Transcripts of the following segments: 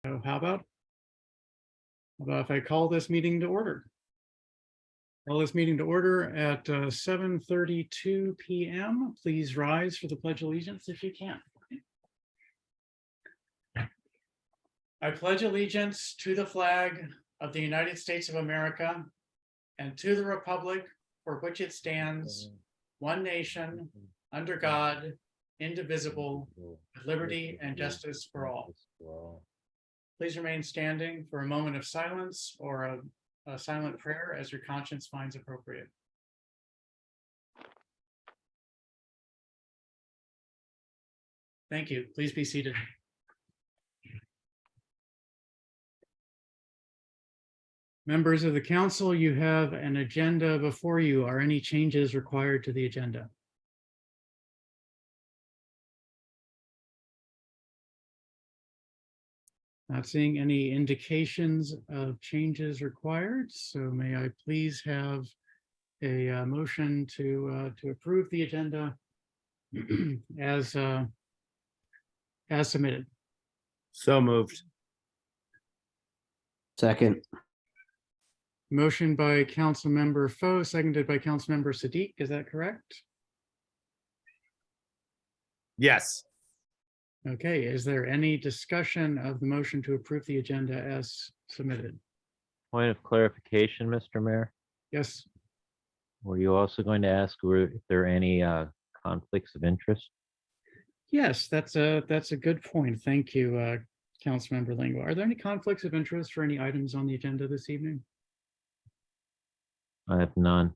So how about if I call this meeting to order? Call this meeting to order at 7:32 p.m. Please rise for the Pledge of Allegiance if you can. I pledge allegiance to the flag of the United States of America and to the republic for which it stands, one nation, under God, indivisible, with liberty and justice for all. Please remain standing for a moment of silence or a silent prayer as your conscience finds appropriate. Thank you. Please be seated. Members of the council, you have an agenda before you. Are any changes required to the agenda? Not seeing any indications of changes required, so may I please have a motion to approve the agenda as submitted. So moved. Second. Motion by Councilmember Foe, seconded by Councilmember Siddiq. Is that correct? Yes. Okay, is there any discussion of the motion to approve the agenda as submitted? Point of clarification, Mr. Mayor. Yes, Were you also going to ask if there are any conflicts of interest? yes, that's a good point. Thank you, Councilmember Lingua. Are there any conflicts of interest for any items on the agenda this evening? I have none.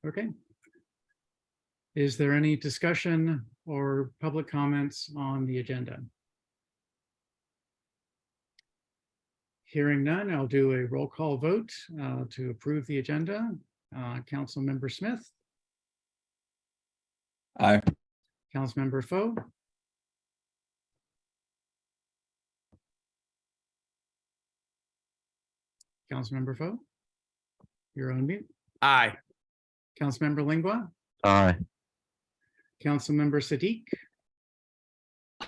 Okay. Is there any discussion or public comments on the agenda? Hearing none, I'll do a roll call vote to approve the agenda. Councilmember Smith, Aye. Councilmember Foe, Councilmember Foe, you're on mute. Aye. Councilmember Lingua, Aye. Councilmember Siddiq,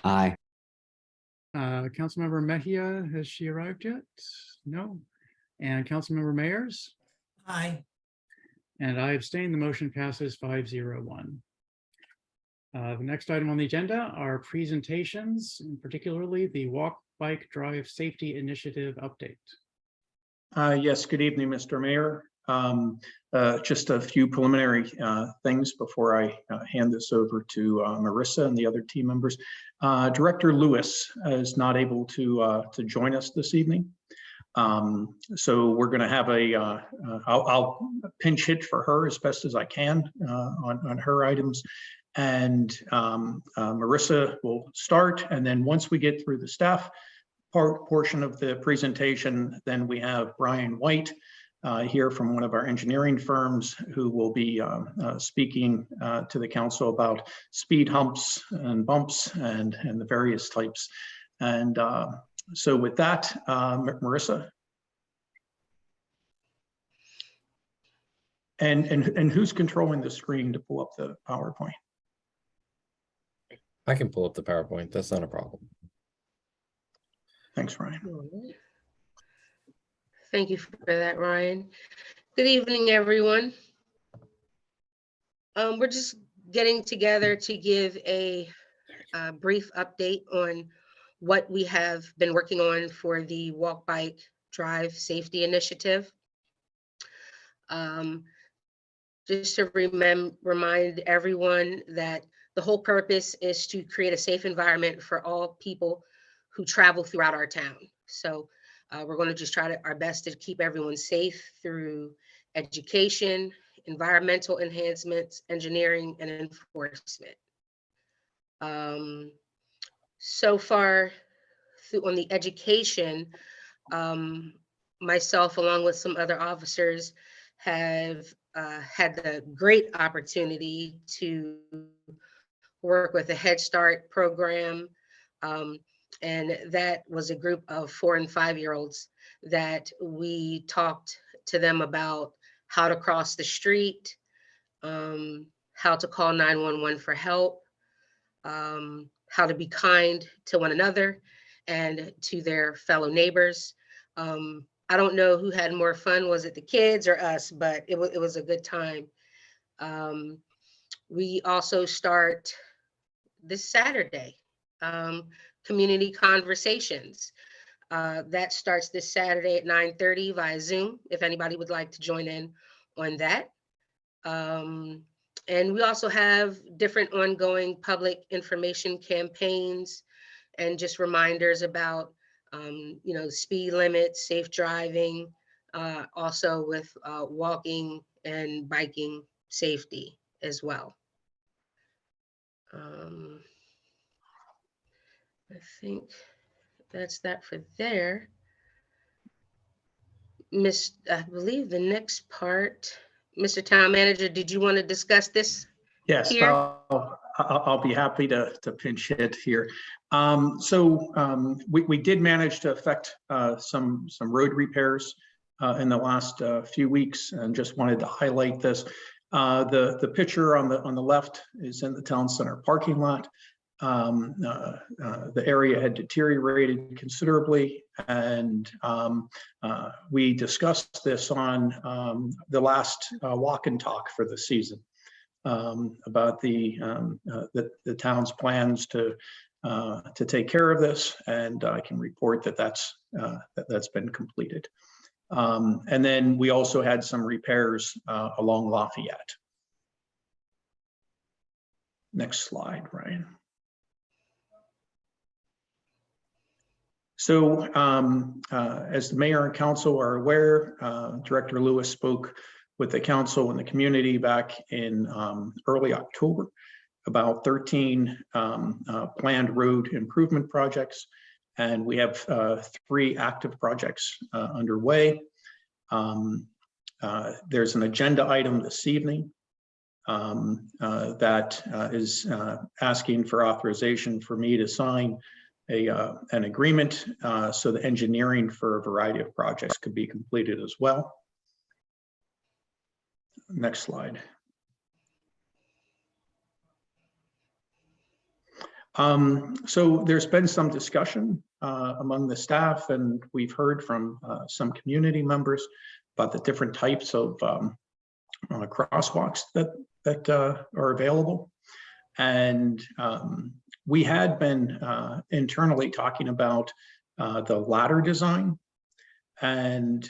Aye. Councilmember Mejia, has she arrived yet? No. And Councilmember Mayers? Aye. And I abstain. The motion passes 5-0-1. The next item on the agenda are presentations, and particularly the Walk, Bike, Drive Safety Initiative update. Yes, good evening, Mr. Mayor. Just a few preliminary things before I hand this over to Marissa and the other team members. Director Lewis is not able to join us this evening. So we're going to have I'll pinch hit for her as best as I can on her items. And Marissa will start. And then once we get through the staff portion of the presentation, then we have Brian White here from one of our engineering firms who will be speaking to the council about speed humps and bumps and the various types. And so with that, Marissa. And who's controlling the screen to pull up the PowerPoint? I can pull up the PowerPoint. That's not a problem. Thanks, Ryan. Thank you for that, Ryan. Good evening, everyone. We're just getting together to give a brief update on what we have been working on for the Walk, Bike, Drive Safety Initiative. Just to remind everyone that the whole purpose is to create a safe environment for all people who travel throughout our town. So we're going to just try our best to keep everyone safe through education, environmental enhancements, engineering, and enforcement. So far, on the education, myself, along with some other officers, have had the great opportunity to work with the Head Start program. And that was a group of 4- and 5-year-olds that we talked to them about how to cross the street, how to call 911 for help, how to be kind to one another and to their fellow neighbors. I don't know who had more fun, was it the kids or us, but it was a good time. We also start this Saturday, community conversations. That starts this Saturday at 9:30 via Zoom, if anybody would like to join in on that. And we also have different ongoing public information campaigns and just reminders about, speed limits, safe driving, also with walking and biking safety as well. I think that's that for there. I believe the next part, Mr. Town Manager, did you want to discuss this? Yes, Here. I'll be happy to pinch hit here. We did manage to effect some road repairs in the last few weeks, and just wanted to highlight this. The picture on the left is in the town center parking lot. The area had deteriorated considerably, and we discussed this on the last walk and talk for the season, about the town's plans to take care of this, and I can report that that's been completed. And then we also had some repairs along Lafayette. Next slide, Ryan. So as the mayor and council are aware, Director Lewis spoke with the council and the community back in early October about 13 planned road improvement projects. And we have 3 active projects underway. There's an agenda item this evening that is asking for authorization for me to sign an agreement so the engineering for a variety of projects could be completed as well. Next slide. So there's been some discussion among the staff, and we've heard from some community members about the different types of crosswalks that are available. And we had been internally talking about the ladder design, and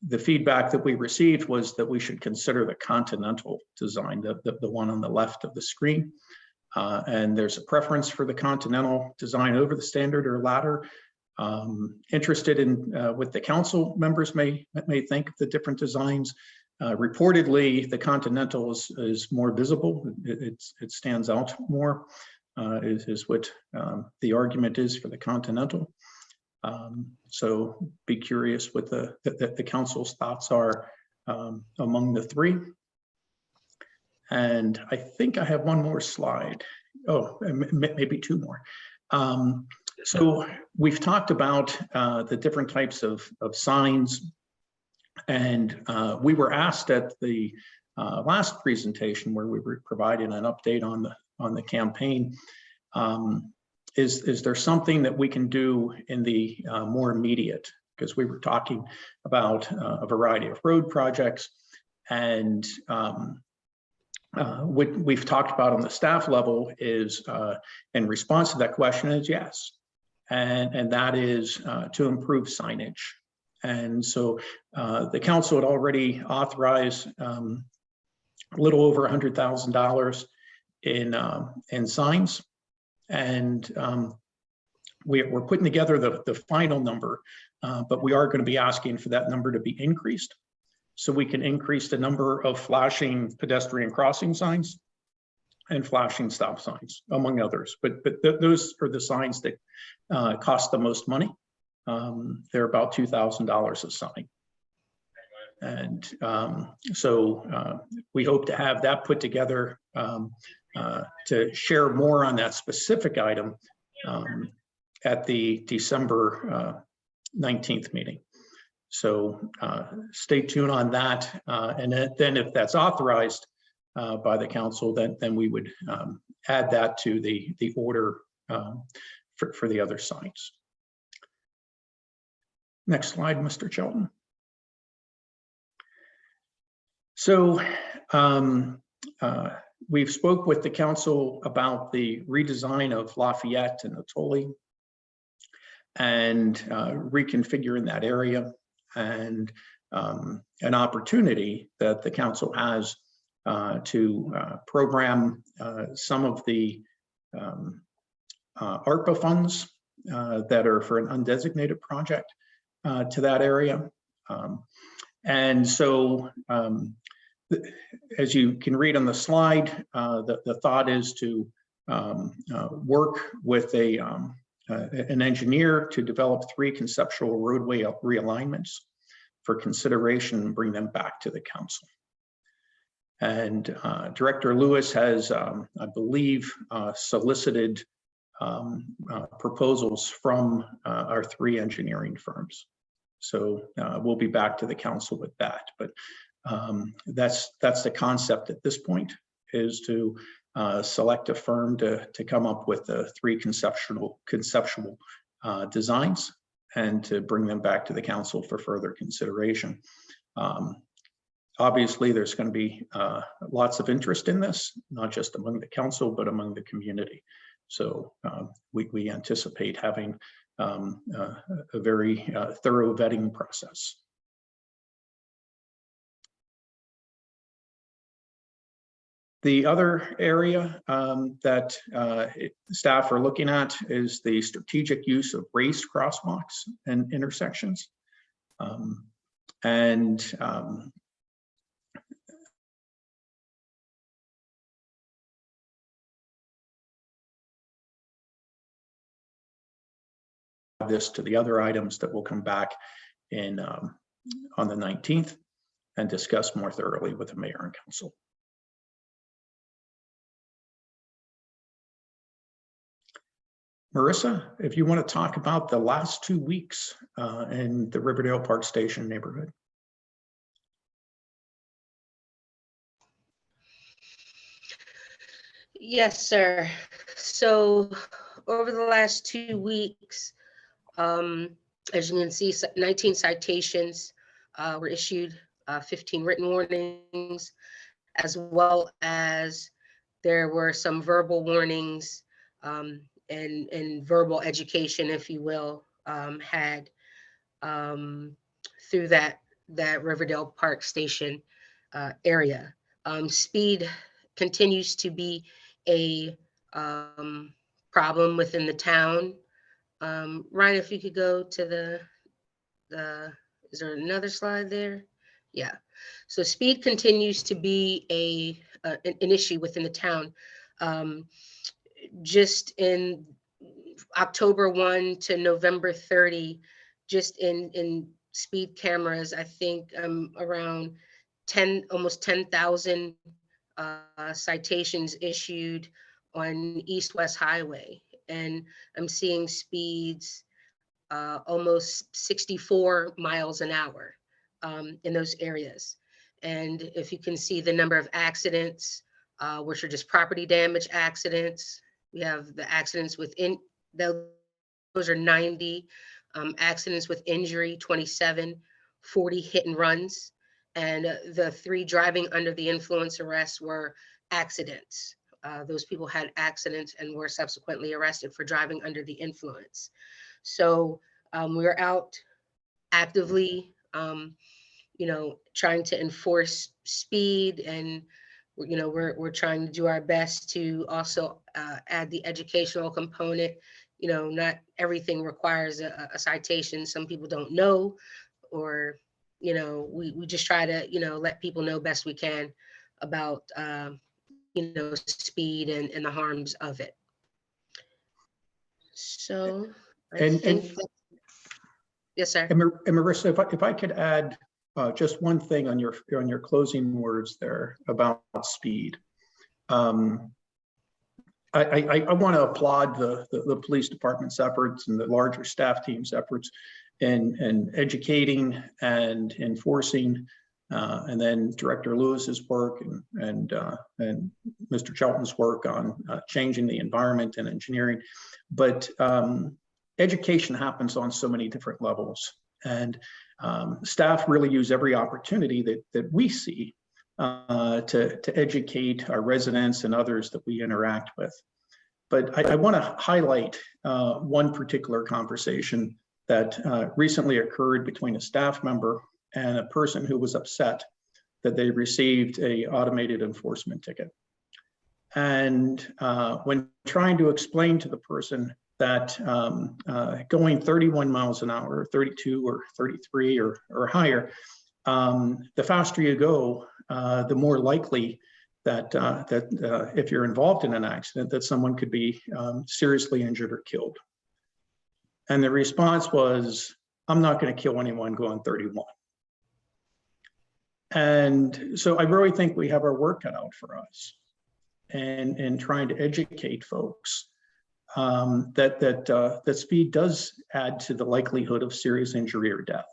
the feedback that we received was that we should consider the Continental design, the one on the left of the screen. And there's a preference for the Continental design over the standard or ladder. Interested in what the council members may think of the different designs. Reportedly, the Continental is more visible. It stands out more, is what the argument is for the Continental. So be curious what the council's thoughts are among the 3. And I think I have one more slide. Oh, maybe 2 more. So we've talked about the different types of signs, and we were asked at the last presentation, where we were providing an update on the campaign, is there something that we can do in the more immediate? Because we were talking about a variety of road projects, and what we've talked about on the staff level is, in response to that question, is yes, and that is to improve signage. And so the council had already authorized a little over $100,000 in signs. And we're putting together the final number, but we are going to be asking for that number to be increased, so we can increase the number of flashing pedestrian crossing signs and flashing stop signs, among others. But those are the signs that cost the most money. They're about $2,000 a sign. And so we hope to have that put together to share more on that specific item at the December 19th meeting. So stay tuned on that. And then if that's authorized, by the council, then we would add that to the order for the other sites. Next slide, Mr. Chilton. So we've spoke with the council about the redesign of Lafayette and Natoli and reconfiguring that area, and an opportunity that the council has to program some of the ARPA funds that are for an undesignated project to that area. And so as you can read on the slide, the thought is to work with an engineer to develop 3 conceptual roadway realignments for consideration and bring them back to the council. And Director Lewis has, I believe, solicited proposals from our 3 engineering firms. So we'll be back to the council with that. But that's the concept at this point, is to select a firm to come up with the 3 conceptual designs and to bring them back to the council for further consideration. Obviously, there's going to be lots of interest in this, not just among the council, but among the community. So we anticipate having a very thorough vetting process. The other area that staff are looking at is the strategic use of raised crosswalks and intersections. This to the other items that will come back in on the 19th and discuss more thoroughly with the mayor and council. Marissa, if you want to talk about the last 2 weeks in the Riverdale Park Station neighborhood. Yes, sir. So over the last 2 weeks, as you can see, 19 citations were issued, 15 written warnings, as well as there were some verbal warnings and verbal education, if you will, had through that Riverdale Park Station area. Speed continues to be a problem within the town. Ryan, if you could go to the, is there another slide there? Yeah. So speed continues to be an issue within the town. Just in October 1 to November 30, just in speed cameras, I think around almost 10,000 citations issued on East-West Highway. And I'm seeing speeds almost 64 miles an hour in those areas. And if you can see the number of accidents, which are just property damage accidents, we have the accidents within, those are 90, accidents with injury, 27, 40 hit and runs. And the 3 driving under the influence arrests were accidents. Those people had accidents and were subsequently arrested for driving under the influence. So we're out actively, trying to enforce speed, and we're trying to do our best to also add the educational component. Not everything requires a citation. Some people don't know, or we just try to let people know best we can about speed and the harms of it. So yes, sir. And Marissa, if I could add just one thing on your closing words there about speed. I want to applaud the police department's efforts and the larger staff team's efforts in educating and enforcing and then Director Lewis's work and Mr. Shelton's work on changing the environment and engineering. But education happens on so many different levels, and staff really use every opportunity that we see to educate our residents and others that we interact with. But I want to highlight one particular conversation that recently occurred between a staff member and a person who was upset that they received an automated enforcement ticket. And when trying to explain to the person that going 31 miles an hour, 32 or 33 or higher, the faster you go, the more likely that if you're involved in an accident, that someone could be seriously injured or killed. And the response was, I'm not going to kill anyone going 31. And so I really think we have our work cut out for us and trying to educate folks that speed does add to the likelihood of serious injury or death.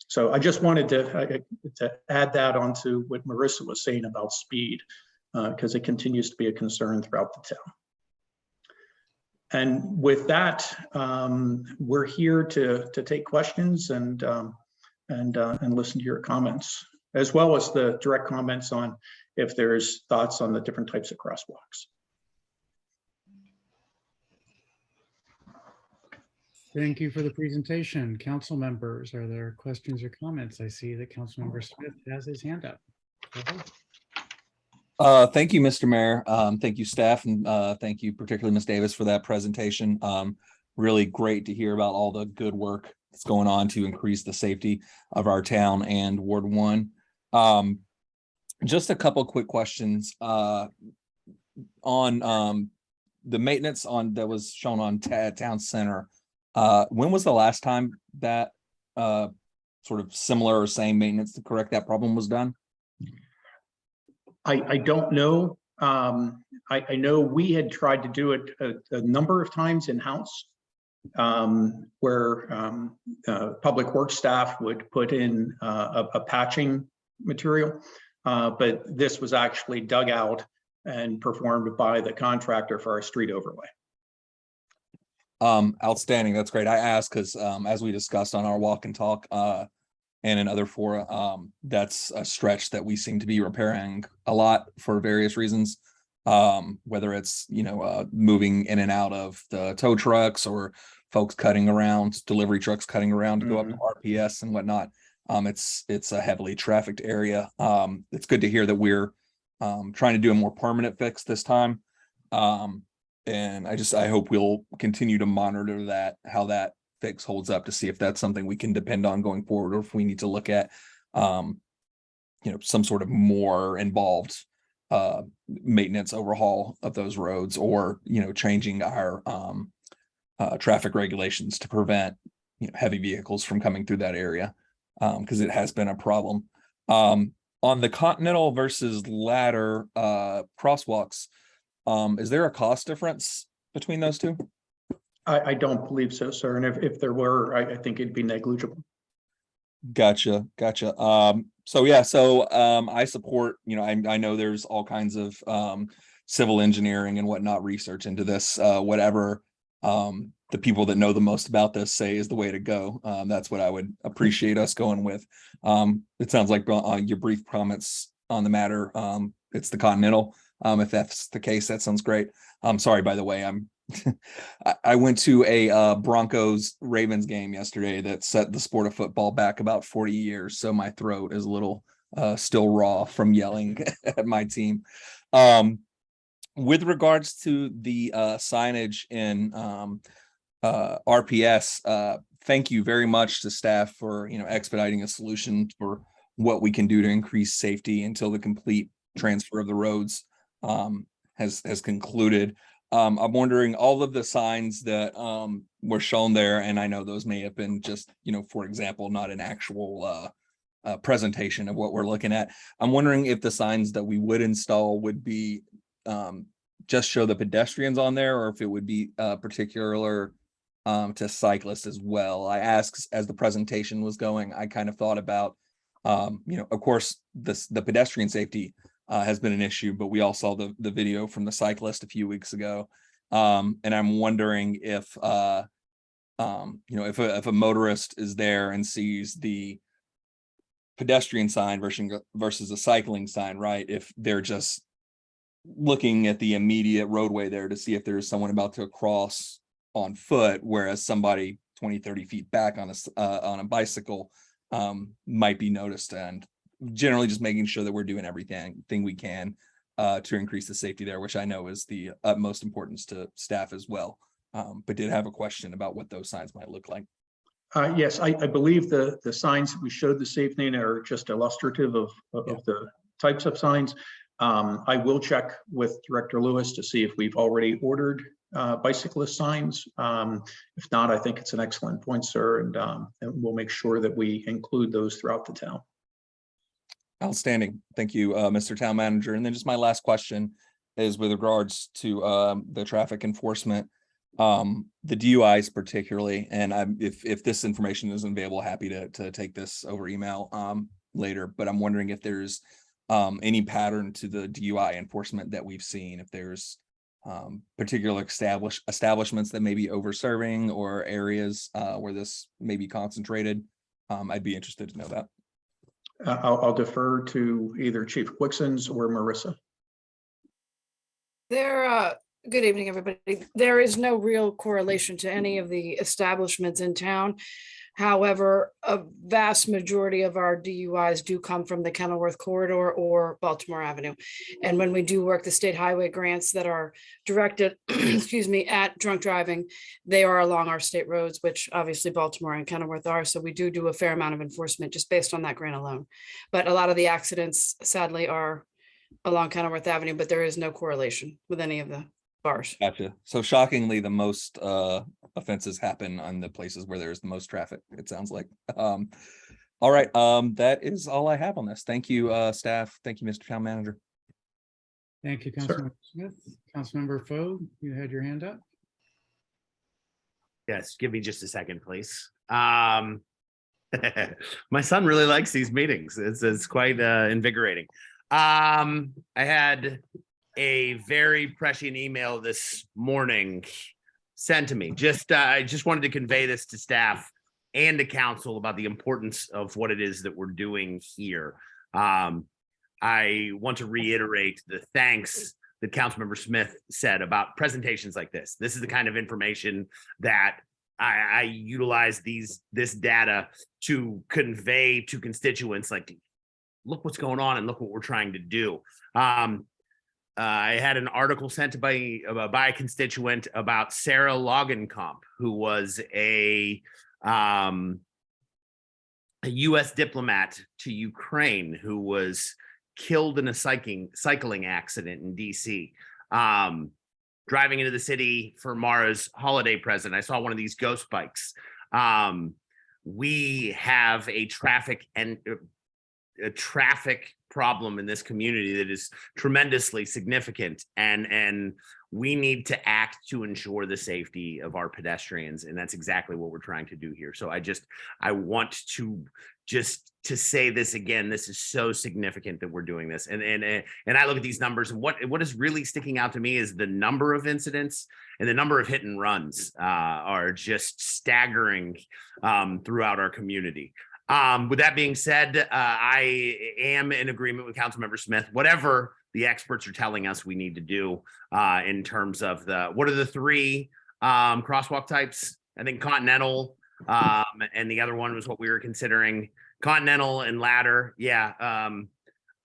So I just wanted to add that onto what Marissa was saying about speed, because it continues to be a concern throughout the town. And with that, we're here to take questions and listen to your comments, as well as the direct comments on if there's thoughts on the different types of crosswalks. Thank you for the presentation. Council members, are there questions or comments? I see that Councilmember Smith has his hand up. Go ahead. Thank you, Mr. Mayor. Thank you, staff, and thank you particularly Ms. Davis for that presentation. Really great to hear about all the good work that's going on to increase the safety of our town and Ward 1. Just a couple quick questions on the maintenance that was shown on Town Center. When was the last time that sort of similar or same maintenance to correct that problem was done? I don't know. I know we had tried to do it a number of times in-house, where public works staff would put in a patching material, but this was actually dug out and performed by the contractor for our street overlay. Outstanding. That's great. I asked because as we discussed on our walk and talk and in other fora, that's a stretch that we seem to be repairing a lot for various reasons. Whether it's, moving in and out of the tow trucks or folks cutting around, delivery trucks cutting around to go up to RPS and whatnot. It's a heavily trafficked area. It's good to hear that we're trying to do a more permanent fix this time. And I hope we'll continue to monitor that, how that fix holds up, to see if that's something we can depend on going forward, or if we need to look at, some sort of more involved maintenance overhaul of those roads, or, changing our traffic regulations to prevent, heavy vehicles from coming through that area, because it has been a problem. On the Continental versus Ladder crosswalks, is there a cost difference between those two? I don't believe so, sir. And if there were, I think it'd be negligible. Gotcha. So I support, I know there's all kinds of civil engineering and whatnot research into this, whatever the people that know the most about this say is the way to go. That's what I would appreciate us going with. It sounds like your brief comments on the matter, it's the Continental. If that's the case, that sounds great. I'm sorry, by the way, I went to a Broncos Ravens game yesterday that set the sport of football back about 40 years. So my throat is a little still raw from yelling at my team. With regards to the signage in RPS, thank you very much to staff for expediting a solution for what we can do to increase safety until the complete transfer of the roads has concluded. I'm wondering, all of the signs that were shown there, and I know those may have been just, for example, not an actual presentation of what we're looking at. I'm wondering if the signs that we would install would be just show the pedestrians on there, or if it would be particular to cyclists as well. I asked as the presentation was going, I kind of thought about You know, of course, the pedestrian safety has been an issue, but we all saw the video from the cyclist a few weeks ago. And I'm wondering if you know, if a motorist is there and sees the pedestrian sign versus a cycling sign, right? If they're just looking at the immediate roadway there to see if there's someone about to cross on foot, whereas somebody 20, 30 feet back on a bicycle might be noticed, and generally just making sure that we're doing everything we can to increase the safety there, which I know is the utmost importance to staff as well. But did have a question about what those signs might look like. Yes, I believe the signs that we showed this evening are just illustrative of the types of signs. I will check with Director Lewis to see if we've already ordered bicyclist signs. If not, I think it's an excellent point, sir, and we'll make sure that we include those throughout the town. Outstanding. Thank you, Mr. Town Manager. And then just my last question is with regards to the traffic enforcement, the DUIs particularly, and if this information isn't available, happy to take this over email later, but I'm wondering if there's any pattern to the DUI enforcement that we've seen, if there's particular establishments that may be over serving or areas where this may be concentrated. I'd be interested to know that. I'll defer to either Chief Quixons or Marissa. Good evening, everybody. There is no real correlation to any of the establishments in town. However, a vast majority of our DUIs do come from the Kenilworth corridor or Baltimore Avenue. And when we do work the state highway grants that are directed, excuse me, at drunk driving, they are along our state roads, which obviously Baltimore and Kenilworth are. So we do a fair amount of enforcement just based on that grant alone. But a lot of the accidents sadly are along Kenilworth Avenue, but there is no correlation with any of the bars. Gotcha. So shockingly, the most offenses happen on the places where there's the most traffic, it sounds like. All right, that is all I have on this. Thank you, staff. Thank you, Mr. Town Manager. Thank you, Sir. Councilmember Smith. Councilmember Foe, you had your hand up. Yes, give me just a second, please. My son really likes these meetings. It's quite invigorating. I had a very prescient email this morning sent to me. I just wanted to convey this to staff and to council about the importance of what it is that we're doing here. I want to reiterate the thanks that Councilmember Smith said about presentations like this. This is the kind of information that I utilize this data to convey to constituents, like, look what's going on and look what we're trying to do. I had an article sent by a constituent about Sarah Logenkamp, who was a U.S. diplomat to Ukraine who was killed in a cycling accident in D.C. Driving into the city for Mara's holiday present, I saw one of these ghost bikes. We have a traffic problem in this community that is tremendously significant, and we need to act to ensure the safety of our pedestrians, and that's exactly what we're trying to do here. So I want to say this again. This is so significant that we're doing this, and I look at these numbers, and what is really sticking out to me is the number of incidents and the number of hit and runs are just staggering throughout our community. With that being said, I am in agreement with Councilmember Smith. Whatever the experts are telling us we need to do in terms of what are the three crosswalk types? I think Continental, and the other one was what we were considering. Continental and Ladder. Yeah,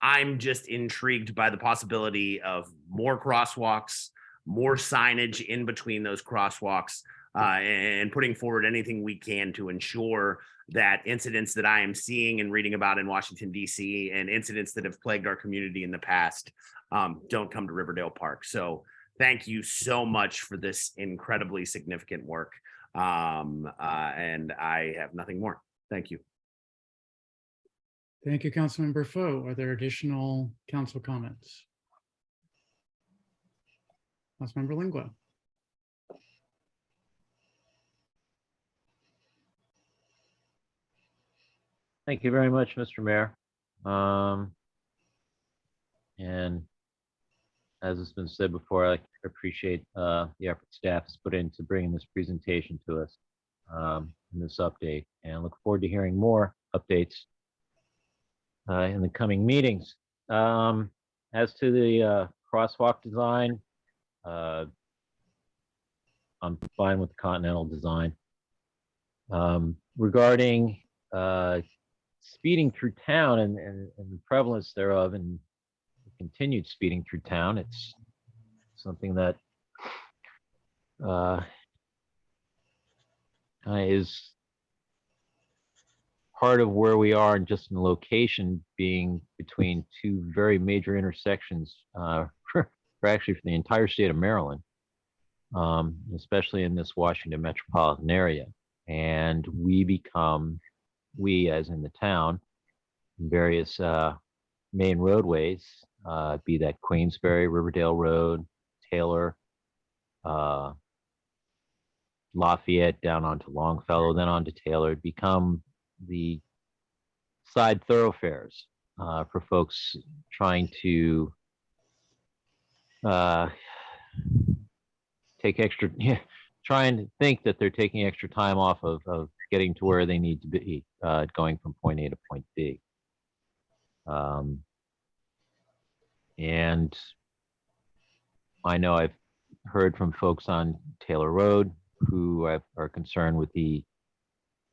I'm just intrigued by the possibility of more crosswalks, more signage in between those crosswalks, and putting forward anything we can to ensure that incidents that I am seeing and reading about in Washington, D.C., and incidents that have plagued our community in the past don't come to Riverdale Park. So thank you so much for this incredibly significant work. And I have nothing more. Thank you. Thank you, Councilmember Foe. Are there additional council comments? Councilmember Lingua. Thank you very much, Mr. Mayor. And as has been said before, I appreciate the effort staff has put into bringing this presentation to us in this update, and look forward to hearing more updates in the coming meetings. As to the crosswalk design, I'm fine with the Continental design. Regarding speeding through town and the prevalence thereof and continued speeding through town, it's something that is part of where we are, and just in location being between two very major intersections for actually for the entire state of Maryland, especially in this Washington metropolitan area. And we as in the town, various main roadways, be that Queensbury, Riverdale Road, Taylor, Lafayette down onto Longfellow, then onto Taylor, become the side thoroughfares for folks trying to take extra, trying to think that they're taking extra time off of getting to where they need to be, going from point A to point B. And I know I've heard from folks on Taylor Road who are concerned with the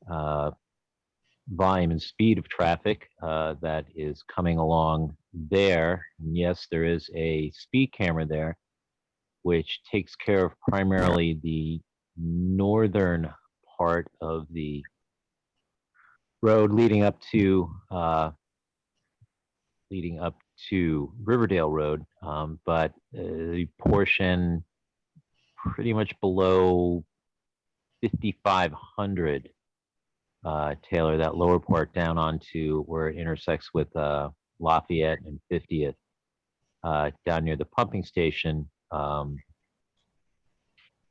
volume and speed of traffic that is coming along there. And yes, there is a speed camera there, which takes care of primarily the northern part of the road leading up to Riverdale Road, but the portion pretty much below 5,500 Taylor, that lower part down onto where it intersects with Lafayette and 50th, down near the pumping station,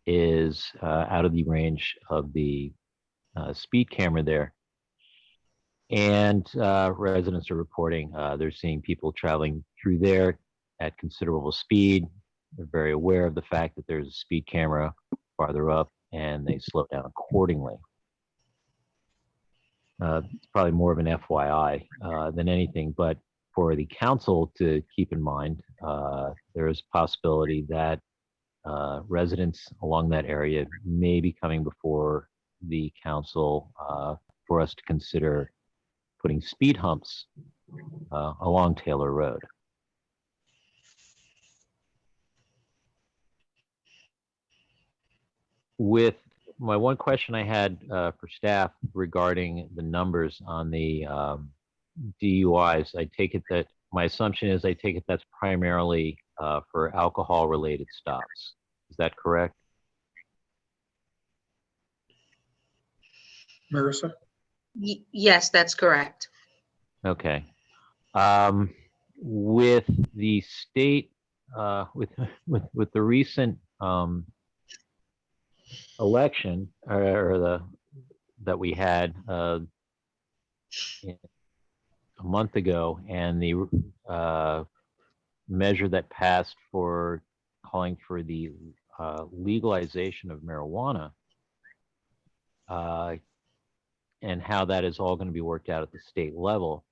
is out of the range of the speed camera there. And residents are reporting they're seeing people traveling through there at considerable speed. They're very aware of the fact that there's a speed camera farther up, and they slow down accordingly. It's probably more of an FYI than anything, but for the council to keep in mind, there is a possibility that residents along that area may be coming before the council for us to consider putting speed humps along Taylor Road. With my one question I had for staff regarding the numbers on the DUIs, I take it that my assumption is that's primarily for alcohol related stops. Is that correct? Marissa? Yes, that's correct. Okay. With the state, with the recent election that we had a month ago, and the measure that passed for calling for the legalization of marijuana, and how that is all going to be worked out at the state level,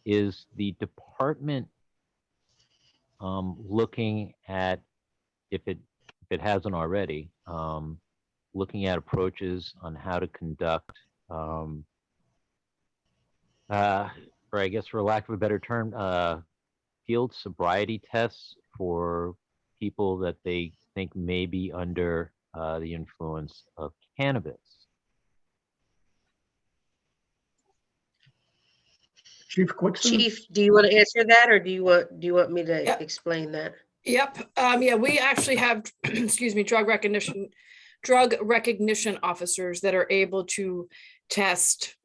is the department looking at, if it hasn't already, looking at approaches on how to conduct, or I guess for lack of a better term, field sobriety tests for people that they think may be under the influence of cannabis? Chief Quickson? Chief, do you want to answer that, or do you want me to Yeah. explain that? Yep. Yeah, we actually have, excuse me, drug recognition officers that are able to test.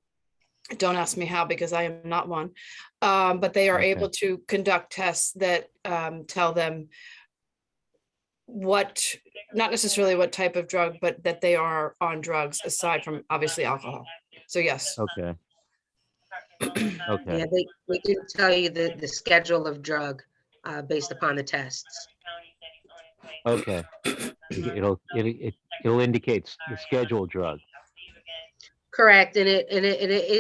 Don't ask me how, because I am not one. But they are Okay. able to conduct tests that tell them not necessarily what type of drug, but that they are on drugs, aside from obviously alcohol. So yes, Okay. Yeah, Okay, they didn't tell you the schedule of drug based upon the tests. okay. It'll indicate the scheduled drug. Correct, and it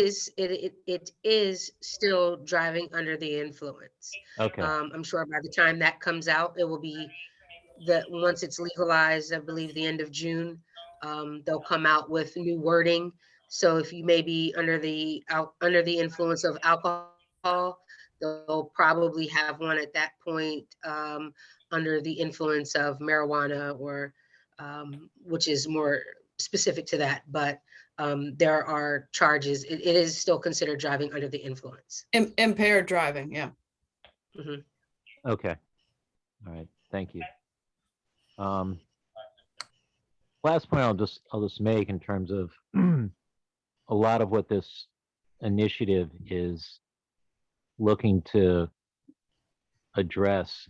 is still driving under the influence. Okay, I'm sure by the time that comes out, it will be once it's legalized, I believe the end of June, they'll come out with new wording. So if you may be under the influence of alcohol, they'll probably have one at that point under the influence of marijuana or which is more specific to that. But there are charges. It is still considered driving under the influence. impaired driving, yeah. Mhm. okay. All right, thank you. Last point I'll just make in terms of a lot of what this initiative is looking to address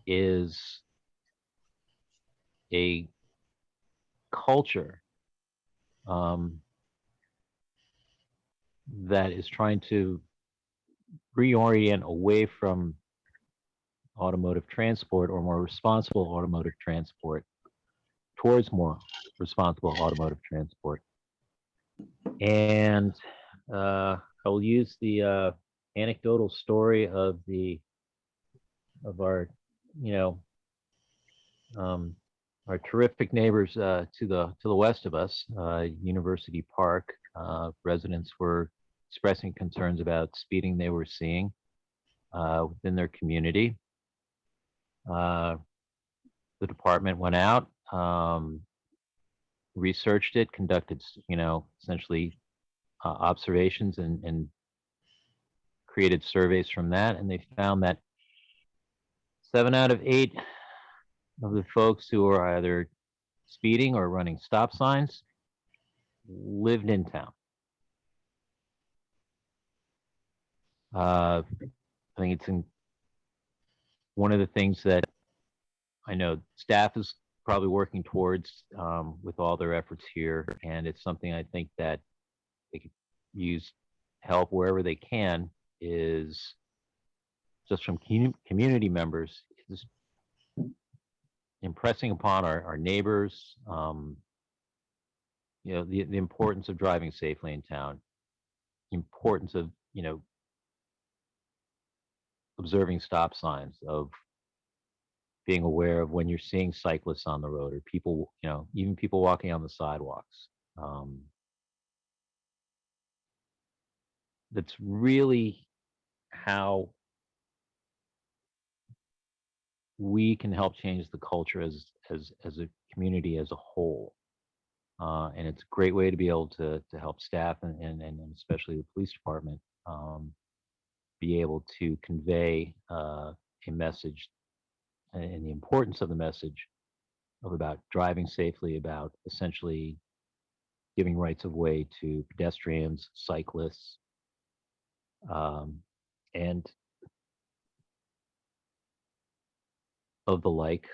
is a culture that is trying to reorient away from automotive transport or more responsible automotive transport towards more responsible automotive transport. And I will use the anecdotal story of our, you know, our terrific neighbors to the west of us, University Park. Residents were expressing concerns about speeding they were seeing within their community. The department went out, researched it, conducted, essentially observations and created surveys from that, and they found that 7 out of 8 of the folks who are either speeding or running stop signs lived in town. I think it's one of the things that I know staff is probably working towards with all their efforts here, and it's something I think that they could use help wherever they can, is just from community members, is impressing upon our neighbors, the importance of driving safely in town, the importance of, observing stop signs, of being aware of when you're seeing cyclists on the road or people, even people walking on the sidewalks. That's really how we can help change the culture as a community as a whole. And it's a great way to be able to help staff and especially the police department be able to convey a message and the importance of the message about driving safely, about essentially giving rights of way to pedestrians, cyclists, and of the like,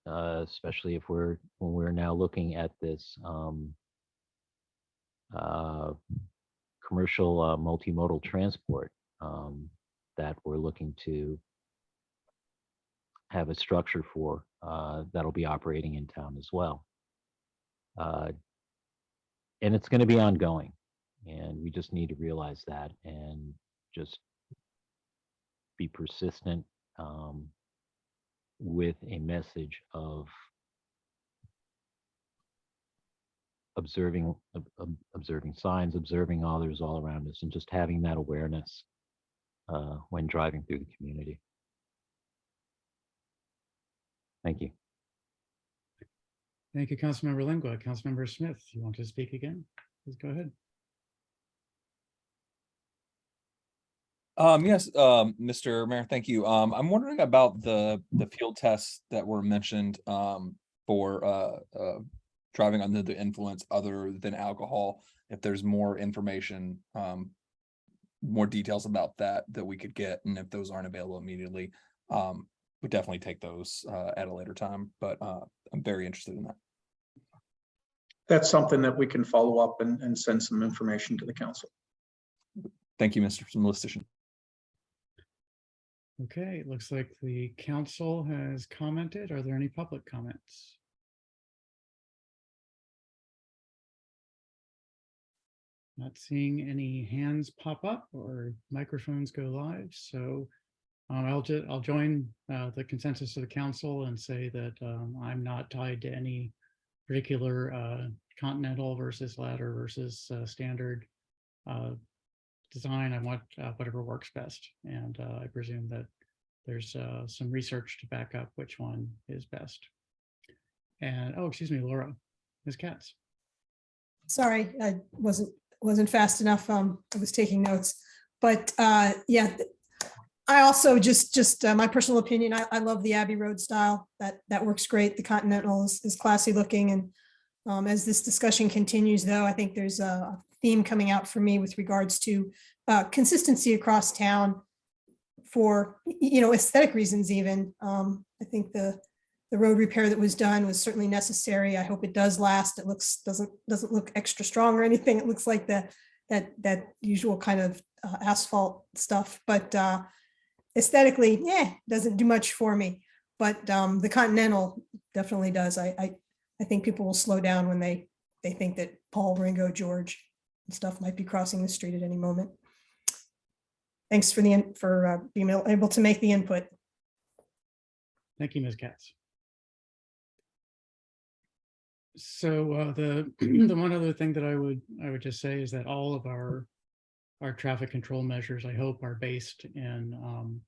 especially when we're now looking at this commercial multimodal transport that we're looking to have a structure for that'll be operating in town as well. And it's going to be ongoing, and we just need to realize that and just be persistent with a message of observing signs, observing others all around us, and just having that awareness when driving through the community. Thank you. Thank you, Councilmember Lingua. Councilmember Smith, you want to speak again? Please go ahead. Yes, Mr. Mayor, thank you. I'm wondering about the field tests that were mentioned for driving under the influence other than alcohol. If there's more information, more details about that we could get, and if those aren't available immediately, we definitely take those at a later time. But I'm very interested in that. that's something that we can follow up and send some information to the council. Thank you, Mr. Solicitor. Okay, it looks like the council has commented. Are there any public comments? Not seeing any hands pop up or microphones go live, so I'll join the consensus of the council and say that I'm not tied to any particular continental versus ladder versus standard design. I want whatever works best, and I presume that there's some research to back up which one is best. And oh, excuse me, Laura, Ms. Katz. Sorry, I wasn't fast enough. I was taking notes, but yeah, I also just my personal opinion. I love the Abbey Road style. That works great. The Continental is classy looking, and as this discussion continues, though, I think there's a theme coming out for me with regards to consistency across town for aesthetic reasons. Even I think the road repair that was done was certainly necessary. I hope it does last. It doesn't look extra strong or anything. It looks like that usual kind of asphalt stuff, but aesthetically, doesn't do much for me. But the Continental definitely does. I think people will slow down when they think that Paul, Ringo, George and stuff might be crossing the street at any moment. Thanks for being able to make the input. Thank you, Ms. Katz. So the one other thing that I would just say is that all of our traffic control measures, I hope, are based in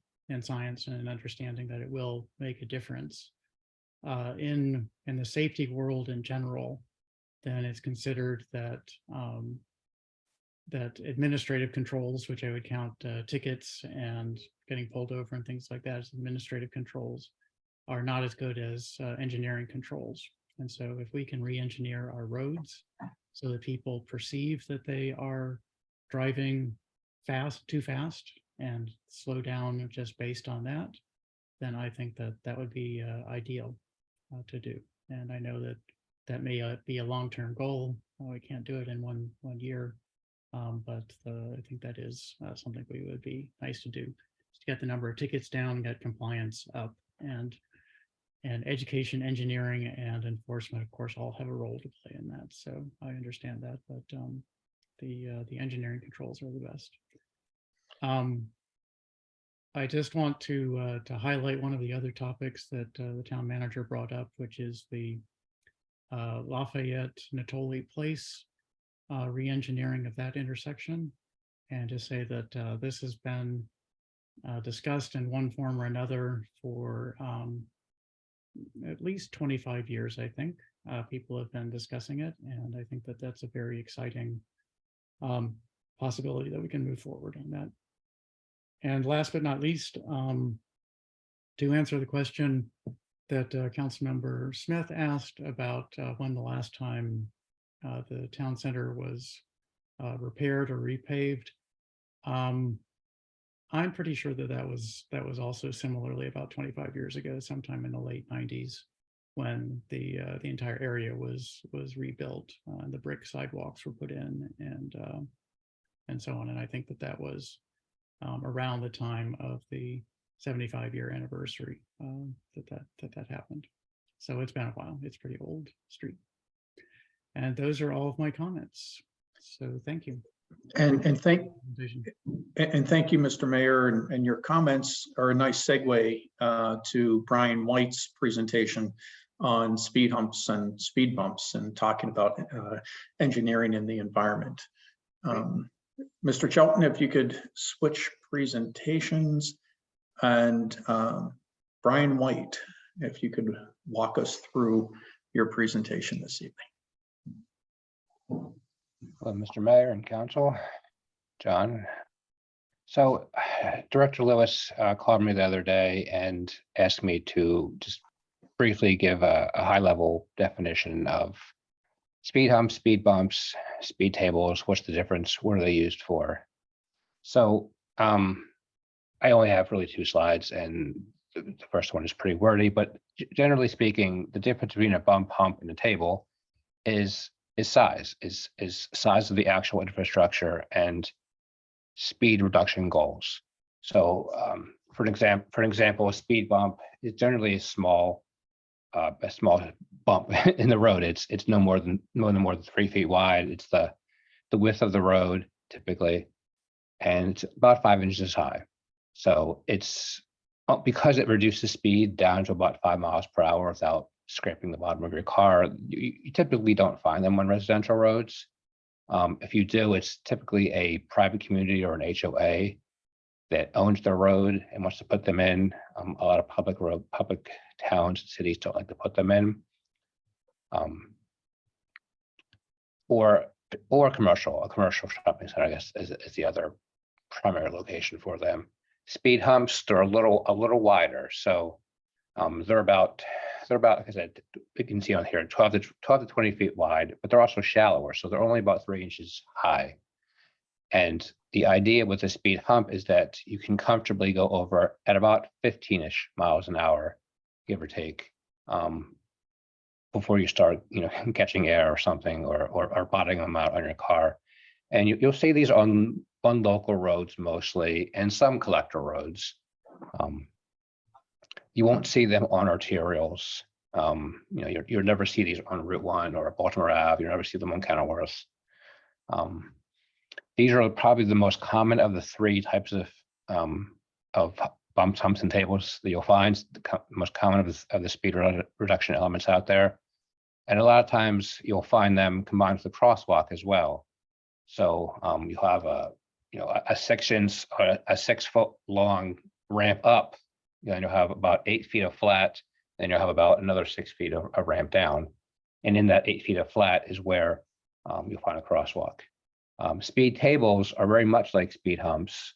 science and an understanding that it will make a difference. In the safety world in general, then it's considered that that administrative controls, which I would count tickets and getting pulled over and things like that as administrative controls, are not as good as engineering controls. And so if we can re-engineer our roads so that people perceive that they are driving too fast and slow down just based on that, then I think that would be ideal to do. And I know that may be a long-term goal. We can't do it in one year, but I think that is something we would be nice to do, to get the number of tickets down, get compliance up, and education, engineering, and enforcement, of course, all have a role to play in that. So I understand that, but the engineering controls are the best. I just want to highlight one of the other topics that the town manager brought up, which is the Lafayette Natoli Place re-engineering of that intersection, and to say that this has been discussed in one form or another for at least 25 years, I think. People have been discussing it, and I think that that's a very exciting possibility that we can move forward on that. And last but not least, to answer the question that Councilmember Smith asked about when the last time the town center was repaired or repaved, I'm pretty sure that was also similarly about 25 years ago, sometime in the late 90s, when the entire area was rebuilt, and the brick sidewalks were put in, and so on. And I think that was around the time of the 75-year anniversary that happened. So it's been a while. It's a pretty old street. And those are all of my comments. So thank you. And thank you, Mr. Mayor, and your comments are a nice segue to Brian White's presentation on speed humps and speed bumps and talking about engineering in the environment. Mr. Chelton, if you could switch presentations, and Brian White, if you could walk us through your presentation this evening. Hello, Mr. Mayor and Council, John. So Director Lewis called me the other day and asked me to just briefly give a high-level definition of speed humps, speed bumps, speed tables. What's the difference? What are they used for? So I only have really 2 slides, and the first one is pretty wordy, but generally speaking, the difference between a bump, hump, and a table is size, is size of the actual infrastructure and speed reduction goals. So for an example, a speed bump is generally a small bump in the road. It's no more than 3 feet wide. It's the width of the road typically, and it's about 5 inches high. So it's because it reduces speed down to about 5 miles per hour without scraping the bottom of your car. You typically don't find them on residential roads. If you do, it's typically a private community or an HOA that owns the road and wants to put them in. A lot of public towns and cities don't like to put them in. Or a commercial shopping center, I guess, is the other primary location for them. Speed humps, they're a little wider. So they're about, like I said, you can see on here, 12 to 20 feet wide, but they're also shallower. So they're only about 3 inches high. And the idea with the speed hump is that you can comfortably go over at about 15-ish miles an hour, give or take, before you start, catching air or something, or bottoming them out on your car. And you'll see these on local roads mostly, and some collector roads. You won't see them on arterials. You'll never see these on Route 1 or Baltimore Ave. You'll never see them on Kenilworth. These are probably the most common of the 3 types of bumps, humps, and tables that you'll find. The most common of the speed reduction elements out there. And a lot of times you'll find them combined with the crosswalk as well. So you'll have a 6 foot long ramp up. Then you'll have about 8 feet of flat. Then you'll have about another 6 feet of ramp down. And in that 8 feet of flat is where you'll find a crosswalk. Speed tables are very much like speed humps,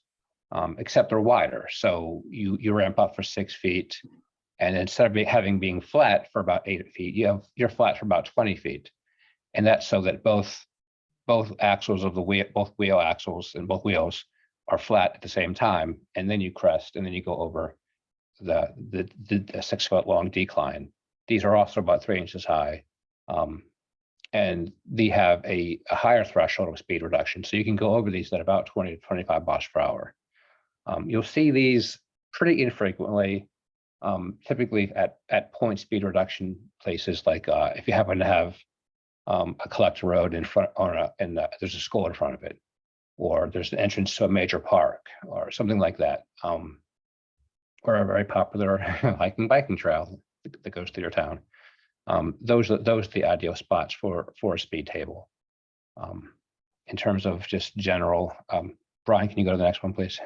except they're wider. So you ramp up for 6 feet, and instead of being flat for about 8 feet, you're flat for about 20 feet. And that's so that both axles of the wheel, both wheel axles and both wheels are flat at the same time. And then you crest, and then you go over the 6 foot long decline. These are also about 3 inches high. And they have a higher threshold of speed reduction. So you can go over these at about 20 to 25 miles per hour. You'll see these pretty infrequently, typically at point speed reduction places, like if you happen to have a collector road in front, and there's a school in front of it, or there's an entrance to a major park or something like that, or a very popular hiking biking trail that goes through your town. Those are the ideal spots for a speed table. In terms of just general, Brian, can you go to the next one, please?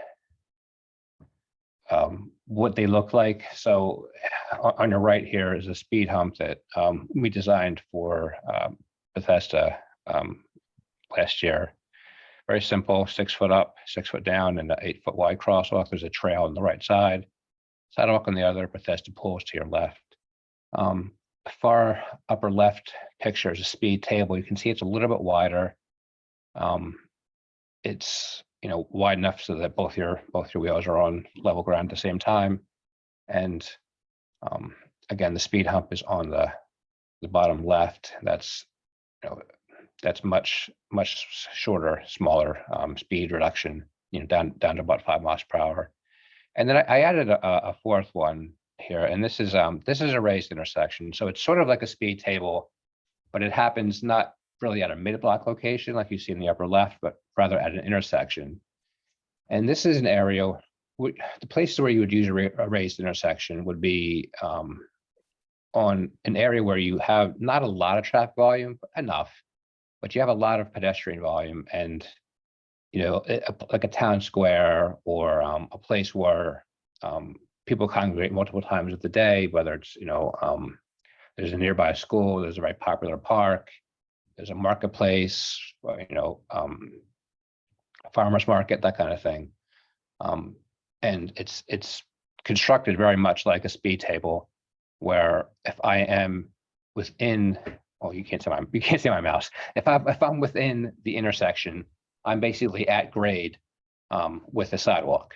What they look like. So on your right here is a speed hump that we designed for Bethesda last year. Very simple, 6 foot up, 6 foot down, and an 8 foot wide crosswalk. There's a trail on the right side, sidewalk on the other, Bethesda pools to your left. Far upper left picture is a speed table. You can see it's a little bit wider. It's wide enough so that both your wheels are on level ground at the same time. And again, the speed hump is on the bottom left. That's much shorter, smaller speed reduction. Down to about 5 miles per hour. And then I added a fourth one here, and this is a raised intersection. So it's sort of like a speed table, but it happens not really at a mid-block location like you see in the upper left, but rather at an intersection. And this is an area, the places where you would use a raised intersection would be on an area where you have not a lot of traffic volume, but enough, but you have a lot of pedestrian volume, and like a town square, or a place where people congregate multiple times of the day, whether it's, there's a nearby school, there's a very popular park, there's a marketplace, a farmer's market, that kind of thing. And it's constructed very much like a speed table, where if I am within, oh, you can't see my mouse. If I'm within the intersection, I'm basically at grade with the sidewalk.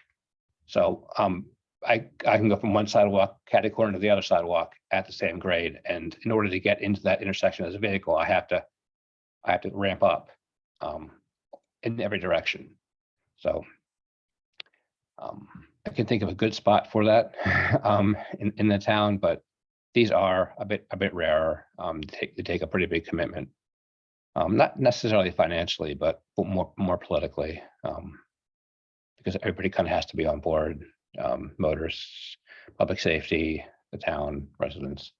So I can go from one sidewalk catty corner to the other sidewalk at the same grade. And in order to get into that intersection as a vehicle, I have to I have to ramp up in every direction. So I can think of a good spot for that in the town, but these are a bit rarer. They take a pretty big commitment, not necessarily financially, but more politically, because everybody kind of has to be on board. Motorists, public safety, the town residents.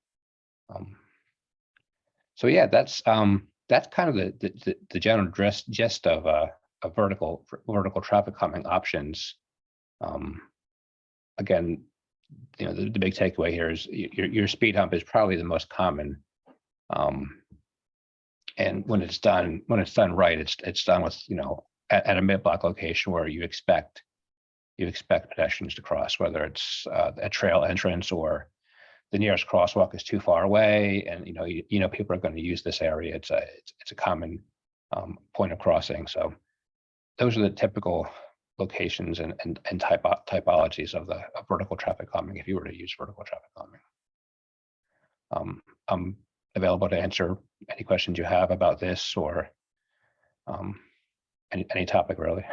So yeah, that's kind of the general gist of vertical traffic calming options. Again, you know, the big takeaway here is your speed hump is probably the most common. And when it's done right, it's done with, you know, at a mid-block location where you expect pedestrians to cross, whether it's a trail entrance or the nearest crosswalk is too far away, and you know people are going to use this area. It's a common point of crossing. So those are the typical locations and typologies of vertical traffic calming, if you were to use vertical traffic calming. I'm available to answer any questions you have about this or any topic really.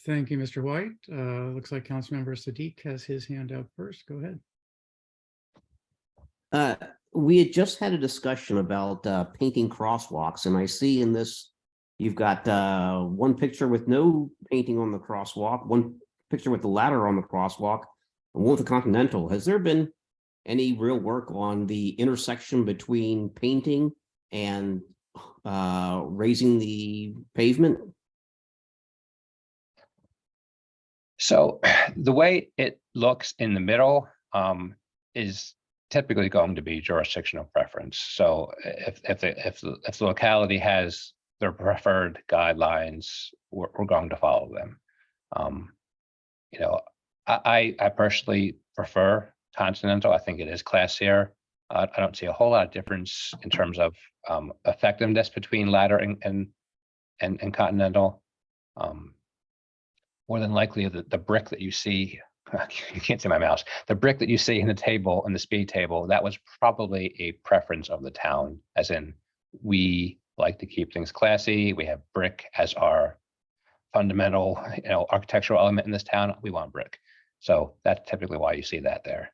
Thank you, Mr. White. Looks like Councilmember Sadiq has his hand up first. Go ahead. We had just had a discussion about painting crosswalks, and I see in this, you've got one picture with no painting on the crosswalk, one picture with the ladder on the crosswalk, and one with the Continental. Has there been any real work on the intersection between painting and raising the pavement? So the way it looks in the middle is typically going to be jurisdictional preference. So if the locality has their preferred guidelines, we're going to follow them. You know, I personally prefer Continental. I think it is classier. I don't see a whole lot of difference in terms of effectiveness between ladder and Continental. More than likely, the brick that you see, you can't see my mouse, the brick that you see in the table, in the speed table, that was probably a preference of the town, as in we like to keep things classy. We have brick as our fundamental, you know, architectural element in this town. We want brick. So that's typically why you see that there.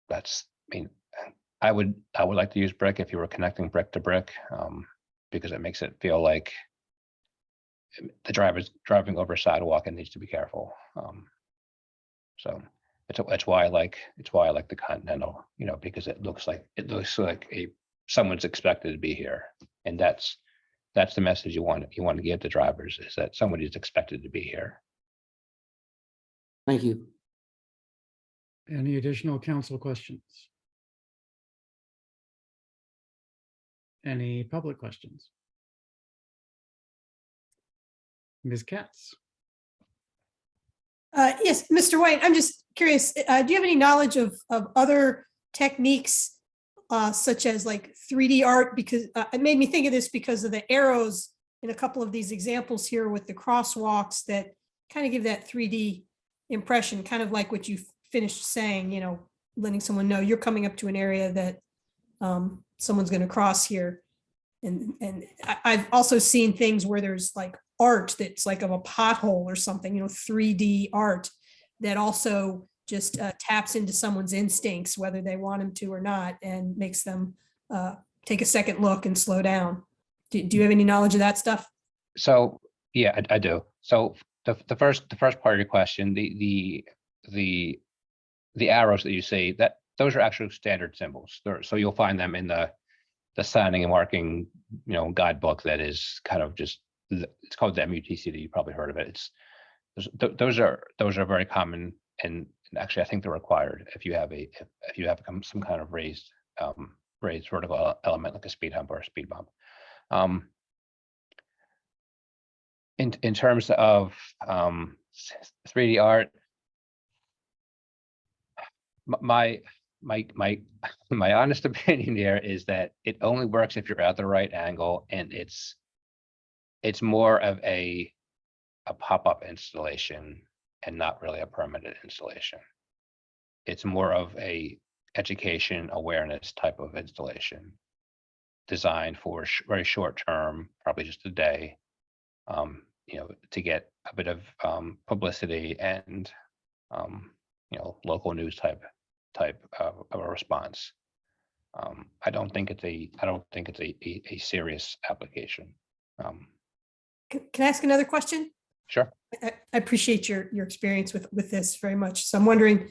That's, I mean, I would like to use brick if you were connecting brick to brick, because it makes it feel like the driver's driving over a sidewalk and needs to be careful. So it's why I like the Continental, you know, because it looks like someone's expected to be here, and that's the message you want to give to drivers, is that somebody is expected to be here. Thank you. Any additional council questions? Any public questions? Ms. Katz. Yes, Mr. White, I'm just curious, do you have any knowledge of other techniques such as like 3D art? Because it made me think of this because of the arrows in a couple of these examples here with the crosswalks that kind of give that 3D impression, kind of like what you finished saying, you know, letting someone know you're coming up to an area that someone's going to cross here. And I've also seen things where there's like art that's like of a pothole or something, you know, 3D art that also just taps into someone's instincts, whether they want them to or not, and makes them take a second look and slow down. Do you have any knowledge of that stuff? So yeah, I do. So the first part of your question, the arrows that you see, those are actually standard symbols. So you'll find them in the signing and marking, you know, guidebook that is kind of just, it's called the MUTCD. You probably heard of it. Those are very common, and actually I think they're required if you have some kind of raised vertical element like a speed hump or a speed bump. In terms of 3D art, my honest opinion here is that it only works if you're at the right angle, and it's more of a pop-up installation and not really a permanent installation. It's more of a education awareness type of installation. Designed for very short term, probably just a day, to get a bit of publicity and local news type of a response. I don't think it's a serious application. Can I ask another question? Sure. I appreciate your experience with this very much. So I'm wondering,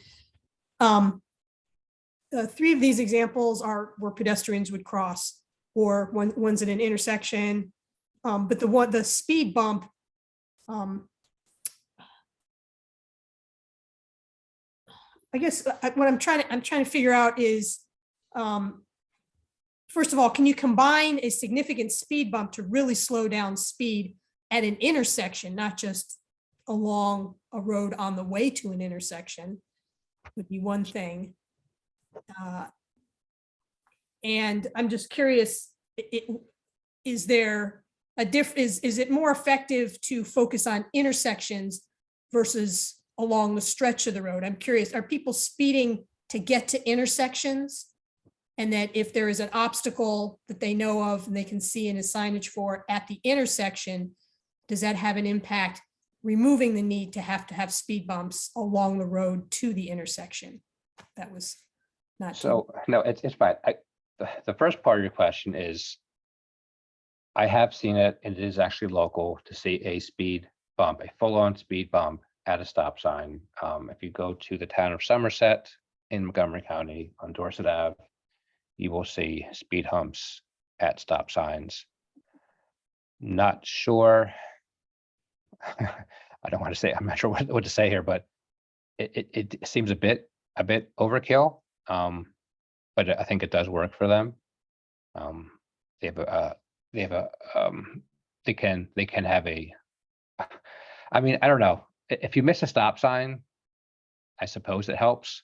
3 of these examples are where pedestrians would cross, or one's at an intersection. But the speed bump, I guess what I'm trying to figure out is, first of all, can you combine a significant speed bump to really slow down speed at an intersection, not just along a road on the way to an intersection? Would be one thing. And I'm just curious, is there is it more effective to focus on intersections versus along the stretch of the road? I'm curious, are people speeding to get to intersections? And that if there is an obstacle that they know of and they can see in a signage for at the intersection, does that have an impact, removing the need to have speed bumps along the road to the intersection? That was not. So no, it's fine. The first part of your question is, I have seen it, and it is actually local, to see a speed bump, a full-on speed bump at a stop sign. If you go to the town of Somerset in Montgomery County on Dorset Ave, you will see speed humps at stop signs. Not sure. I don't want to say, I'm not sure what to say here, but it seems a bit overkill. But I think it does work for them. They can have a, I mean, I don't know. If you miss a stop sign, I suppose it helps.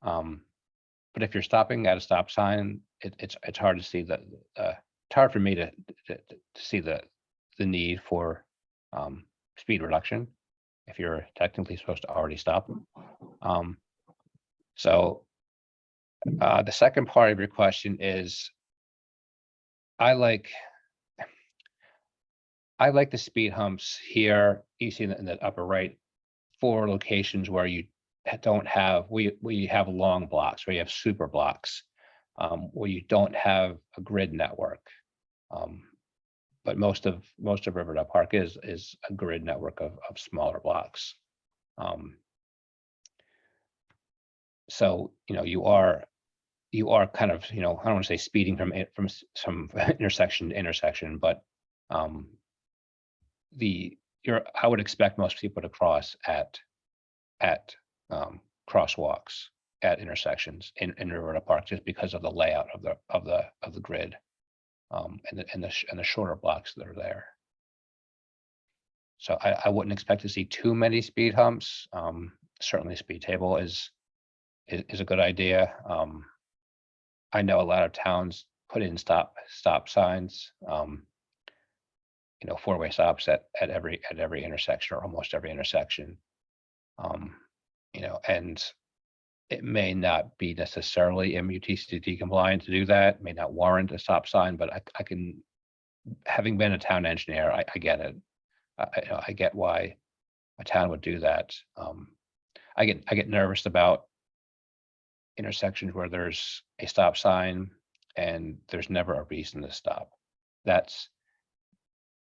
But if you're stopping at a stop sign, it's hard to see it's hard for me to see the need for speed reduction if you're technically supposed to already stop. So the second part of your question is, I like the speed humps here. You see in the upper right, for locations where you don't have, we have long blocks, where you have super blocks, where you don't have a grid network. But most of Riverdale Park is a grid network of smaller blocks. So you are kind of, I don't want to say speeding from some intersection to intersection, but I would expect most people to cross at crosswalks at intersections in Riverdale Park, just because of the layout of the grid, and the shorter blocks that are there. So I wouldn't expect to see too many speed humps. Certainly speed table is a good idea. I know a lot of towns put in stop signs, 4-way stops at every intersection, or almost every intersection. And it may not be necessarily MUTCD compliant to do that, may not warrant a stop sign, but I can, having been a town engineer, I get it. I get why a town would do that. I get nervous about intersections where there's a stop sign and there's never a reason to stop. That's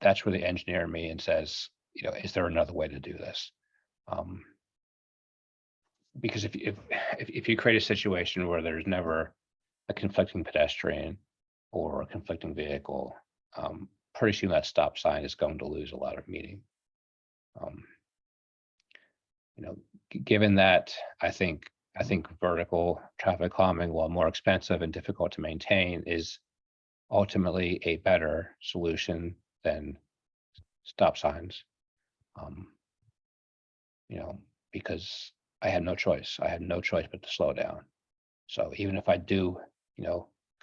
where the engineer in me and says, is there another way to do this? Because if you create a situation where there's never a conflicting pedestrian or a conflicting vehicle, pretty soon that stop sign is going to lose a lot of meaning. Given that, I think vertical traffic calming, while more expensive and difficult to maintain, is ultimately a better solution than stop signs. Because I had no choice. I had no choice but to slow down. So even if I do,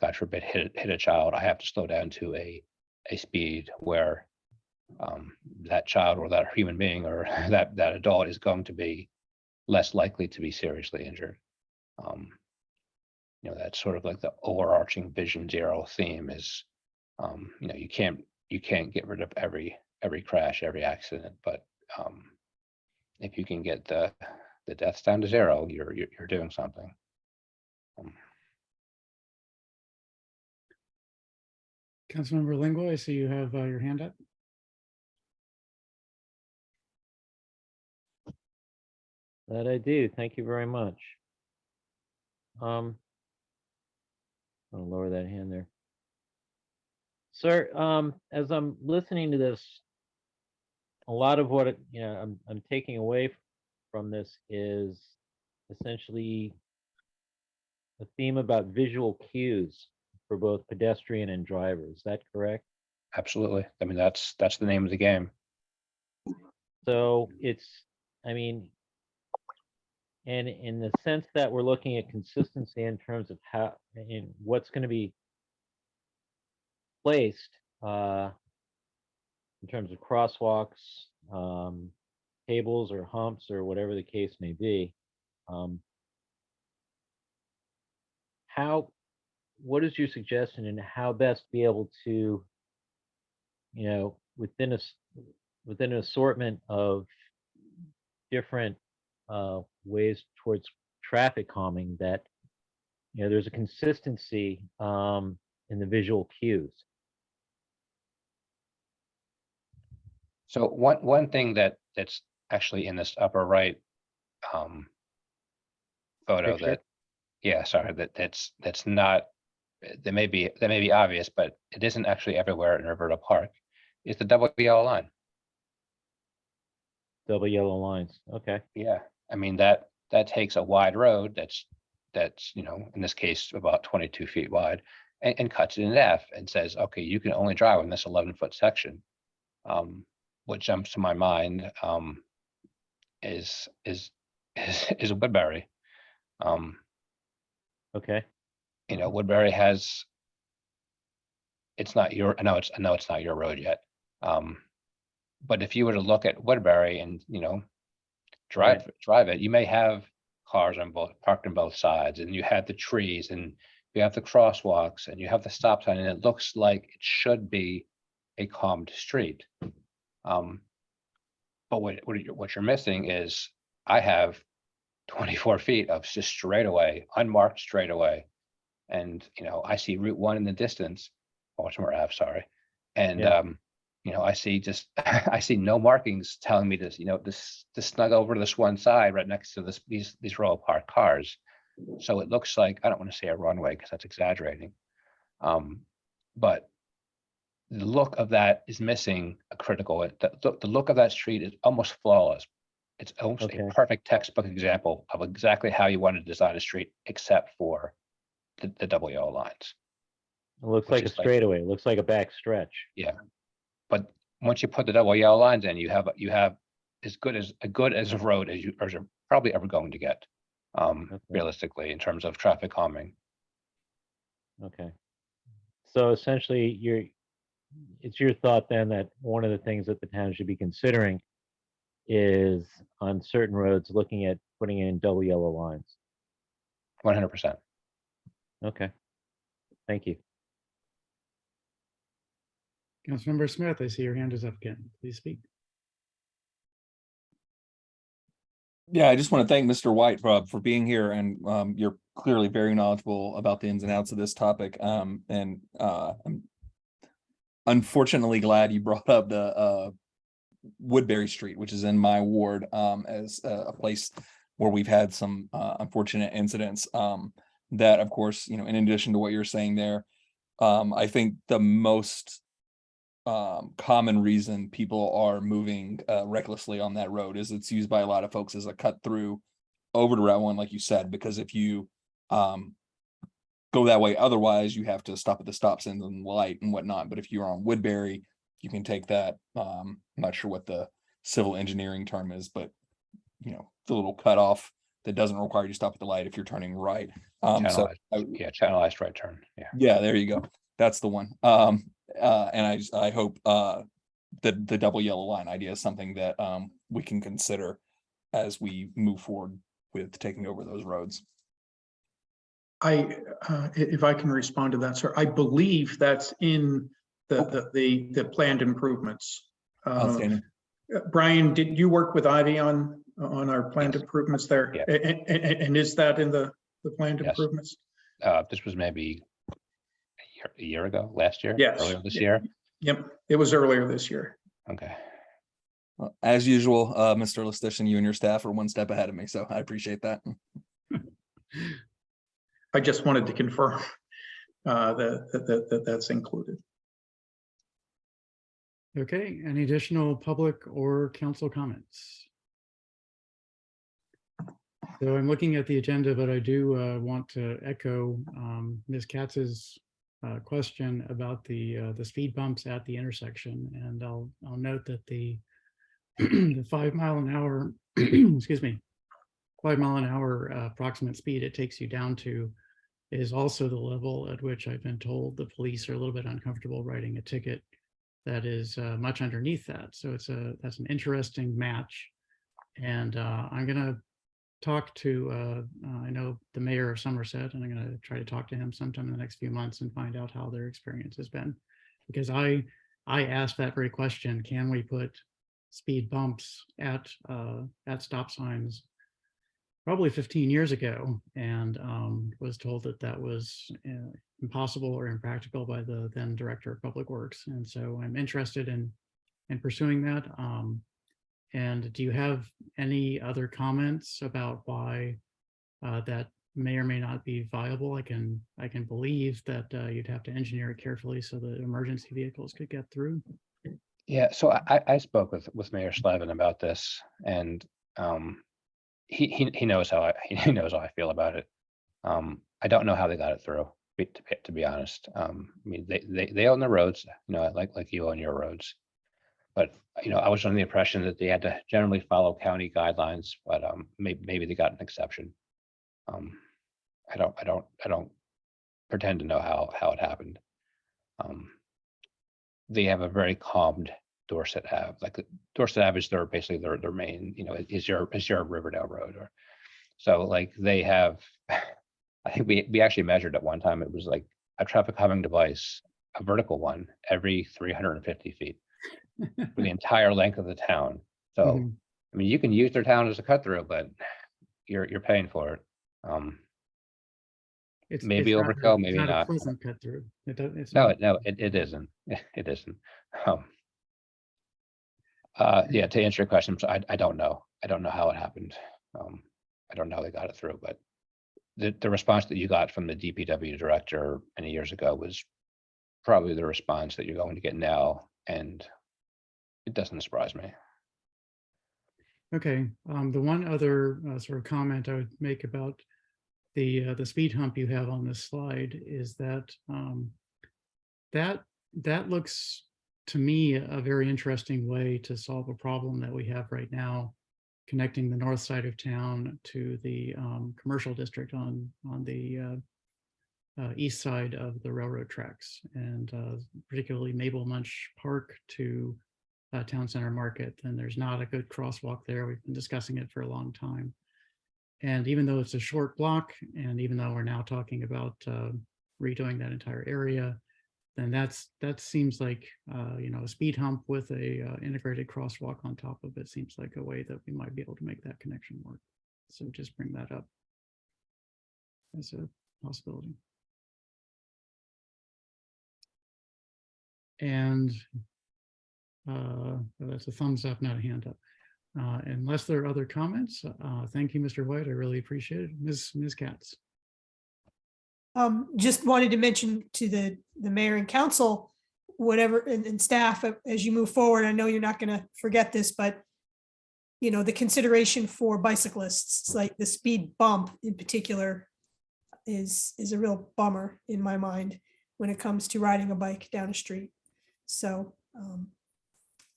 God forbid, hit a child, I have to slow down to a speed where that child or that human being or that adult is going to be less likely to be seriously injured. that's sort of like the overarching Vision Zero theme is, you can't get rid of every crash, every accident, but if you can get the deaths down to zero, you're doing something. Councilmember Lingle, I see you have your hand up. That I do. Thank you very much. I'll lower that hand there. Sir, as I'm listening to this, a lot of what I'm taking away from this is essentially a theme about visual cues for both pedestrian and driver. Is that correct? Absolutely. I mean, that's the name of the game. So and in the sense that we're looking at consistency in terms of how and what's going to be placed in terms of crosswalks, tables or humps or whatever the case may be. What is your suggestion in how best be able to, within an assortment of different ways towards traffic calming, that there's a consistency in the visual cues? So one thing that's actually in this upper right photo Picture? that, yeah, sorry, that's not, that may be obvious, but it isn't actually everywhere in Roberta Park, is the double yellow line. Double yellow lines. Okay. Yeah, I mean, that takes a wide road that's in this case about 22 feet wide, and cuts it in half and says, okay, you can only drive in this 11-foot section. What jumps to my mind is Woodbury. Okay. Woodbury has, it's not your, I know it's not your road yet. But if you were to look at Woodbury and, drive it, you may have cars parked on both sides, and you have the trees, and you have the crosswalks, and you have the stop sign, and it looks like it should be a calmed street. But what you're missing is I have 24 feet of just straightaway, unmarked straightaway. And, I see Route 1 in the distance, Baltimore Ave, sorry. And, Yeah. I see I see no markings telling me this, to snug over to this one side right next to these row of parked cars. So it looks like, I don't want to say a runway because that's exaggerating. But the look of that is missing a critical, the look of that street is almost flawless. It's almost Okay. a perfect textbook example of exactly how you want to design a street, except for the double yellow lines. It looks Which like a is like- straightaway. It looks like a back stretch. Yeah. But once you put the double yellow lines in, you have as good as a road as you're probably ever going to get, realistically, in terms of traffic calming. Okay. So essentially, it's your thought then that one of the things that the town should be considering is on certain roads, looking at putting in double yellow lines. 100%. Okay. Thank you. Councilmember Smith, I see your hand is up again. Please speak. Yeah, I just want to thank Mr. White for being here, and you're clearly very knowledgeable about the ins and outs of this topic. And I'm unfortunately glad you brought up the Woodbury Street, which is in my ward, as a place where we've had some unfortunate incidents. That, of course, in addition to what you're saying there, I think the most common reason people are moving recklessly on that road is it's used by a lot of folks as a cut through over to Route 1, like you said, because if you go that way, otherwise you have to stop at the stop signs and light and whatnot. But if you're on Woodbury, you can take that, I'm not sure what the civil engineering term is, but the little cutoff that doesn't require you to stop at the light if you're turning right. Channelized right turn. Yeah, there you go. That's the one. And I hope the double yellow line idea is something that we can consider as we move forward with taking over those roads. If I can respond to that, sir, I believe that's in the planned improvements. Outstanding. Brian, did you work with Ivy on our planned Yes. improvements there? Yeah. And is that in the planned Yes. improvements? This was maybe a year ago, last year? Yes. Earlier this year? Yep, it was earlier this year. Okay. As usual, Mr. Listician, you and your staff are one step ahead of me, so I appreciate that. I just wanted to confirm that that's included. Okay, any additional public or council comments? So I'm looking at the agenda, but I do want to echo Ms. Katz's question about the speed bumps at the intersection. And I'll note that the 5 mile an hour, excuse me, 5 mile an hour approximate speed it takes you down to is also the level at which I've been told the police are a little bit uncomfortable writing a ticket that is much underneath that. So that's an interesting match. And I'm gonna talk to, I know the mayor of Somerset, and I'm gonna try to talk to him sometime in the next few months and find out how their experience has been. Because I asked that very question, can we put speed bumps at stop signs probably 15 years ago, and was told that that was impossible or impractical by the then director of public works. And so I'm interested in pursuing that. And do you have any other comments about why that may or may not be viable? I can believe that you'd have to engineer it carefully so that emergency vehicles could get through. Yeah, so I spoke with Mayor Slavin about this, and he knows how he knows how I feel about it. I don't know how they got it through, to be honest. I mean, they own the roads, you know, like you own your roads. But you know, I was under the impression that they had to generally follow county guidelines, but maybe they got an exception. I don't pretend to know how it happened. They have a very calmed Dorset Ave. Like Dorset Ave is basically their main, you know, is your Riverdale Road. Or so like they have, I think we actually measured at one time, it was like a traffic calming device, a vertical one every 350 feet for the entire length of the town. So Mhm. I mean, you can use their town as a cut through, but you're paying for it. Maybe It's overkill, maybe not a not. pleasant cut through. It's No, not. it isn't. It isn't. Yeah, to answer your question, so I don't know. I don't know how it happened. I don't know how they got it through, but the response that you got from the DPW director many years ago was probably the response that you're going to get now, and it doesn't surprise me. Okay, the one other sort of comment I would make about the speed hump you have on this slide is that that looks to me a very interesting way to solve a problem that we have right now, connecting the north side of town to the commercial district on the east side of the railroad tracks, and particularly Mabel Munch Park to Town Center Market. And there's not a good crosswalk there. We've been discussing it for a long time. And even though it's a short block, and even though we're now talking about redoing that entire area, then that seems like you know, a speed hump with a integrated crosswalk on top of it seems like a way that we might be able to make that connection work. So just bring that up as a possibility. And that's a thumbs up, not a hand up. Unless there are other comments, thank you, Mr. White. I really appreciate it. Ms. Katz. Just wanted to mention to the mayor and council, whatever, and staff, as you move forward, I know you're not going to forget this, but you know, the consideration for bicyclists, like the speed bump in particular, is a real bummer in my mind when it comes to riding a bike down a street. So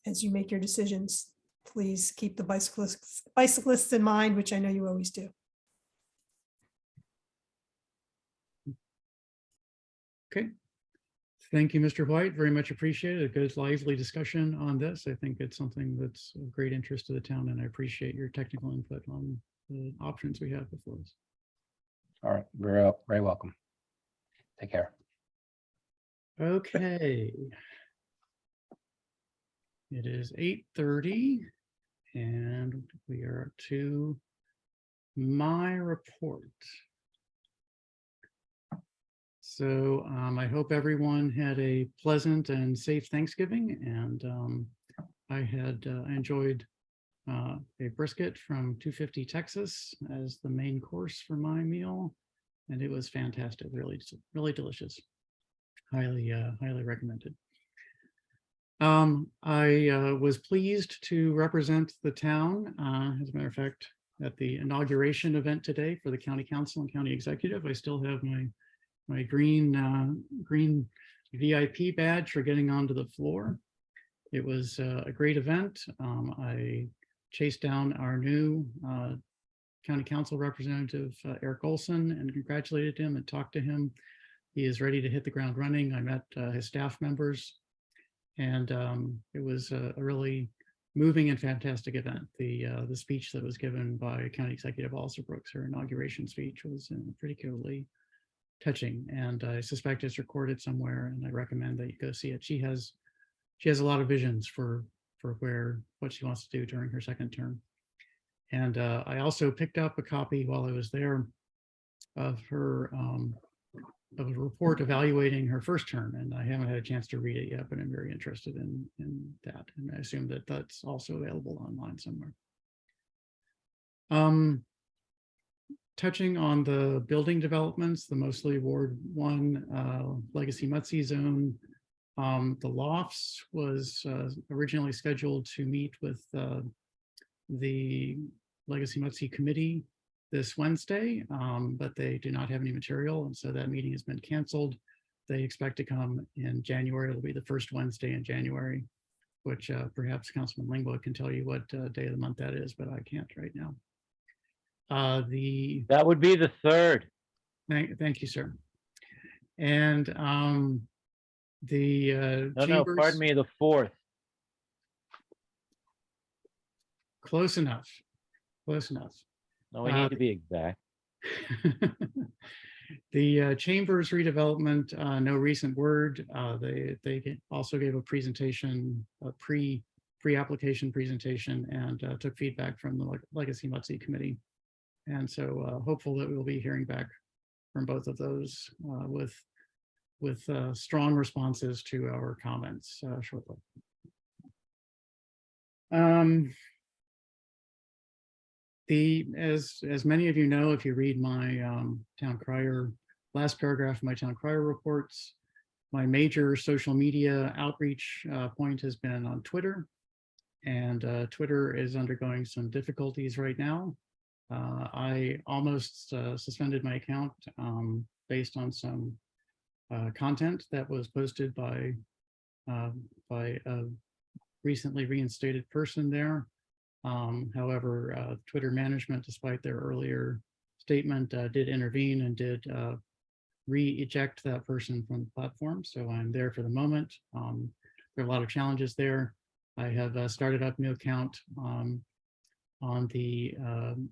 as you make your decisions, please keep the bicyclists in mind, which I know you always do. Okay. Thank you, Mr. White. Very much appreciated. A good lively discussion on this. I think it's something that's of great interest to the town, and I appreciate your technical input on the options we have before us. All right, very welcome. Take care. Okay. It is 8:30 and we are to my report. So I hope everyone had a pleasant and safe Thanksgiving, and I had enjoyed a brisket from 250 Texas as the main course for my meal, and it was fantastic, really delicious. Highly recommended. I was pleased to represent the town, as a matter of fact, at the inauguration event today for the county council and county executive. I still have my green VIP badge for getting onto the floor. It was a great event. I chased down our new county council representative, Eric Olson, and congratulated him and talked to him. He is ready to hit the ground running. I met his staff members, and it was a really moving and fantastic event. The speech that was given by County Executive Alsobrooks, her inauguration speech, was particularly touching, and I suspect it's recorded somewhere, and I recommend that you go see it. She has a lot of visions for what she wants to do during her second term. And I also picked up a copy while I was there of her of a report evaluating her first term, and I haven't had a chance to read it yet, but I'm very interested in that, and I assume that that's also available online somewhere. Touching on the building developments, the mostly Ward 1 Legacy Mutsi zone, the Lofts was originally scheduled to meet with the Legacy Mutsi committee this Wednesday, but they do not have any material, and so that meeting has been canceled. They expect to come in January. It'll be the first Wednesday in January, which perhaps Councilman Lingwood can tell you what day of the month that is, but I can't right now. That would be the 3rd. Thank you, sir. And the No, pardon me, the 4th. Close enough. Close enough. No, we need to be exact. The Chambers redevelopment, no recent word. They also gave a presentation, a pre-application presentation, and took feedback from the Legacy Mutsi committee. And so hopeful that we'll be hearing back from both of those with strong responses to our comments shortly. As many of you know, if you read my town crier, last paragraph of my town crier reports, my major social media outreach point has been on Twitter, and Twitter is undergoing some difficulties right now. I almost suspended my account based on some content that was posted by a recently reinstated person there. However, Twitter management, despite their earlier statement, did intervene and did re-eject that person from the platform. So I'm there for the moment. There are a lot of challenges there. I have started up a new account on the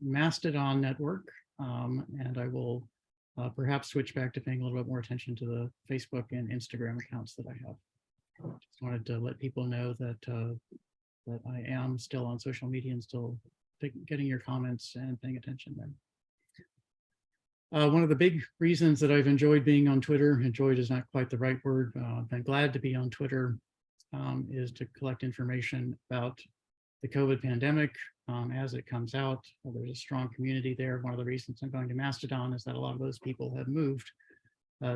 Mastodon network, and I will perhaps switch back to paying a little bit more attention to the Facebook and Instagram accounts that I have. Just wanted to let people know that that I am still on social media and still getting your comments and paying attention there. One of the big reasons that I've enjoyed being on Twitter, enjoyed is not quite the right word, been glad to be on Twitter, is to collect information about the COVID pandemic as it comes out. There's a strong community there. One of the reasons I'm going to Mastodon is that a lot of those people have moved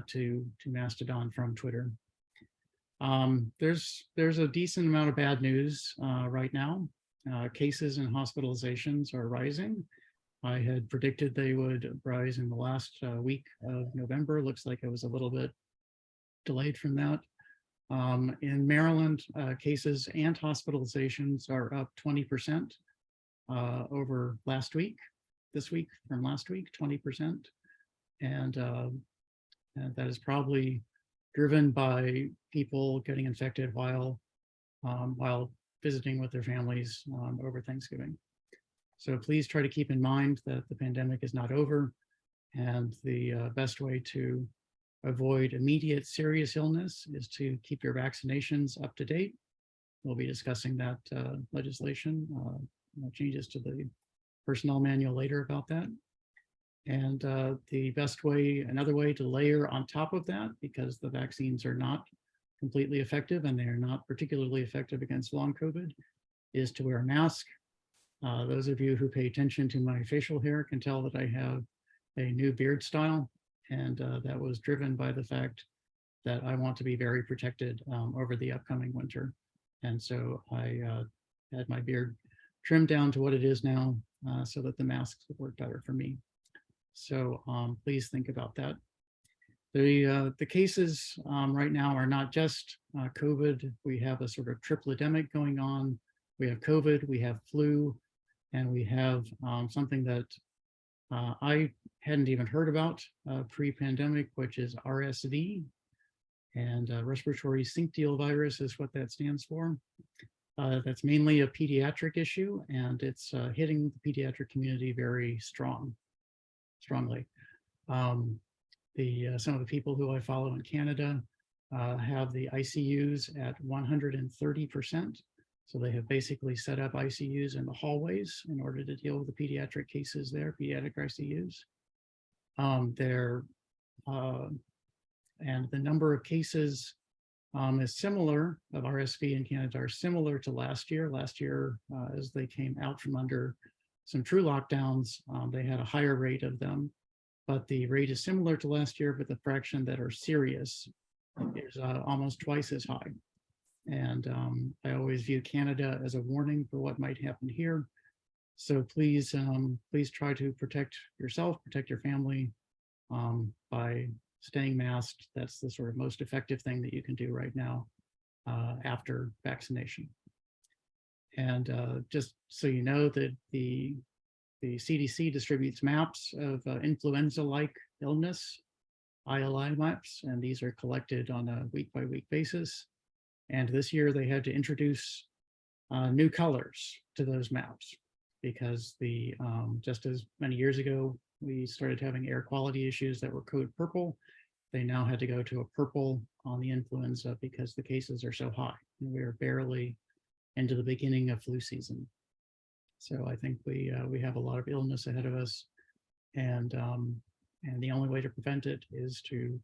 to Mastodon from Twitter. There's a decent amount of bad news right now. Cases and hospitalizations are rising. I had predicted they would rise in the last week of November. Looks like it was a little bit delayed from that. In Maryland, cases and hospitalizations are up 20% over last week. This week from last week, 20%. And that is probably driven by people getting infected while visiting with their families over Thanksgiving. So please try to keep in mind that the pandemic is not over. And the best way to avoid immediate serious illness is to keep your vaccinations up to date. We'll be discussing that legislation, changes to the personnel manual later about that. And the best way, another way to layer on top of that, because the vaccines are not completely effective and they are not particularly effective against long COVID, is to wear a mask. Those of you who pay attention to my facial hair can tell that I have a new beard style, and that was driven by the fact that I want to be very protected over the upcoming winter. And so I had my beard trimmed down to what it is now so that the masks would work better for me. So please think about that. The cases right now are not just COVID. We have a sort of tripledemic going on. We have COVID, we have flu, and we have something that I hadn't even heard about pre-pandemic, which is RSV. And respiratory syncytial virus is what that stands for. That's mainly a pediatric issue, and it's hitting the pediatric community very strongly. Some of the people who I follow in Canada have the ICUs at 130%. So they have basically set up ICUs in the hallways in order to deal with the pediatric cases there, pediatric ICUs. And the number of cases is similar of RSV in Canada are similar to last year. Last year, as they came out from under some true lockdowns, they had a higher rate of them, but the rate is similar to last year, but the fraction that are serious is almost twice as high. And I always view Canada as a warning for what might happen here. So please, please try to protect yourself, protect your family by staying masked. That's the sort of most effective thing that you can do right now after vaccination. And just so you know that the CDC distributes maps of influenza-like illness, ILI maps, and these are collected on a week-by-week basis. And this year they had to introduce new colors to those maps because just as many years ago, we started having air quality issues that were code purple. They now had to go to a purple on the influenza because the cases are so high. And we are barely into the beginning of flu season. So I think we have a lot of illness ahead of us. And the only way to prevent it is to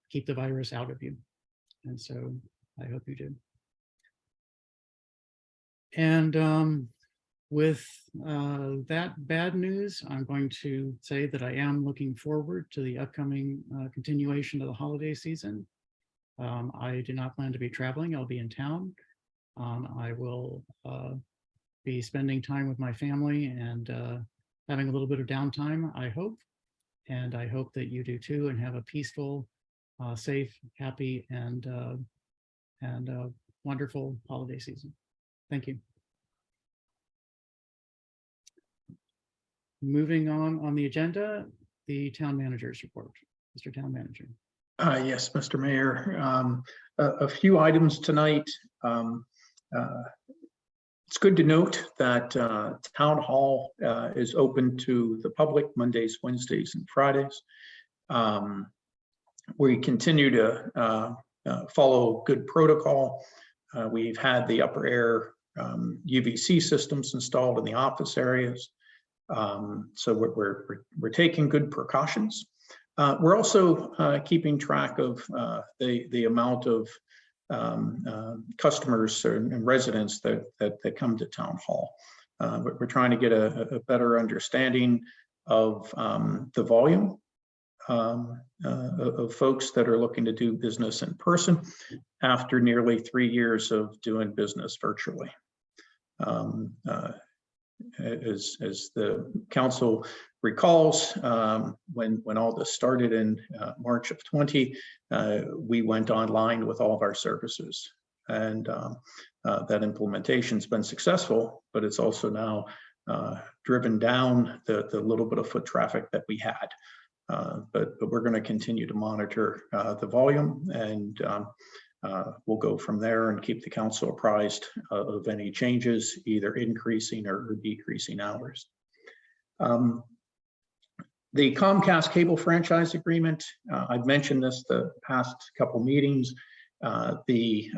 keep the virus out of you. And so I hope you do. And with that bad news, I'm going to say that I am looking forward to the upcoming continuation of the holiday season. I do not plan to be traveling. I'll be in town. I will be spending time with my family and having a little bit of downtime, I hope. And I hope that you do too and have a peaceful, safe, happy, and wonderful holiday season. Thank you. Moving on the agenda, the town manager's report. Mr. Town Manager. Yes, Mr. Mayor. A few items tonight. It's good to note that Town Hall is open to the public Mondays, Wednesdays, and Fridays. We continue to follow good protocol. We've had the upper air UVC systems installed in the office areas. So we're taking good precautions. We're also keeping track of the amount of customers and residents that come to Town Hall. We're trying to get a better understanding of the volume of folks that are looking to do business in person after nearly 3 years of doing business virtually. As the council recalls, when all this started in March of 20, we went online with all of our services, and that implementation's been successful, but it's also now driven down the little bit of foot traffic that we had. But we're going to continue to monitor the volume, and we'll go from there and keep the council apprised of any changes, either increasing or decreasing hours. The Comcast cable franchise agreement, I've mentioned this the past couple meetings. The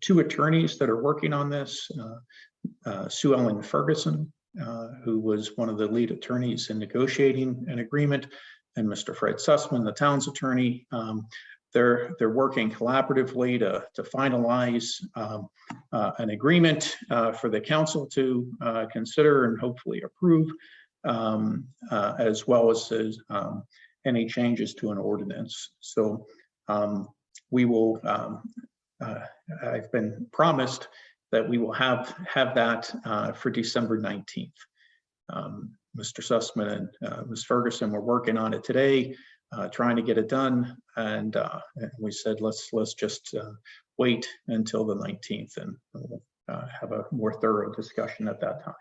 two attorneys that are working on this, Sue Ellen Ferguson, who was one of the lead attorneys in negotiating an agreement, and Mr. Fred Sussman, the town's attorney. They're working collaboratively to finalize an agreement for the council to consider and hopefully approve, as well as any changes to an ordinance. So we will, I've been promised that we will have that for December 19th. Mr. Sussman and Ms. Ferguson were working on it today, trying to get it done. And we said, let's just wait until the 19th and we'll have a more thorough discussion at that time.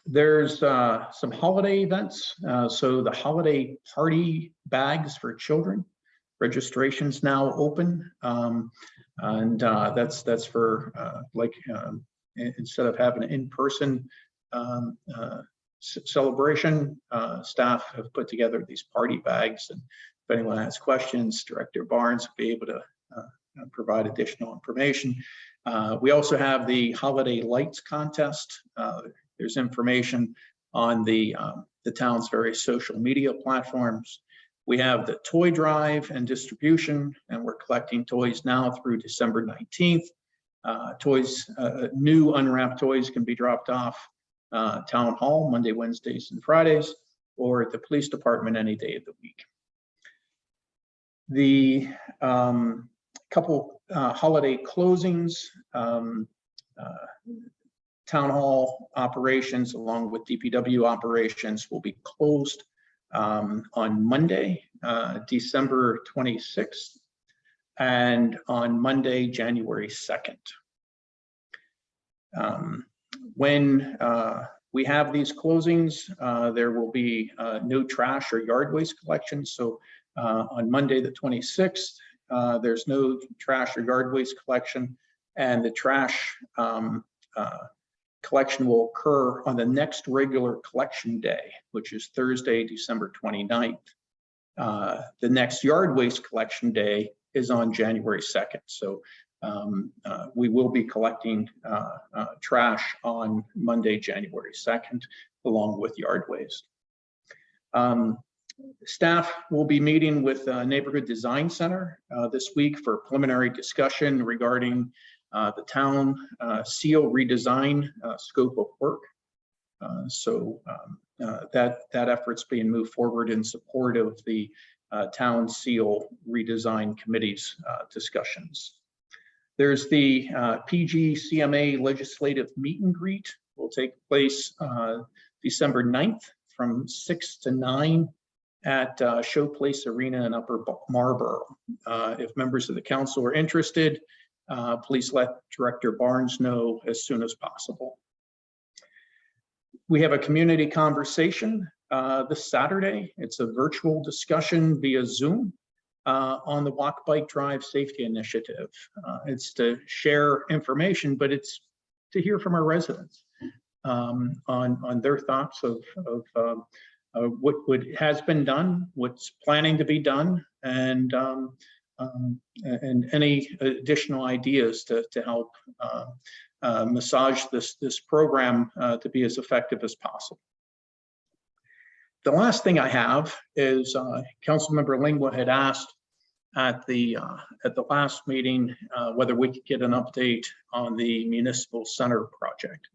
There's some holiday events. So the holiday party bags for children, registration's now open. And that's for instead of having an in-person celebration, staff have put together these party bags. And if anyone has questions, Director Barnes will be able to provide additional information. We also have the holiday lights contest. There's information on the town's various social media platforms. We have the toy drive and distribution, and we're collecting toys now through December 19th. Toys, new unwrapped toys can be dropped off Town Hall Monday, Wednesdays, and Fridays, or at the police department any day of the week. The couple holiday closings, Town Hall operations along with DPW operations will be closed on Monday, December 26th, and on Monday, January 2nd. When we have these closings, there will be no trash or yard waste collection. So on Monday, the 26th, there's no trash or yard waste collection, and the trash collection will occur on the next regular collection day, which is Thursday, December 29th. The next yard waste collection day is on January 2nd. So we will be collecting trash on Monday, January 2nd, along with yard waste. Staff will be meeting with Neighborhood Design Center this week for preliminary discussion regarding the town seal redesign scope of work. So that effort's being moved forward in support of the town seal redesign committee's discussions. There's the PGCMA legislative meet and greet will take place December 9th from 6 to 9 at Showplace Arena in Upper Marlboro. If members of the council are interested, please let Director Barnes know as soon as possible. We have a community conversation this Saturday. It's a virtual discussion via Zoom on the Walk, Bike, Drive Safety Initiative. It's to share information, but it's to hear from our residents on their thoughts of what has been done, what's planning to be done, and any additional ideas to help massage this program to be as effective as possible. The last thing I have is Councilmember Lingwa had asked at the last meeting whether we could get an update on the municipal center project,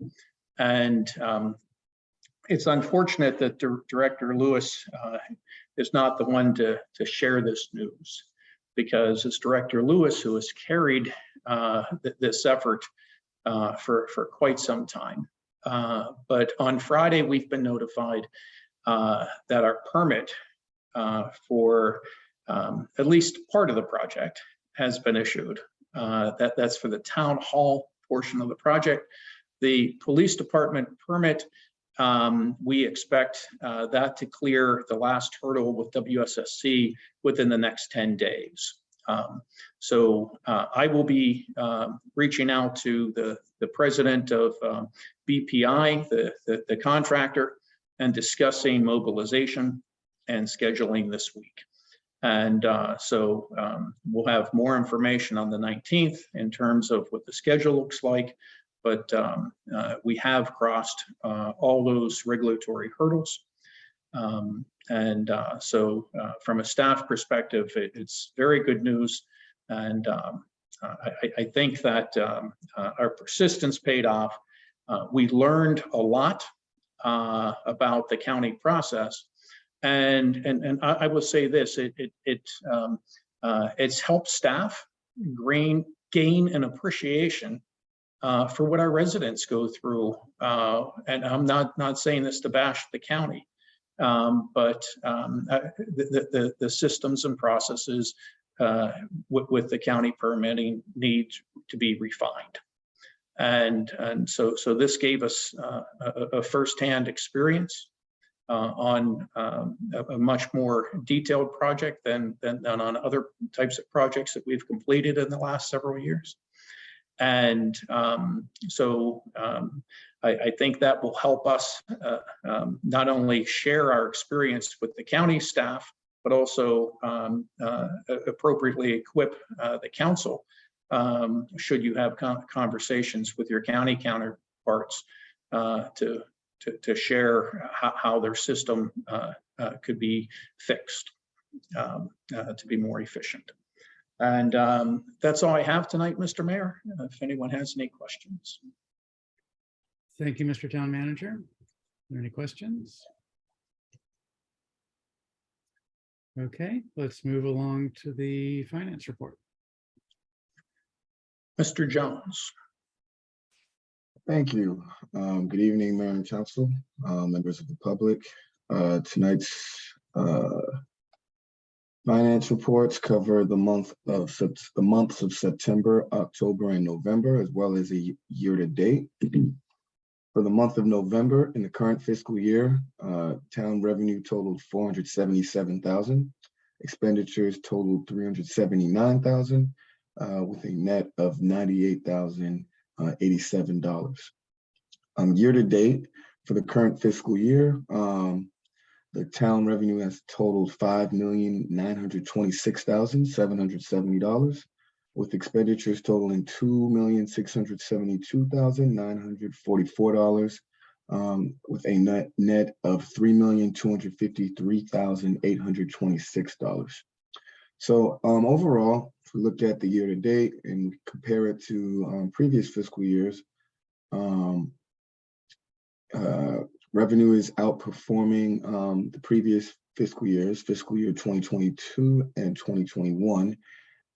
and it's unfortunate that Director Lewis is not the one to share this news, because it's Director Lewis who has carried this effort for quite some time. But on Friday, we've been notified that our permit for at least part of the project has been issued. That's for the town hall portion of the project. The police department permit, we expect that to clear the last hurdle with WSSC within the next 10 days. So I will be reaching out to the president of BPI, the contractor, and discussing mobilization and scheduling this week. And so we'll have more information on the 19th in terms of what the schedule looks like. But we have crossed all those regulatory hurdles. So from a staff perspective, it's very good news. And I think that our persistence paid off. We learned a lot about the county process. And I will say this, it's helped staff gain an appreciation for what our residents go through. And I'm not saying this to bash the county, but the systems and processes with the county permitting need to be refined. And so this gave us a firsthand experience on a much more detailed project than on other types of projects that we've completed in the last several years. And I think that will help us not only share our experience with the county staff, but also appropriately equip the council should you have conversations with your county counterparts to share how their system could be fixed to be more efficient. And that's all I have tonight, Mr. Mayor. If anyone has any questions. Thank you, Mr. Town Manager. Are there any questions? Okay, let's move along to the finance report. Mr. Jones. Thank you. Good evening, Mayor and Council, members of the public. Tonight's finance reports cover the months of September, October, and November, as well as a year-to-date. For the month of November, in the current fiscal year, town revenue totaled $477,000. Expenditures totaled $379,000, with a net of $98,087. Year-to-date, for the current fiscal year, the town revenue has totaled $5,926,770, with expenditures totaling $2,672,944, with a net of $3,253,826. So overall, if we look at the year-to-date and compare it to previous fiscal years, revenue is outperforming the previous fiscal years, fiscal year 2022 and 2021.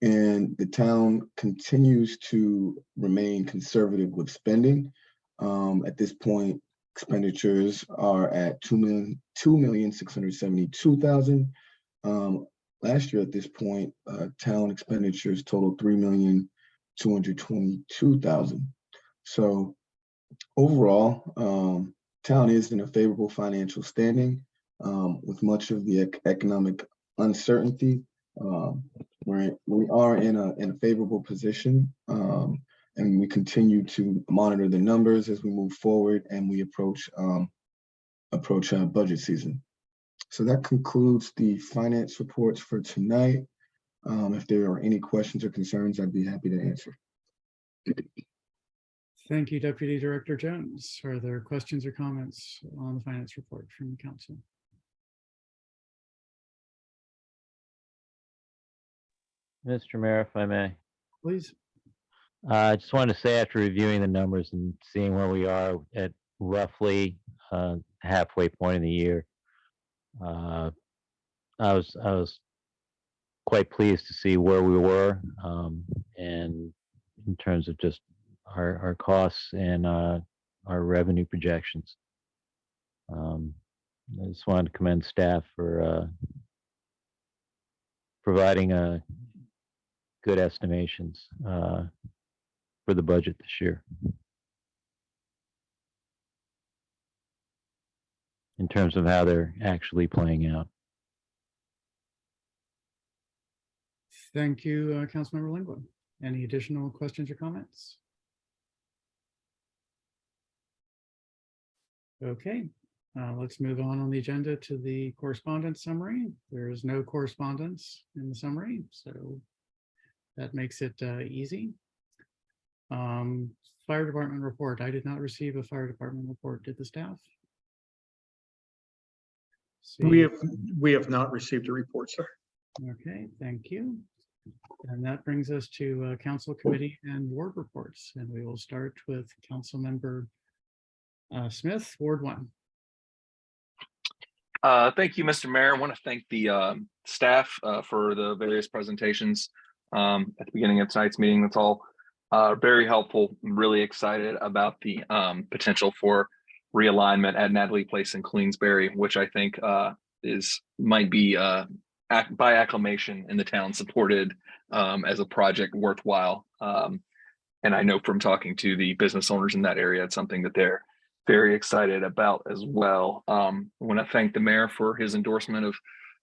And the town continues to remain conservative with spending. At this point, expenditures are at $2,672,000. Last year at this point, town expenditures totaled $3,222,000. So overall, town is in a favorable financial standing with much of the economic uncertainty. We are in a favorable position, and we continue to monitor the numbers as we move forward and we approach budget season. So that concludes the finance reports for tonight. If there are any questions or concerns, I'd be happy to answer. Thank you, Deputy Director Jones. Are there questions or comments on the finance report from the council? Mr. Mayor, if I may. Please. I just wanted to say, after reviewing the numbers and seeing where we are at roughly halfway point in the year, I was quite pleased to see where we were, and in terms of just our costs and our revenue projections. I just wanted to commend staff for providing good estimations for the budget this year in terms of how they're actually playing out. Thank you, Councilmember Lingua. Any additional questions or comments? Okay, Let's move on the agenda to the correspondence summary. There is no correspondence in the summary, so that makes it easy. Fire department report. I did not receive a fire department report. Did the staff? We See- have not received a report, sir. Okay, thank you. And that brings us to council committee and ward reports, and we will start with council member Smith, Ward 1. Thank you, Mr. Mayor. I want to thank the staff for the various presentations at the beginning of tonight's meeting. That's all very helpful. I'm really excited about the potential for realignment at Natalie Place in Queensbury, which I think might be by acclamation in the town supported as a project worthwhile. And I know from talking to the business owners in that area, it's something that they're very excited about as well. I want to thank the mayor for his endorsement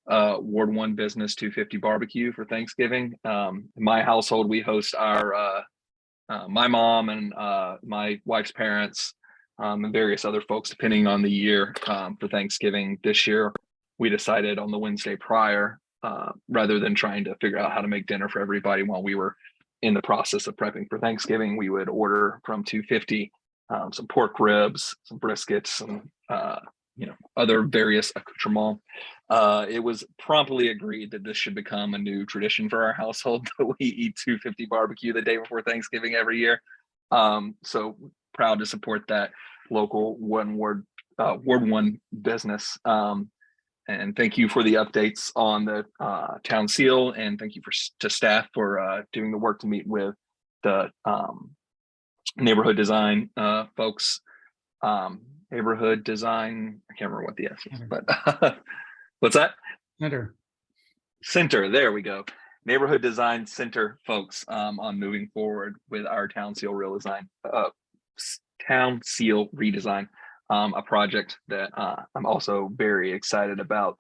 of Ward 1 Business 250 Barbecue for Thanksgiving. In my household, we host my mom and my wife's parents and various other folks, depending on the year, for Thanksgiving. This year, we decided on the Wednesday prior, rather than trying to figure out how to make dinner for everybody while we were in the process of prepping for Thanksgiving, we would order from 250 some pork ribs, some briskets, some other various accoutrements. It was promptly agreed that this should become a new tradition for our household, that we eat 250 barbecue the day before Thanksgiving every year. So proud to support that local Ward 1 business. And thank you for the updates on the town seal, and thank you to staff for doing the work to meet with the neighborhood design folks. Neighborhood design, I can't remember what the S is, but what's that? Center, there we go. Neighborhood Design Center folks on moving forward with our town seal redesign, a project that I'm also very excited about.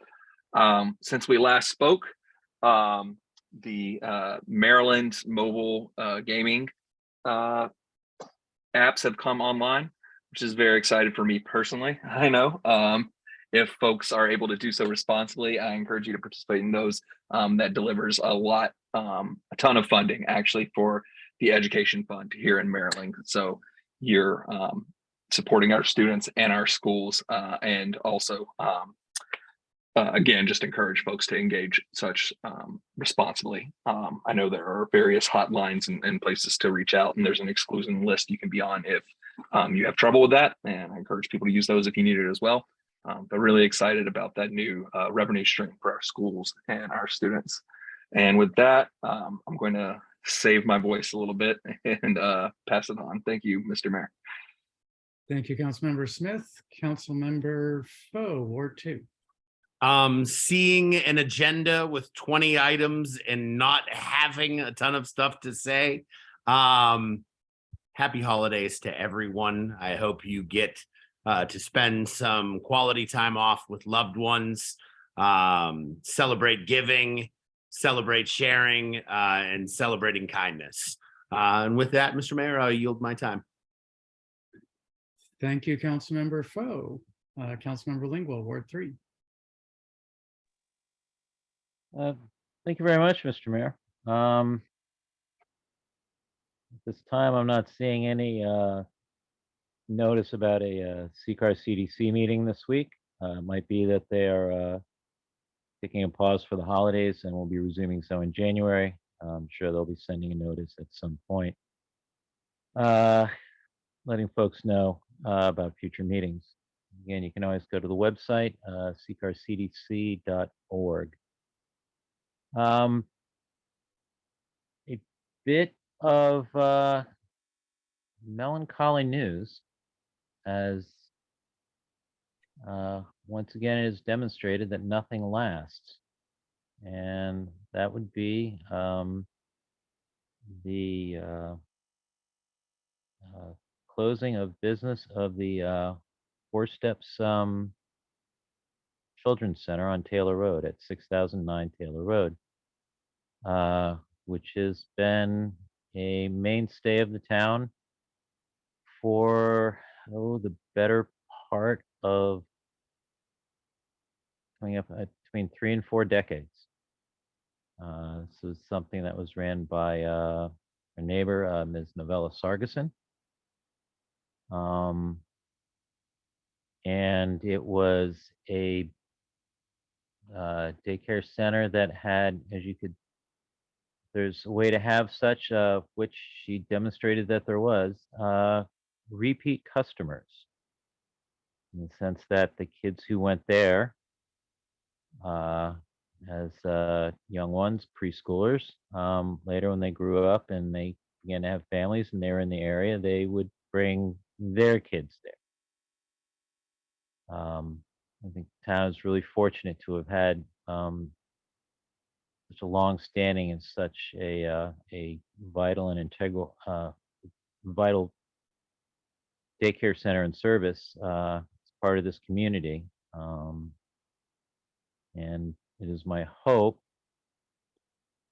Since we last spoke, the Maryland mobile gaming apps have come online, which is very excited for me personally. I know if folks are able to do so responsibly, I encourage you to participate in those. That delivers a ton of funding actually for the education fund here in Maryland. So you're supporting our students and our schools, and also again, just encourage folks to engage such responsibly. I know there are various hotlines and places to reach out, and there's an exclusion list you can be on if you have trouble with that, and I encourage people to use those if you need it as well. But really excited about that new revenue stream for our schools and our students. And with that, I'm going to save my voice a little bit and pass it on. Thank you, Mr. Mayor. Thank you, Councilmember Smith. Councilmember Foe, Ward 2. Seeing an agenda with 20 items and not having a ton of stuff to say. Happy holidays to everyone. I hope you get to spend some quality time off with loved ones, celebrate giving, celebrate sharing, and celebrating kindness. And with that, Mr. Mayor, I'll yield my time. Thank you, Councilmember Foe. Councilmember Lingle, Ward 3. Thank you very much, Mr. Mayor. At this time, I'm not seeing any notice about a CCAR CDC meeting this week. It might be that they are taking a pause for the holidays and will be resuming so in January. I'm sure they'll be sending a notice at some point, letting folks know about future meetings. Again, you can always go to the website, ccarcdc.org. A bit of melancholy news, as once again it is demonstrated that nothing lasts, and that would be the closing of business of the Four Steps Children's Center on Taylor Road at 6009 Taylor Road, which has been a mainstay of the town for the better part of coming up between 3 and 4 decades. This was something that was ran by our neighbor, Ms. Novella Sargason. And it was a daycare center that had, there's a way to have such, which she demonstrated that there was, repeat customers. In the sense that the kids who went there as young ones, preschoolers, later when they grew up and they began to have families and they were in the area, they would bring their kids there. I think the town is really fortunate to have had such a long-standing and such a vital and integral, vital daycare center and service as part of this community. And it is my hope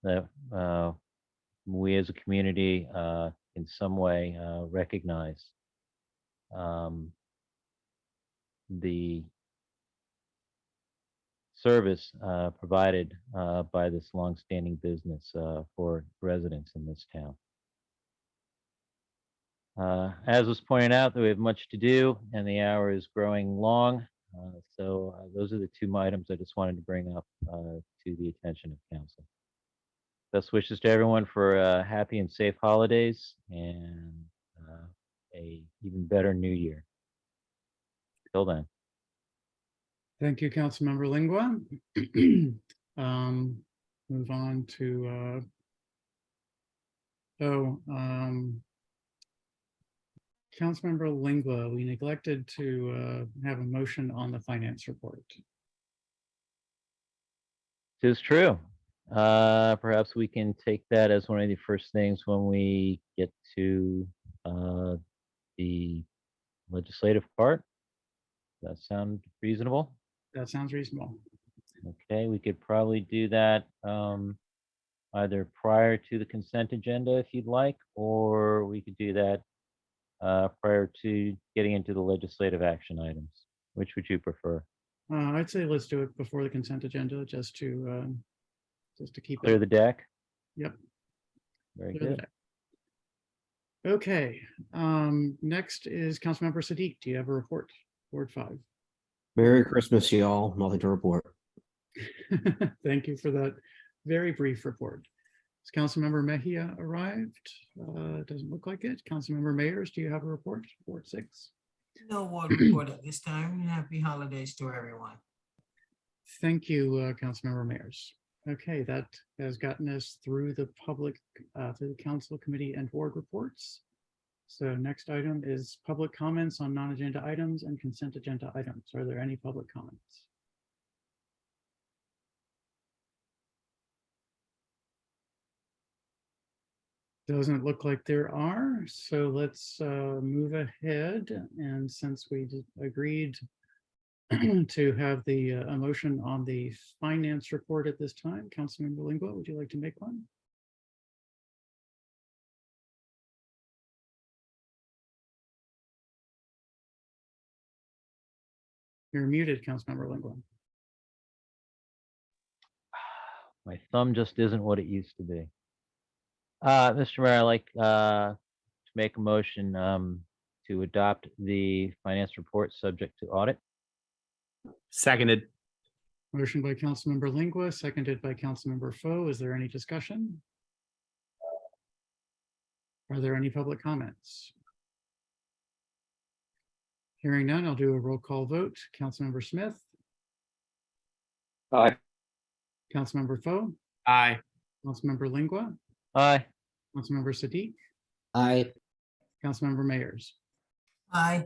that we as a community in some way recognize the service provided by this longstanding business for residents in this town. As was pointed out, that we have much to do and the hour is growing long. So those are the 2 items I just wanted to bring up to the attention of council. Best wishes to everyone for happy and safe holidays and a even better new year. Till then. Thank you, Councilmember Lingua. Move on to Councilmember Lingua, we neglected to have a motion on the finance report. Tis true. Perhaps we can take that as one of the first things when we get to the legislative part. Does that sound reasonable? That sounds reasonable. Okay, we could probably do that either prior to the consent agenda if you'd like, or we could do that prior to getting into the legislative action items. Which would you prefer? I'd say let's do it before the consent agenda, just to keep Clear it. the deck? Yep. Very Clear the good. deck. Okay, next is Councilmember Siddiq. Do you have a report? Ward 5. Merry Christmas, y'all. Nothing to report. Thank you for that very brief report. Has Councilmember Mejia arrived? Doesn't look like it. Councilmember Mayers, do you have a report? Ward 6. No ward report at this time. Happy holidays to everyone. Thank you, Councilmember Mayers. Okay, that has gotten us through the public, through the council committee and board reports. So next item is public comments on non-agenda items and consent agenda items. Are there any public comments? Doesn't look like there are, so let's move ahead. And since we agreed to have the a motion on the finance report at this time, Councilmember Lingua, would you like to make one? You're muted, Councilmember Lingua. My thumb just isn't what it used to be. Mr. Mayor, I'd like to make a motion to adopt the finance report subject to audit. Seconded. Motion by Councilmember Lingua, seconded by Councilmember Faux. Is there any discussion? Are there any public comments? Hearing none, I'll do a roll call vote. Councilmember Smith. Aye. Councilmember Faux. Aye. Councilmember Lingua. Aye. Councilmember Siddiq. Aye. Councilmember Mayers. Aye.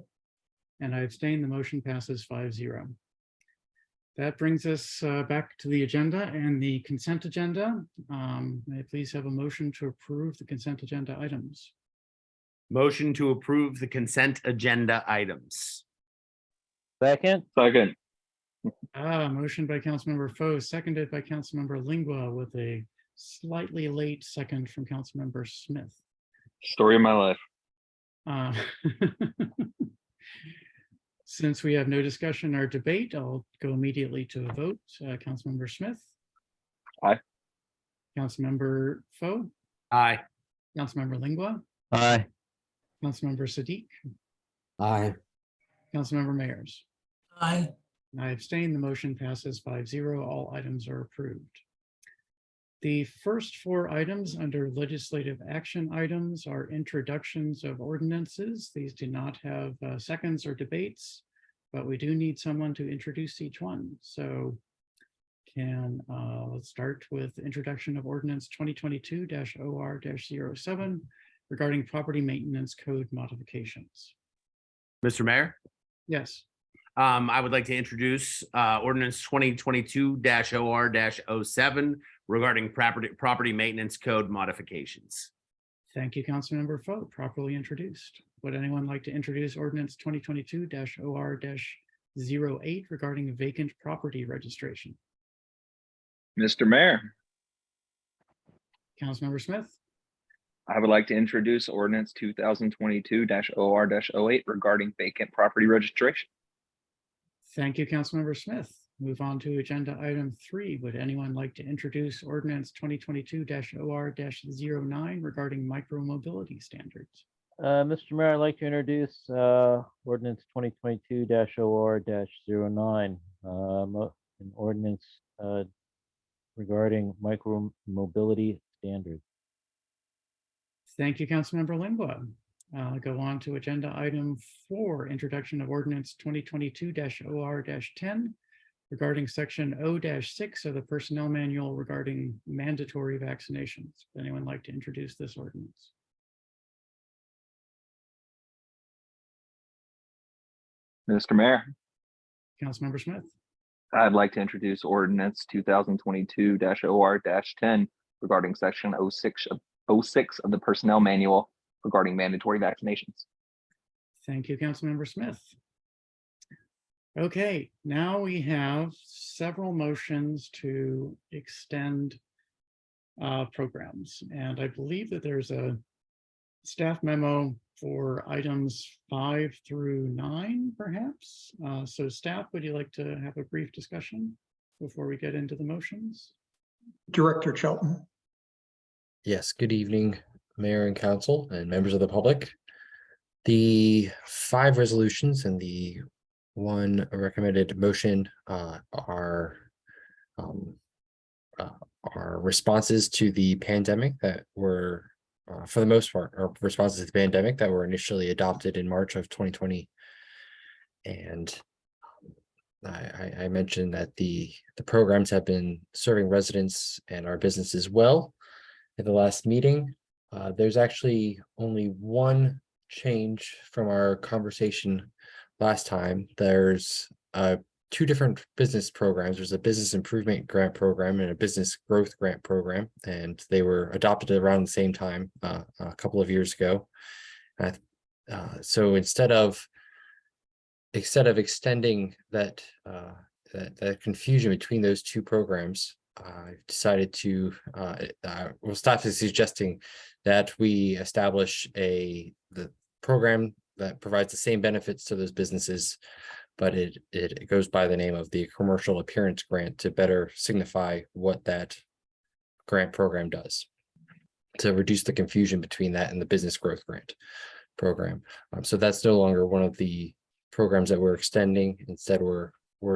And I abstain. The motion passes 5-0. That brings us back to the agenda and the consent agenda. May I please have a motion to approve the consent agenda items? Motion to approve the consent agenda items. Second. Second. Motion by Councilmember Faux, seconded by Councilmember Lingua, with a slightly late second from Councilmember Smith. Story of my life. Since we have no discussion or debate, I'll go immediately to a vote. Councilmember Smith. Aye. Councilmember Foe, Aye. Councilmember Lingua, Aye. Councilmember Siddiq, Aye. Councilmember Mayers. Aye. I abstain. The motion passes 5-0. All items are approved. The first 4 items under legislative action items are introductions of ordinances. These do not have seconds or debates, but we do need someone to introduce each one. So let's start with introduction of ordinance 2022-OR-07 regarding property maintenance code modifications. Mr. Mayor, Yes, I would like to introduce ordinance 2022-OR-07 regarding property maintenance code modifications. thank you, Councilmember Foe, properly introduced. Would anyone like to introduce ordinance 2022-OR-08 regarding vacant property registration? Mr. Mayor, Councilmember Smith, I would like to introduce ordinance 2022-OR-08 regarding vacant property registration. thank you, Councilmember Smith. Move on to agenda item 3. Would anyone like to introduce ordinance 2022-OR-09 regarding micromobility standards? Mr. Mayor, I'd like to introduce ordinance 2022-OR-09, an ordinance regarding micro mobility standards. Thank you, Councilmember Lingua. Go on to agenda item 4, introduction of ordinance 2022-OR-10 regarding section O-6 of the personnel manual regarding mandatory vaccinations. Would anyone like to introduce this ordinance? Mr. Mayor, Councilmember Smith, I'd like to introduce ordinance 2022-OR-10 regarding section 06 of the personnel manual regarding mandatory vaccinations. thank you, Councilmember Smith. Okay, now we have several motions to extend programs. And I believe that there's a staff memo for items 5 through 9, perhaps. So staff, would you like to have a brief discussion before we get into the motions? Director Chelton. Yes, good evening, Mayor and Council and members of the public. The 5 resolutions and the 1 recommended motion are responses to the pandemic that were, for the most part, are responses to the pandemic that were initially adopted in March of 2020. And I mentioned that the programs have been serving residents and our businesses well. At the last meeting, there's actually only 1 change from our conversation last time. There's 2 different business programs. There's a business improvement grant program and a business growth grant program, and they were adopted around the same time a couple of years ago. So instead of extending that confusion between those 2 programs, I've decided to we'll stop suggesting that we establish the program that provides the same benefits to those businesses, but it goes by the name of the commercial appearance grant to better signify what that grant program does, to reduce the confusion between that and the business growth grant program. So that's no longer one of the programs that we're extending. Instead, we're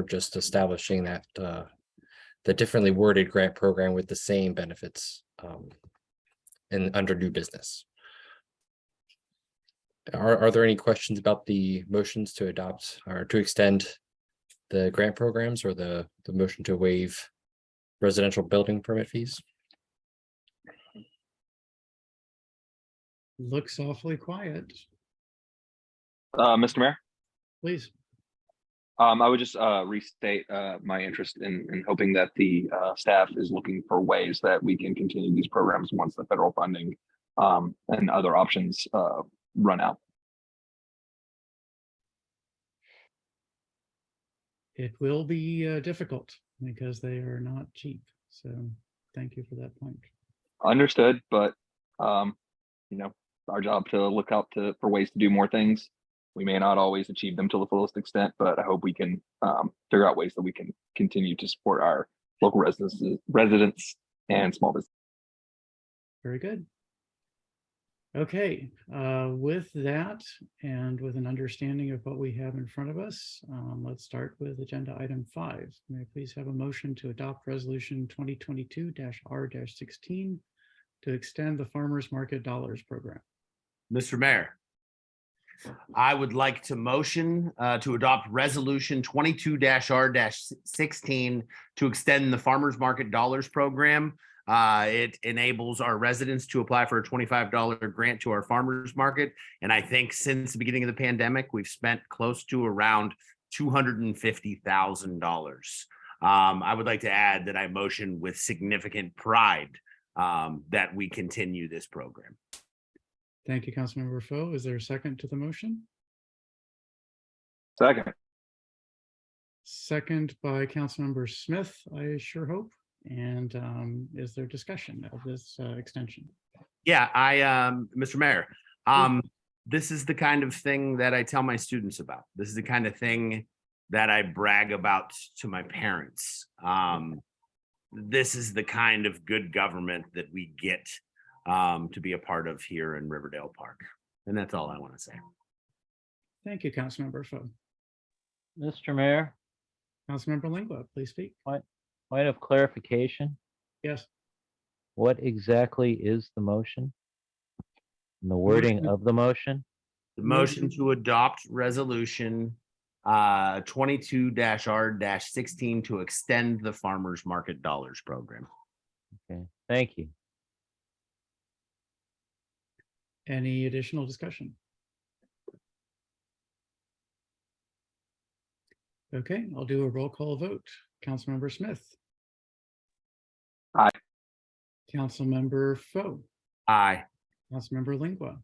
just establishing that the differently worded grant program with the same benefits and under new business. Are there any questions about the motions to adopt or to extend the grant programs or the motion to waive residential building permit fees? Looks awfully quiet. Mr. Mayor, Please. I would just restate my interest in hoping that the staff is looking for ways that we can continue these programs once the federal funding and other options run out. It will be difficult because they are not cheap. So thank you for that point. Understood, but our job to look out for ways to do more things. We may not always achieve them to the fullest extent, but I hope we can figure out ways that we can continue to support our local residents and small business. Very good. Okay, with that, and with an understanding of what we have in front of us, let's start with agenda item 5. May I please have a motion to adopt resolution 2022-R-16 to extend the Farmers Market Dollars Program? Mr. Mayor, I would like to motion to adopt resolution 22-R-16 to extend the Farmers Market Dollars Program. It enables our residents to apply for a $25 grant to our farmers market. And I think since the beginning of the pandemic, we've spent close to around $250,000. I would like to add that I motion with significant pride that we continue this program. Thank you, Councilmember Foe. Is there a second to the motion? Second. Second by Councilmember Smith, I sure hope. And is there discussion of this extension? Yeah, Mr. Mayor, this is the kind of thing that I tell my students about. This is the kind of thing that I brag about to my parents. This is the kind of good government that we get to be a part of here in Riverdale Park. And that's all I want to say. Thank you, Councilmember Foe. Mr. Mayor, Councilmember Lingua, please speak. point of clarification. Yes. What exactly is the motion? And the wording Motion- of the motion? The motion to adopt resolution 22-R-16 to extend the Farmers Market Dollars Program. Okay, thank you. Any additional discussion? Okay, I'll do a roll call vote. Councilmember Smith. Aye. Councilmember Foe. Aye. Councilmember Lingua.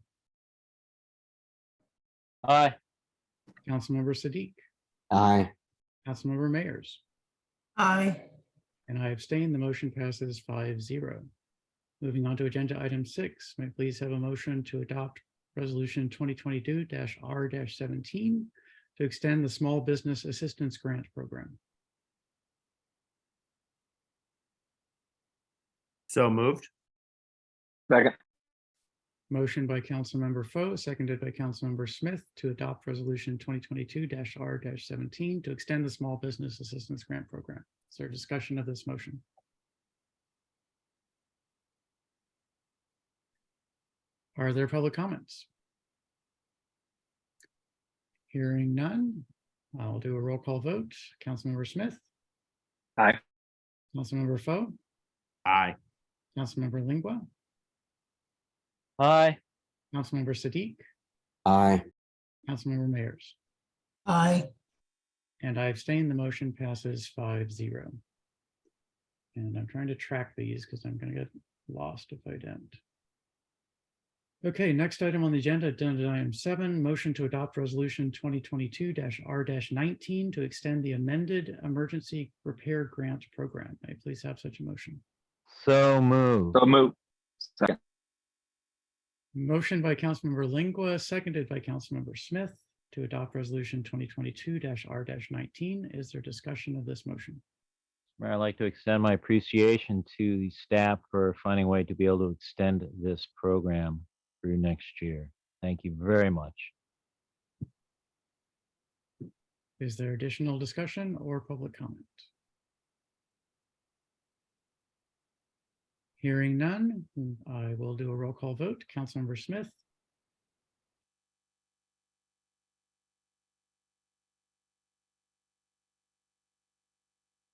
Aye. Councilmember Siddiq. Aye. Councilmember Mayers. Aye. And I abstain. The motion passes 5-0. Moving on to agenda item 6, may I please have a motion to adopt resolution 2022-R-17 to extend the Small Business Assistance Grant Program. So moved. Second. Motion by Councilmember Foe, seconded by Councilmember Smith to adopt resolution 2022-R-17 to extend the Small Business Assistance Grant Program. Is there discussion of this motion? Are there public comments? Hearing none, I'll do a roll call vote. Councilmember Smith. Aye. Councilmember Foe. Aye. Councilmember Lingua. Aye. Councilmember Siddiq. Aye. Councilmember Mayers. Aye. And I abstain. The motion passes 5-0. And I'm trying to track these because I'm going to get lost if I don't. Okay, next item on the agenda item 7, motion to adopt resolution 2022-R-19 to extend the amended emergency repair grant program. May I please have such a motion? So moved. So move. Second. Motion by Councilmember Lingua, seconded by Councilmember Smith to adopt resolution 2022-R-19. Is there discussion of this motion? Mayor, I'd like to extend my appreciation to the staff for finding a way to be able to extend this program through next year. Thank you very much. Is there additional discussion or public comment? Hearing none, I will do a roll call vote. Councilmember Smith.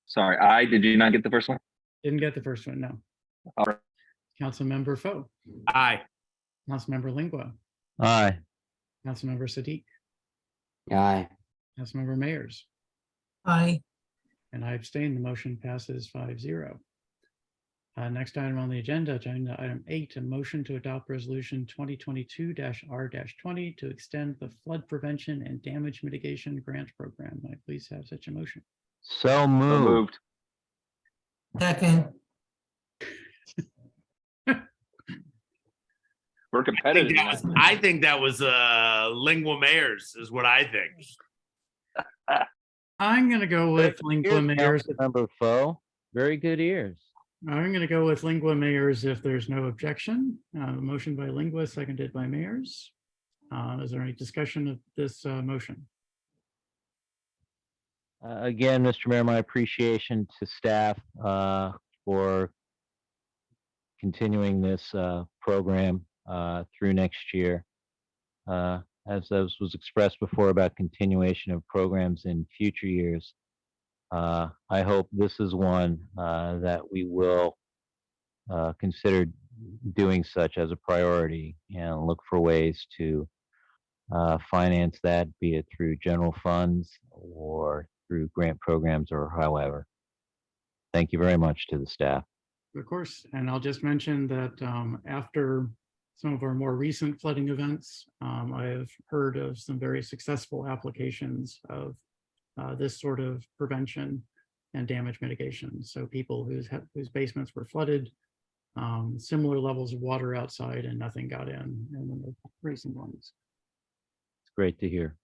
Sorry, I did you not get the first one? Didn't get the first one, no. All right. Councilmember Foe. Aye. Councilmember Lingua. Aye. Councilmember Siddiq. Aye. Councilmember Mayers. Aye. And I abstain. The motion passes 5-0. Next item on the agenda item 8, a motion to adopt resolution 2022-R-20 to extend the flood prevention and damage mitigation grant program. May I please have such a motion? So So moved. moved. Second. We're competitive. I think that was lingua mayors is what I think. I'm gonna go with lingua mayors. Member Foe, very good ears. I'm gonna go with lingua mayors if there's no objection. Motion by lingua, seconded by mayors. Is there any discussion of this motion? Again, Mr. Mayor, my appreciation to staff for continuing this program through next year. As was expressed before about continuation of programs in future years, I hope this is one that we will consider doing such as a priority and look for ways to finance that, be it through general funds or through grant programs or however. Thank you very much to the staff. Of course, and I'll just mention that after some of our more recent flooding events, I have heard of some very successful applications of this sort of prevention and damage mitigation. So people whose basements were flooded, similar levels of water outside, and nothing got in the recent ones. It's great to hear.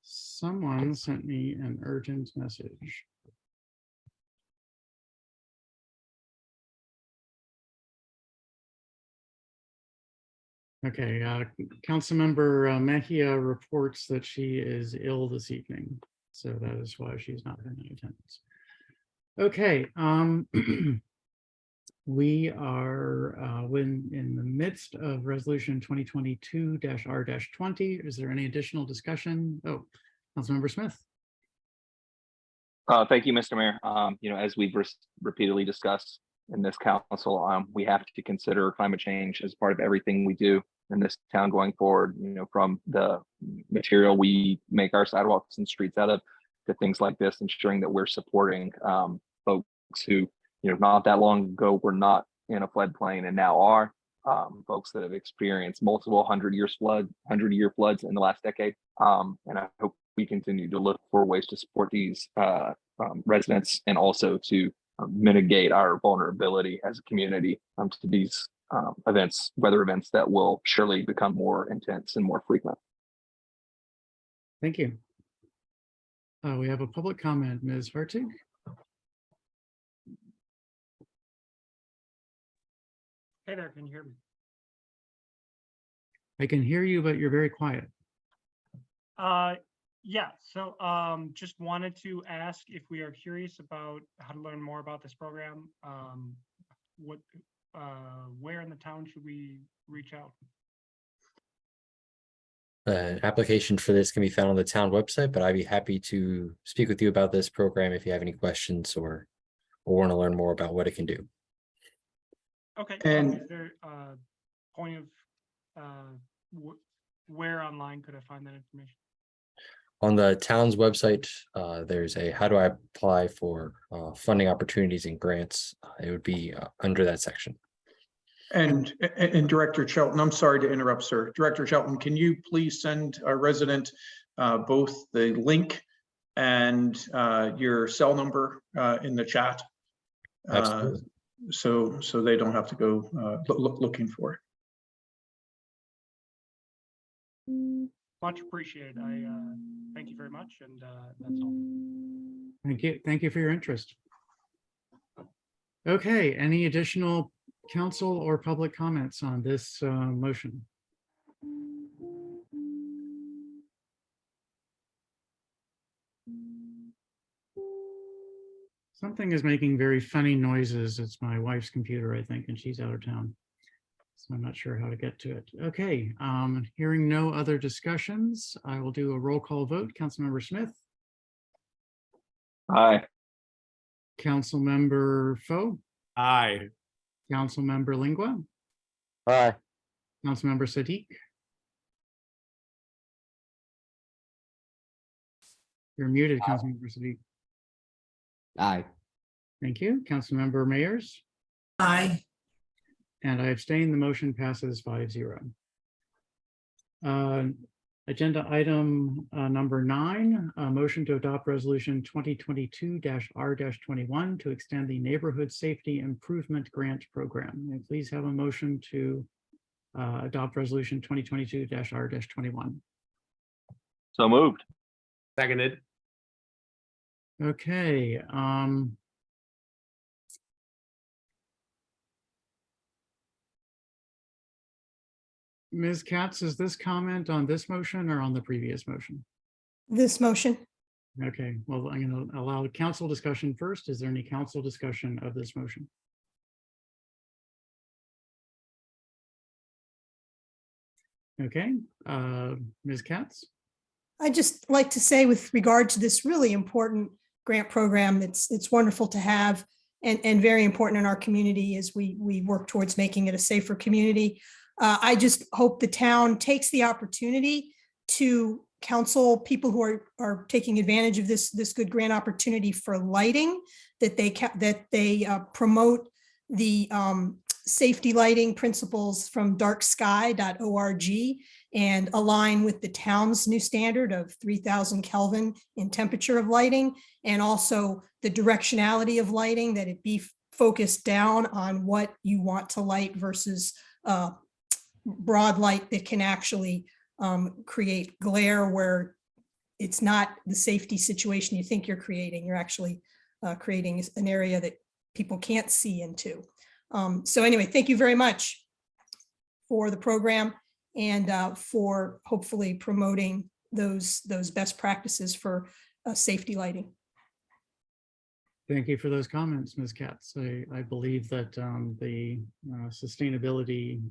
Someone sent me an urgent message. Okay, Councilmember Mejia reports that she is ill this evening, so that is why she's not in attendance. Okay, we are in the midst of resolution 2022-R-20. Is there any additional discussion? Oh, Councilmember Smith. Thank you, Mr. Mayor. As we've repeatedly discussed in this council, we have to consider climate change as part of everything we do in this town going forward, from the material we make our sidewalks and streets out of to things like this, ensuring that we're supporting folks who, not that long ago were not in a floodplain and now are, folks that have experienced multiple 100-year floods in the last decade. And I hope we continue to look for ways to support these residents and also to mitigate our vulnerability as a community to these weather events that will surely become more intense and more frequent. Thank you. We have a public comment, Ms. Hartig. Hey there, can you hear me? I can hear you, but you're very quiet. Yeah, so just wanted to ask if we are curious about how to learn more about this program. Where in the town should we reach out? An application for this can be found on the town website, but I'd be happy to speak with you about this program if you have any questions or want to learn more about what it can do. Okay, And is there a point of where online could I find that information? On the town's website, there's a how do I apply for funding opportunities and grants. It would be under that section. And Director Shelton, I'm sorry to interrupt, sir. Director Shelton, can you please send our resident both the link and your cell number in the chat? Absolutely. So they don't have to go looking for it. Much appreciated. I thank you very much, and that's all. Thank you. Thank you for your interest. Okay, any additional council or public comments on this motion? Something is making very funny noises. It's my wife's computer, I think, and she's out of town. So I'm not sure how to get to it. Okay, hearing no other discussions, I will do a roll call vote. Councilmember Smith. Aye. Councilmember Foe. Aye. Councilmember Lingua. Aye. Councilmember Sadiq. You're muted, Councilmember Sadiq. Aye. Thank you. Councilmember Mayers. Aye. And I abstain. The motion passes 5-0. Agenda item number 9, a motion to adopt resolution 2022-R-21 to extend the Neighborhood Safety Improvement Grant Program. May I please have a motion to adopt resolution 2022-R-21. So moved. Seconded. Okay. Ms. Katz, is this comment on this motion or on the previous motion? This motion. Okay, well, I'm going to allow council discussion first. Is there any council discussion of this motion? Okay, Ms. Katz? I just like to say with regard to this really important grant program, it's wonderful to have and very important in our community as we work towards making it a safer community. I just hope the town takes the opportunity to counsel people who are taking advantage of this good grant opportunity for lighting, that they promote the safety lighting principles from darksky.org and align with the town's new standard of 3000 Kelvin in temperature of lighting, and also the directionality of lighting, that it be focused down on what you want to light versus broad light that can actually create glare where it's not the safety situation you think you're creating. You're actually creating an area that people can't see into. So anyway, thank you very much for the program and for hopefully promoting those best practices for safety lighting. Thank you for those comments, Ms. Katz. I believe that the sustainability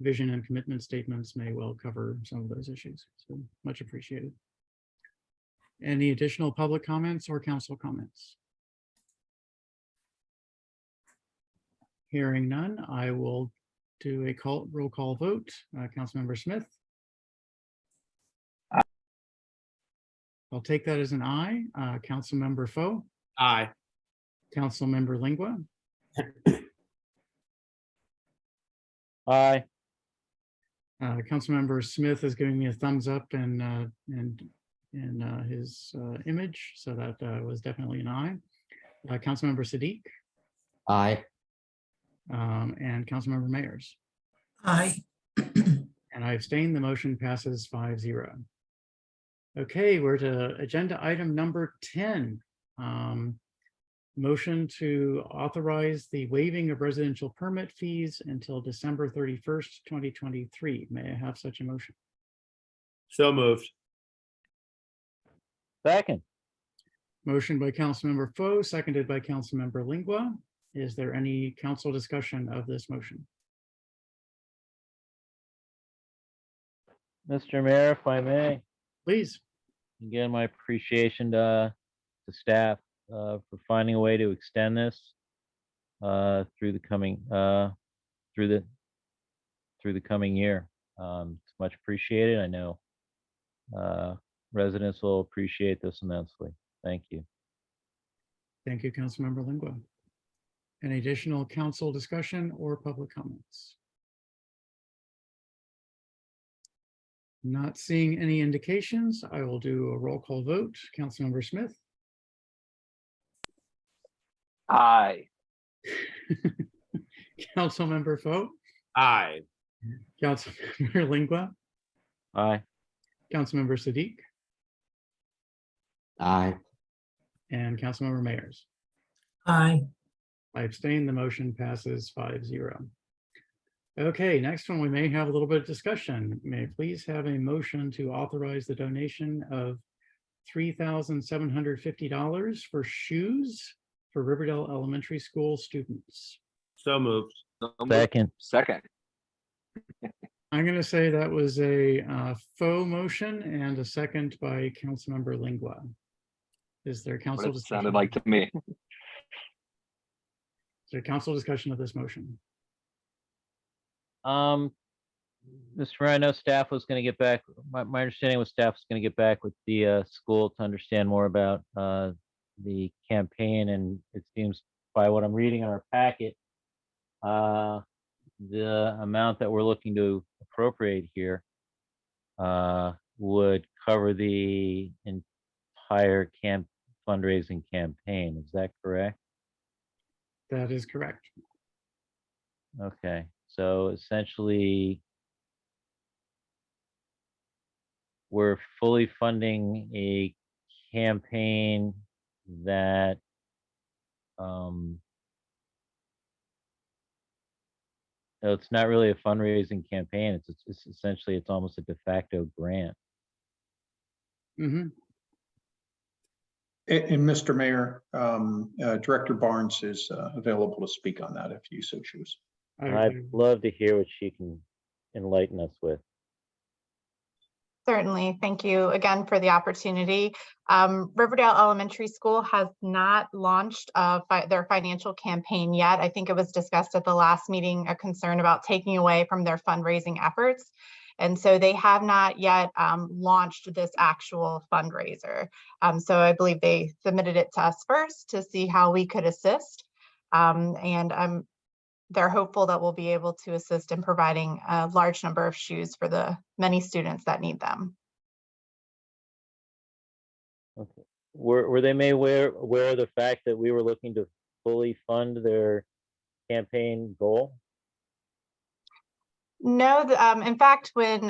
vision and commitment statements may well cover some of those issues. So much appreciated. Any additional public comments or council comments? Hearing none, I will do a roll call vote. Councilmember Smith? I'll take that as an aye. Councilmember Foe? Aye. Councilmember Lingua? Aye. Councilmember Smith is giving me a thumbs up and his image, so that was definitely an aye. Councilmember Siddiq Aye. And Councilmember Mayers. Aye. And I abstain. The motion passes 5-0. Okay, we're to agenda item number 10. Motion to authorize the waiving of residential permit fees until December 31st, 2023. May I have such a motion? So moved. Second. Motion by Councilmember Foe, seconded by Councilmember Lingua. Is there any council discussion of this motion? Mr. Mayor, if I may, Please. again, my appreciation to staff for finding a way to extend this through the coming year. It's much appreciated. I know residents will appreciate this immensely. Thank you. Thank you, Councilmember Lingua. Any additional council discussion or public comments? Not seeing any indications, I will do a roll call vote. Councilmember Smith? Aye. Councilmember Foe? Aye. Councilmember Lingua? Aye. Councilmember Siddiq? Aye. And Councilmember Mayers? Aye. I abstain. The motion passes 5-0. Okay, next one, we may have a little bit of discussion. May I please have a motion to authorize the donation of $3,750 for shoes for Riverdale Elementary School students? So moved. Second. Second. I'm going to say that was a faux motion and a second by Councilmember Lingua. Is there What council it discussion? sounded like to me. Is there council discussion of this motion? Mr. Mayor, I know staff was going to get back. My understanding was staff was going to get back with the school to understand more about the campaign, and it seems by what I'm reading in our packet, the amount that we're looking to appropriate here would cover the entire fundraising campaign. Is that correct? That is correct. Okay, so essentially, we're fully funding a campaign that no, it's not really a fundraising campaign. It's essentially, it's almost a de facto grant. Mhm. And Mr. Mayor, Director Barnes is available to speak on that if you so choose. I'd love to hear what she can enlighten us with. Certainly. Thank you again for the opportunity. Riverdale Elementary School has not launched their financial campaign yet. I think it was discussed at the last meeting, a concern about taking away from their fundraising efforts. And so they have not yet launched this actual fundraiser. So I believe they submitted it to us first to see how we could assist. They're hopeful that we'll be able to assist in providing a large number of shoes for the many students that need them. Okay. Were they made aware of the fact that we were looking to fully fund their campaign goal? No, in fact, when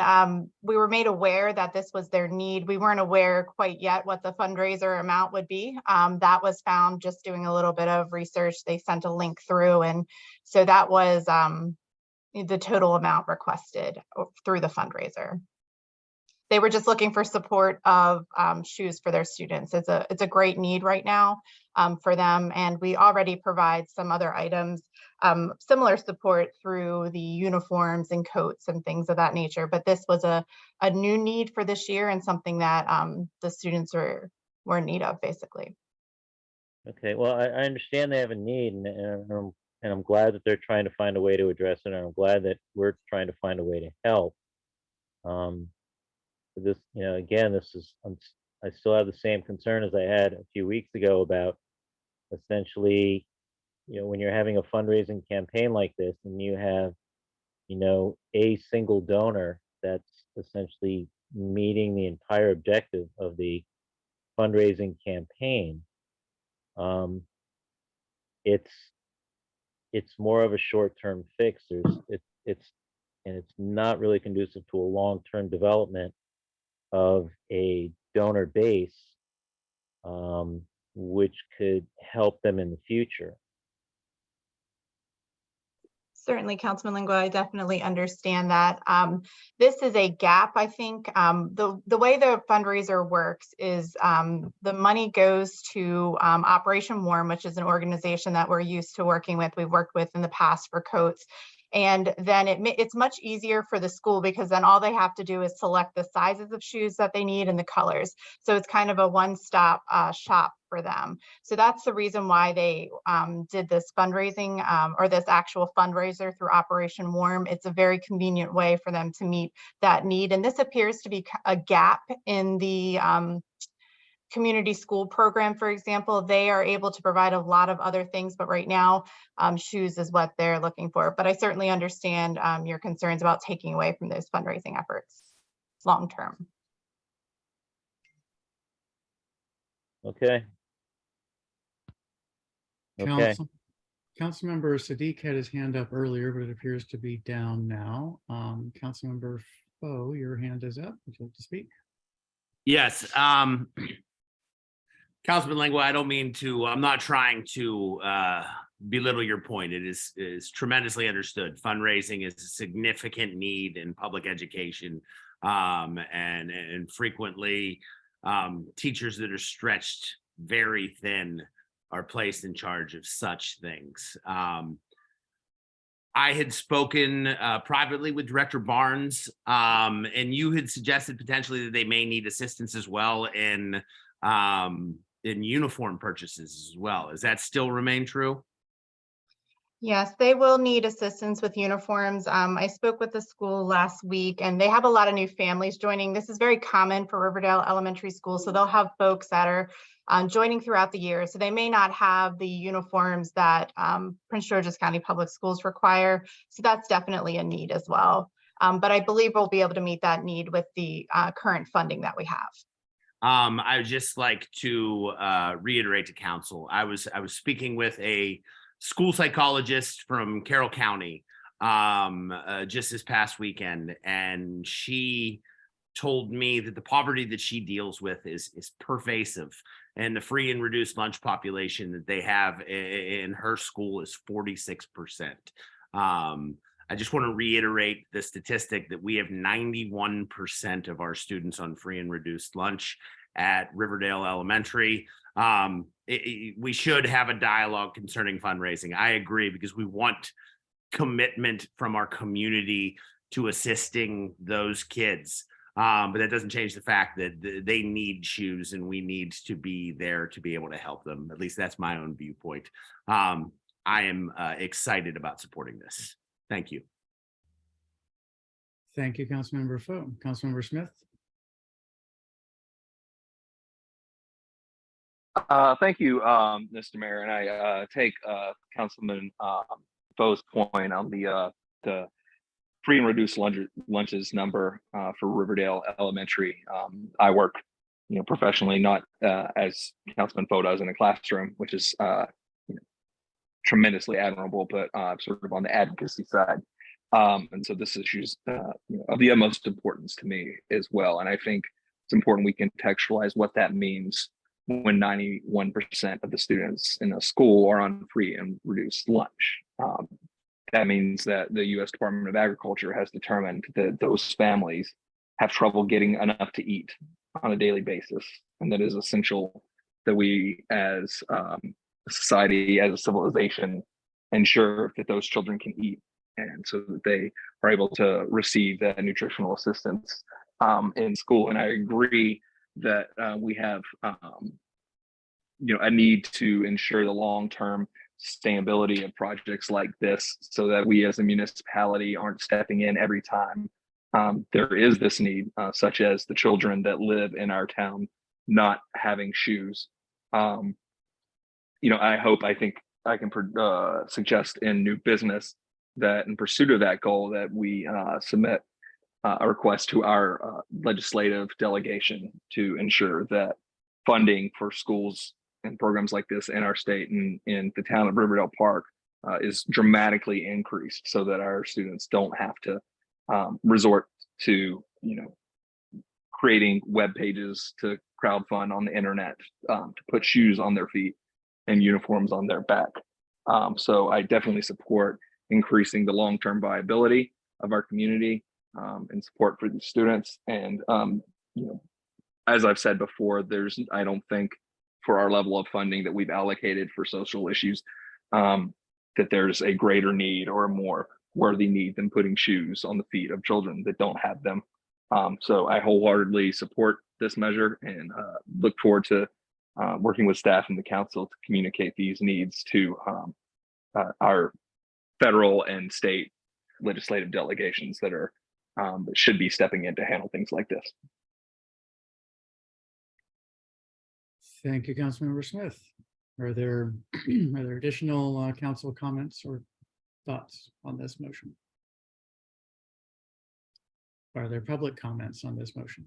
we were made aware that this was their need, we weren't aware quite yet what the fundraiser amount would be. That was found just doing a little bit of research. They sent a link through, and so that was the total amount requested through the fundraiser. They were just looking for support of shoes for their students. It's a great need right now for them, and we already provide some other items, similar support through the uniforms and coats and things of that nature. But this was a new need for this year and something that the students were in need of, basically. Okay, well, I understand they have a need, and I'm glad that they're trying to find a way to address it, and I'm glad that we're trying to find a way to help. This, again, I still have the same concern as I had a few weeks ago about essentially, when you're having a fundraising campaign like this and you have, a single donor that's essentially meeting the entire objective of the fundraising campaign, it's more of a short-term fix. It's not really conducive to a long-term development of a donor base, which could help them in the future. Certainly, Councilman Lingua, I definitely understand that. This is a gap, I think. The way the fundraiser works is the money goes to Operation Warm, which is an organization that we're used to working with. We've worked with in the past for coats. And then it's much easier for the school because then all they have to do is select the sizes of shoes that they need and the colors. So it's kind of a one-stop shop for them. So that's the reason why they did this fundraising or this actual fundraiser through Operation Warm. It's a very convenient way for them to meet that need. And this appears to be a gap in the community school program, for example. They are able to provide a lot of other things, but right now shoes is what they're looking for. But I certainly understand your concerns about taking away from those fundraising efforts long term. Okay. Okay. Councilmember Sadiq had his hand up earlier, but it appears to be down now. Councilmember Foe, your hand is up. Would you like to speak? Yes. Councilman Lingua, I'm not trying to belittle your point. It is tremendously understood. Fundraising is a significant need in public education. And frequently teachers that are stretched very thin are placed in charge of such things. I had spoken privately with Director Barnes, and you had suggested potentially that they may need assistance as well in uniform purchases as well. Does that still remain true? Yes, they will need assistance with uniforms. I spoke with the school last week and they have a lot of new families joining. This is very common for Riverdale Elementary School. So they'll have folks that are joining throughout the year. So they may not have the uniforms that Prince George's County Public Schools require. So that's definitely a need as well. But I believe we'll be able to meet that need with the current funding that we have. I would just like to reiterate to council, I was speaking with a school psychologist from Carroll County just this past weekend, and she told me that the poverty that she deals with is pervasive, and the free and reduced lunch population that they have in her school is 46%. I just want to reiterate the statistic that we have 91% of our students on free and reduced lunch at Riverdale Elementary. We should have a dialogue concerning fundraising. I agree, because we want commitment from our community to assisting those kids. But that doesn't change the fact that they need shoes and we need to be there to be able to help them. At least that's my own viewpoint. I am excited about supporting this. Thank you. Thank you, Councilmember Foe. Councilmember Smith? Thank you, Mr. Mayor, and I take Councilman Foe's point on the free and reduced lunches number for Riverdale Elementary. I work, professionally, not as Councilman Foe does in a classroom, which is tremendously admirable, but sort of on the advocacy side. And so this issue is of the utmost importance to me as well. And I think it's important we contextualize what that means when 91% of the students in a school are on free and reduced lunch. That means that the U.S. Department of Agriculture has determined that those families have trouble getting enough to eat on a daily basis. And that is essential that we as a society, as a civilization, ensure that those children can eat, and so that they are able to receive that nutritional assistance in school. And I agree that we have a need to ensure the long-term sustainability of projects like this, so that we as a municipality aren't stepping in every time there is this need, such as the children that live in our town not having shoes. I think I can suggest in new business that in pursuit of that goal that we submit a request to our legislative delegation to ensure that funding for schools and programs like this in our state and in the town of Riverdale Park is dramatically increased, so that our students don't have to resort to creating web pages to crowdfund on the internet to put shoes on their feet and uniforms on their back. So I definitely support increasing the long-term viability of our community and support for the students. And as I've said before, I don't think for our level of funding that we've allocated for social issues, that there's a greater need or a more worthy need than putting shoes on the feet of children that don't have them. So I wholeheartedly support this measure and look forward to working with staff and the council to communicate these needs to our federal and state legislative delegations that are that should be stepping in to handle things like this. Thank you, Councilmember Smith. Are there additional council comments or thoughts on this motion? Are there public comments on this motion?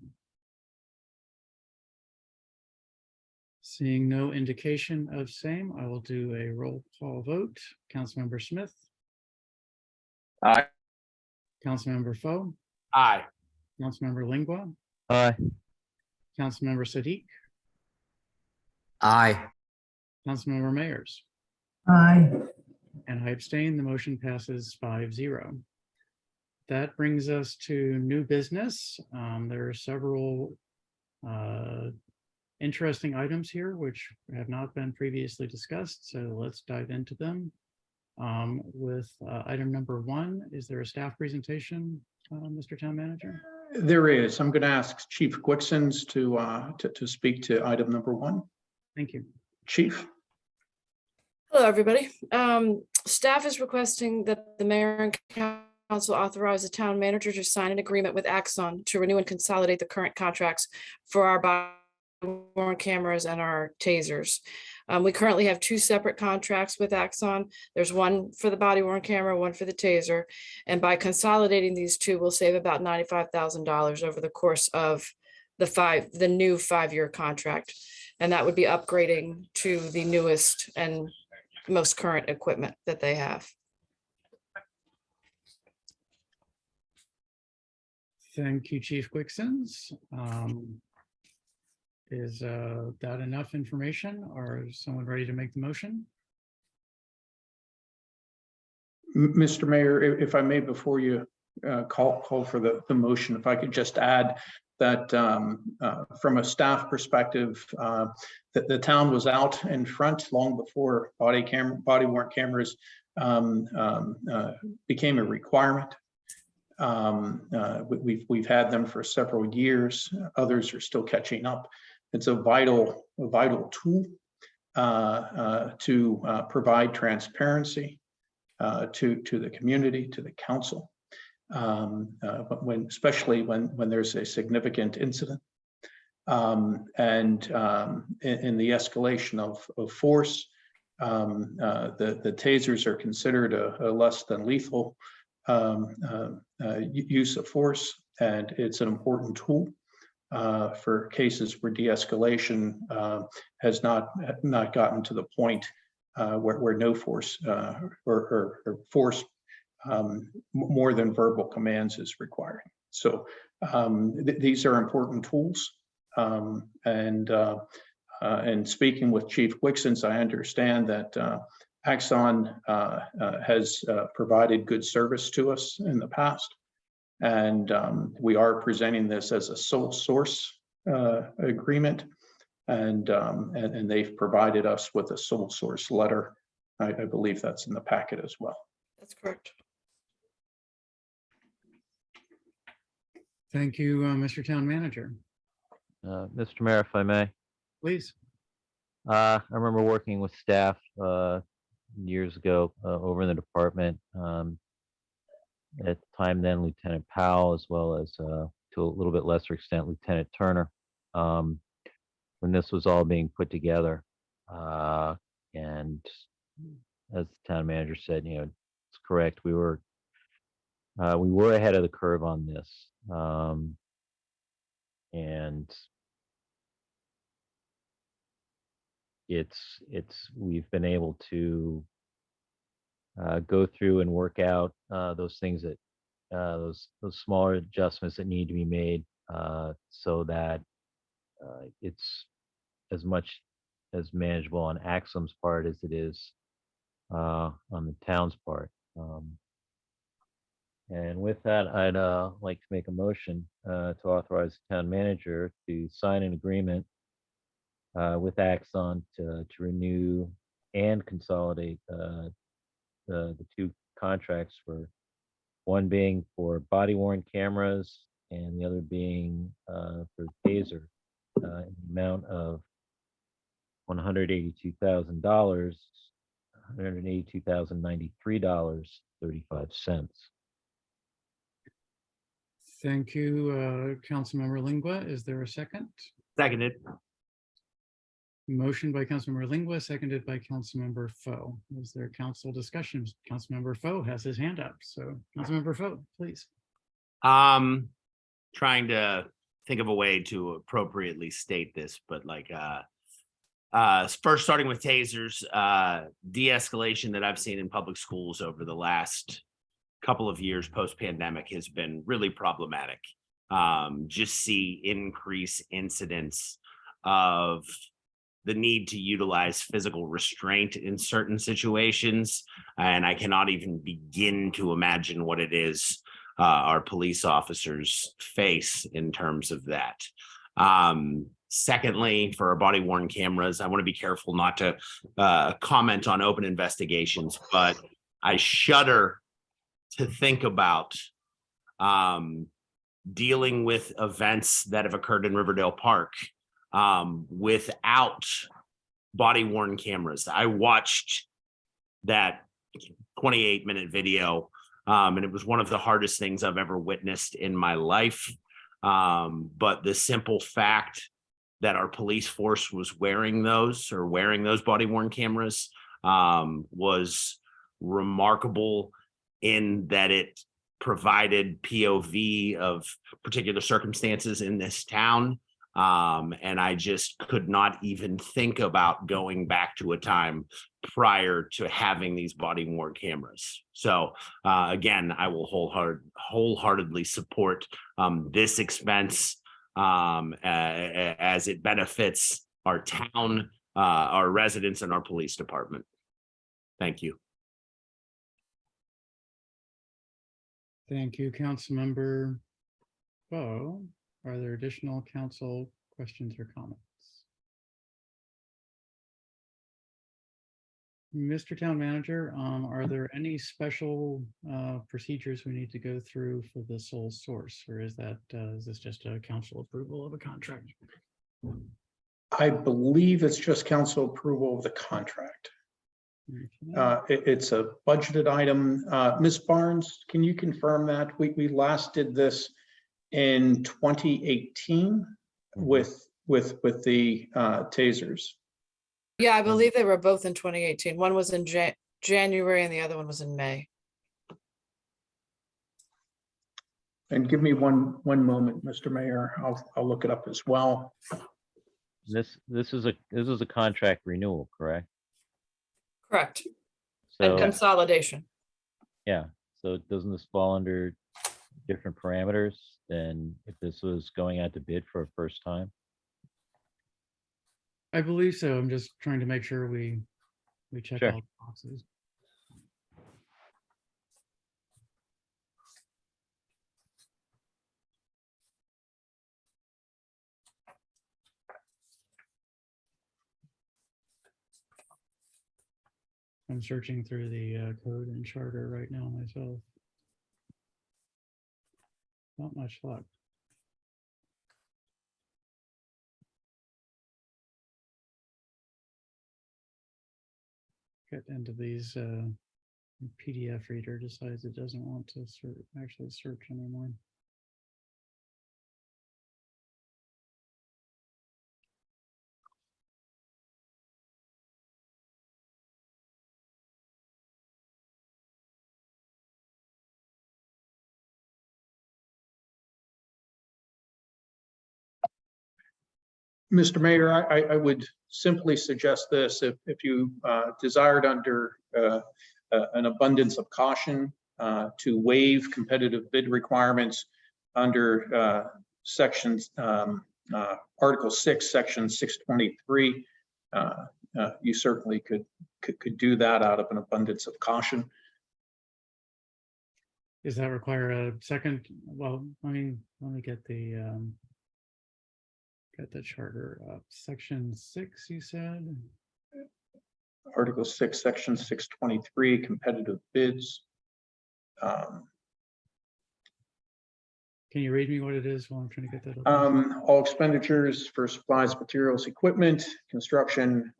Seeing no indication of same, I will do a roll call vote. Councilmember Smith. Aye. Councilmember Foe. Aye. Councilmember Lingua. Aye. Councilmember Siddiq. Aye. Councilmember Mayers. Aye. And I abstain. The motion passes 5-0. That brings us to new business. There are several interesting items here which have not been previously discussed, so let's dive into them. With item number 1, is there a staff presentation, Mr. Town Manager? There is. I'm going to ask Chief Quixons to speak to item number 1. Thank you. Chief. Hello, everybody. Staff is requesting that the mayor and council authorize the town manager to sign an agreement with Axon to renew and consolidate the current contracts for our worn cameras and our tasers. We currently have two separate contracts with Axon. There's one for the body worn camera, one for the taser. And by consolidating these two, we'll save about $95,000 over the course of the new 5-year contract. And that would be upgrading to the newest and most current equipment that they have. Thank you, Chief Quixons. Is that enough information, or is someone ready to make the motion? Mr. Mayor, if I may, before you call for the motion, if I could just add that from a staff perspective, that the town was out in front long before body worn cameras became a requirement. We've had them for several years. Others are still catching up. It's a vital tool to provide transparency to the community, to the council, but especially when there's a significant incident, and in the escalation of force, the tasers are considered a less than lethal use of force, and it's an important tool for cases where de-escalation has not gotten to the point where no force or force more than verbal commands is required. So these are important tools, and speaking with Chief Quixons, I understand that Axon has provided good service to us in the past, and we are presenting this as a sole source agreement, and they've provided us with a sole source letter. I believe that's in the packet as well. That's correct. Thank you, Mr. Town Manager. Mr. Mayor, if I may. Please. I remember working with staff years ago over in the department. At the time then, Lieutenant Powell, as well as to a little bit lesser extent, Lieutenant Turner, when this was all being put together. And as the town manager said, it's correct. We were ahead of the curve on this. And we've been able to go through and work out those things that those smaller adjustments that need to be made so that it's as much as manageable on Axum's part as it is on the town's part. And with that, I'd like to make a motion to authorize the town manager to sign an agreement with Axon to renew and consolidate the two contracts, for one being for body worn cameras and the other being for taser, in the amount of $182,000, $182,093.35. Thank you, Councilmember Lingua. Is there a second? Seconded. Motion by Councilmember Lingua, seconded by Councilmember Foe. Is there council discussion? Councilmember Foe has his hand up. So Councilmember Foe, please. Trying to think of a way to appropriately state this, but first starting with tasers, de-escalation that I've seen in public schools over the last couple of years post-pandemic has been really problematic. Just see increased incidents of the need to utilize physical restraint in certain situations. And I cannot even begin to imagine what it is our police officers face in terms of that. Secondly, for our body worn cameras, I want to be careful not to comment on open investigations, but I shudder to think about dealing with events that have occurred in Riverdale Park without body worn cameras. I watched that 28-minute video, and it was one of the hardest things I've ever witnessed in my life. But the simple fact that our police force was wearing those body worn cameras was remarkable in that it provided POV of particular circumstances in this town. And I just could not even think about going back to a time prior to having these body worn cameras. So again, I will wholeheartedly support this expense as it benefits our town, our residents, and our police department. Thank you. Thank you, Councilmember Bo. Are there additional council questions or comments? Mr. Town Manager, are there any special procedures we need to go through for the sole source, or is this just a council approval of a contract? I believe it's just council approval of the contract. It's a budgeted item. Ms. Barnes, can you confirm that? We last did this in 2018 with the tasers. Yeah, I believe they were both in 2018. One was in January and the other one was in May. And give me one moment, Mr. Mayor. I'll look it up as well. This is a contract renewal, correct? Correct. And So, consolidation. yeah, so doesn't this fall under different parameters than if this was going out to bid for a first time? I believe so. I'm just trying to make sure we check Sure. all the boxes. I'm searching through the code and charter right now myself. Not much luck. Get into these PDF reader decides it doesn't want to actually search anymore. Mr. Mayor, I would simply suggest this, if you desired under an abundance of caution to waive competitive bid requirements under sections, Article 6, Section 623, you certainly could do that out of an abundance of caution. Does that require a second? Well, let me get the charter up. Section 6, you said? Article 6, Section 623, competitive bids. Can you read me what it is while I'm trying to get that up? All expenditures for supplies, materials, equipment, construction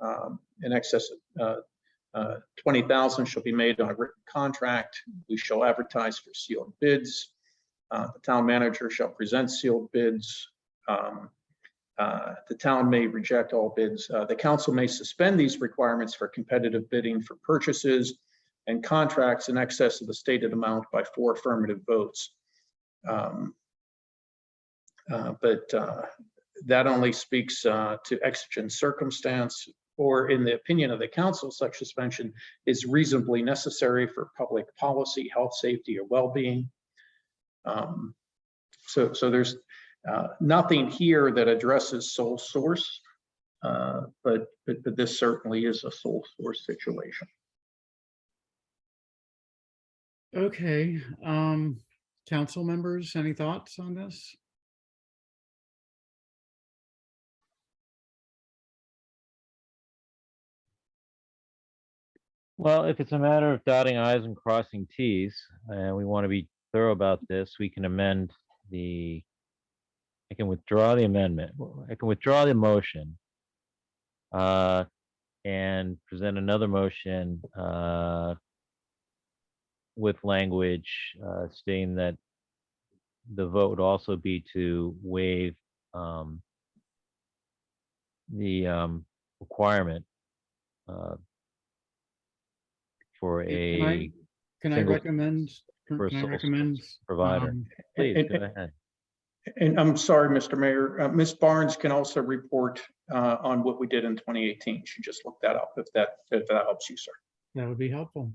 in excess of 20,000 shall be made on a written contract. We shall advertise for sealed bids. The town manager shall present sealed bids. The town may reject all bids. The council may suspend these requirements for competitive bidding for purchases and contracts in excess of the stated amount by 4 affirmative votes. But that only speaks to exigent circumstance, or in the opinion of the council, such suspension is reasonably necessary for public policy, health, safety, or well-being. So there's nothing here that addresses sole source, but this certainly is a sole source situation. Okay, council members, any thoughts on this? Well, if it's a matter of dotting i's and crossing t's, and we want to be thorough about this, we can amend I can withdraw the amendment. I can withdraw the motion and present another motion with language stating that the vote would also be to waive the requirement for a Can I single recommend, for a can I sole recommend? source provider. um, Please and- go ahead. And I'm sorry, Mr. Mayor, Ms. Barnes can also report on what we did in 2018. She just looked that up if that helps you, sir. That would be helpful.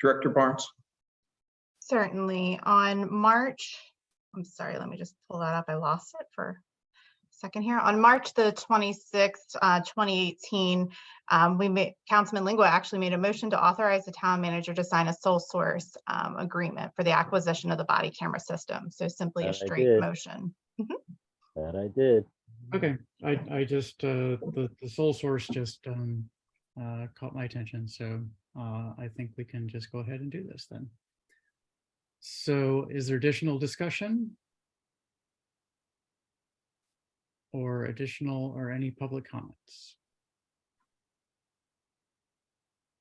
Director Barnes? Certainly. On March, I'm sorry, let me just pull that up. I lost it for a second here. On March the 26th, 2018, Councilman Lingua actually made a motion to authorize the town manager to sign a sole source agreement for the acquisition of the body camera system. So simply a That I straight did. motion. That I did. Okay, I just, the sole source just caught my attention, so I think we can just go ahead and do this then. So is there additional discussion? Or additional or any public comments?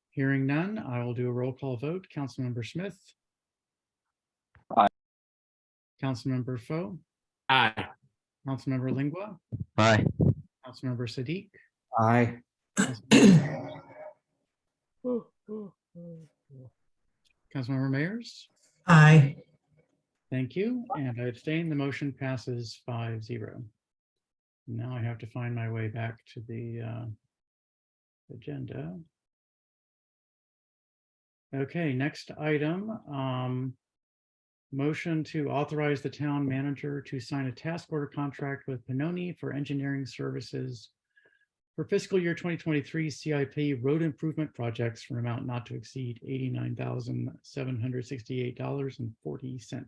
Hearing none, I will do a roll call vote. Councilmember Smith. Aye. Councilmember Foe, Aye. Councilmember Lingua, Aye. Councilmember Siddiq, Aye. Councilmember Mayers. Aye. Thank you, and I abstain. The motion passes 5-0. Now I have to find my way back to the agenda. Okay, next item. Motion to authorize the town manager to sign a task order contract with Pannoni for engineering services for fiscal year 2023 CIP road improvement projects for an amount not to exceed $89,768.40.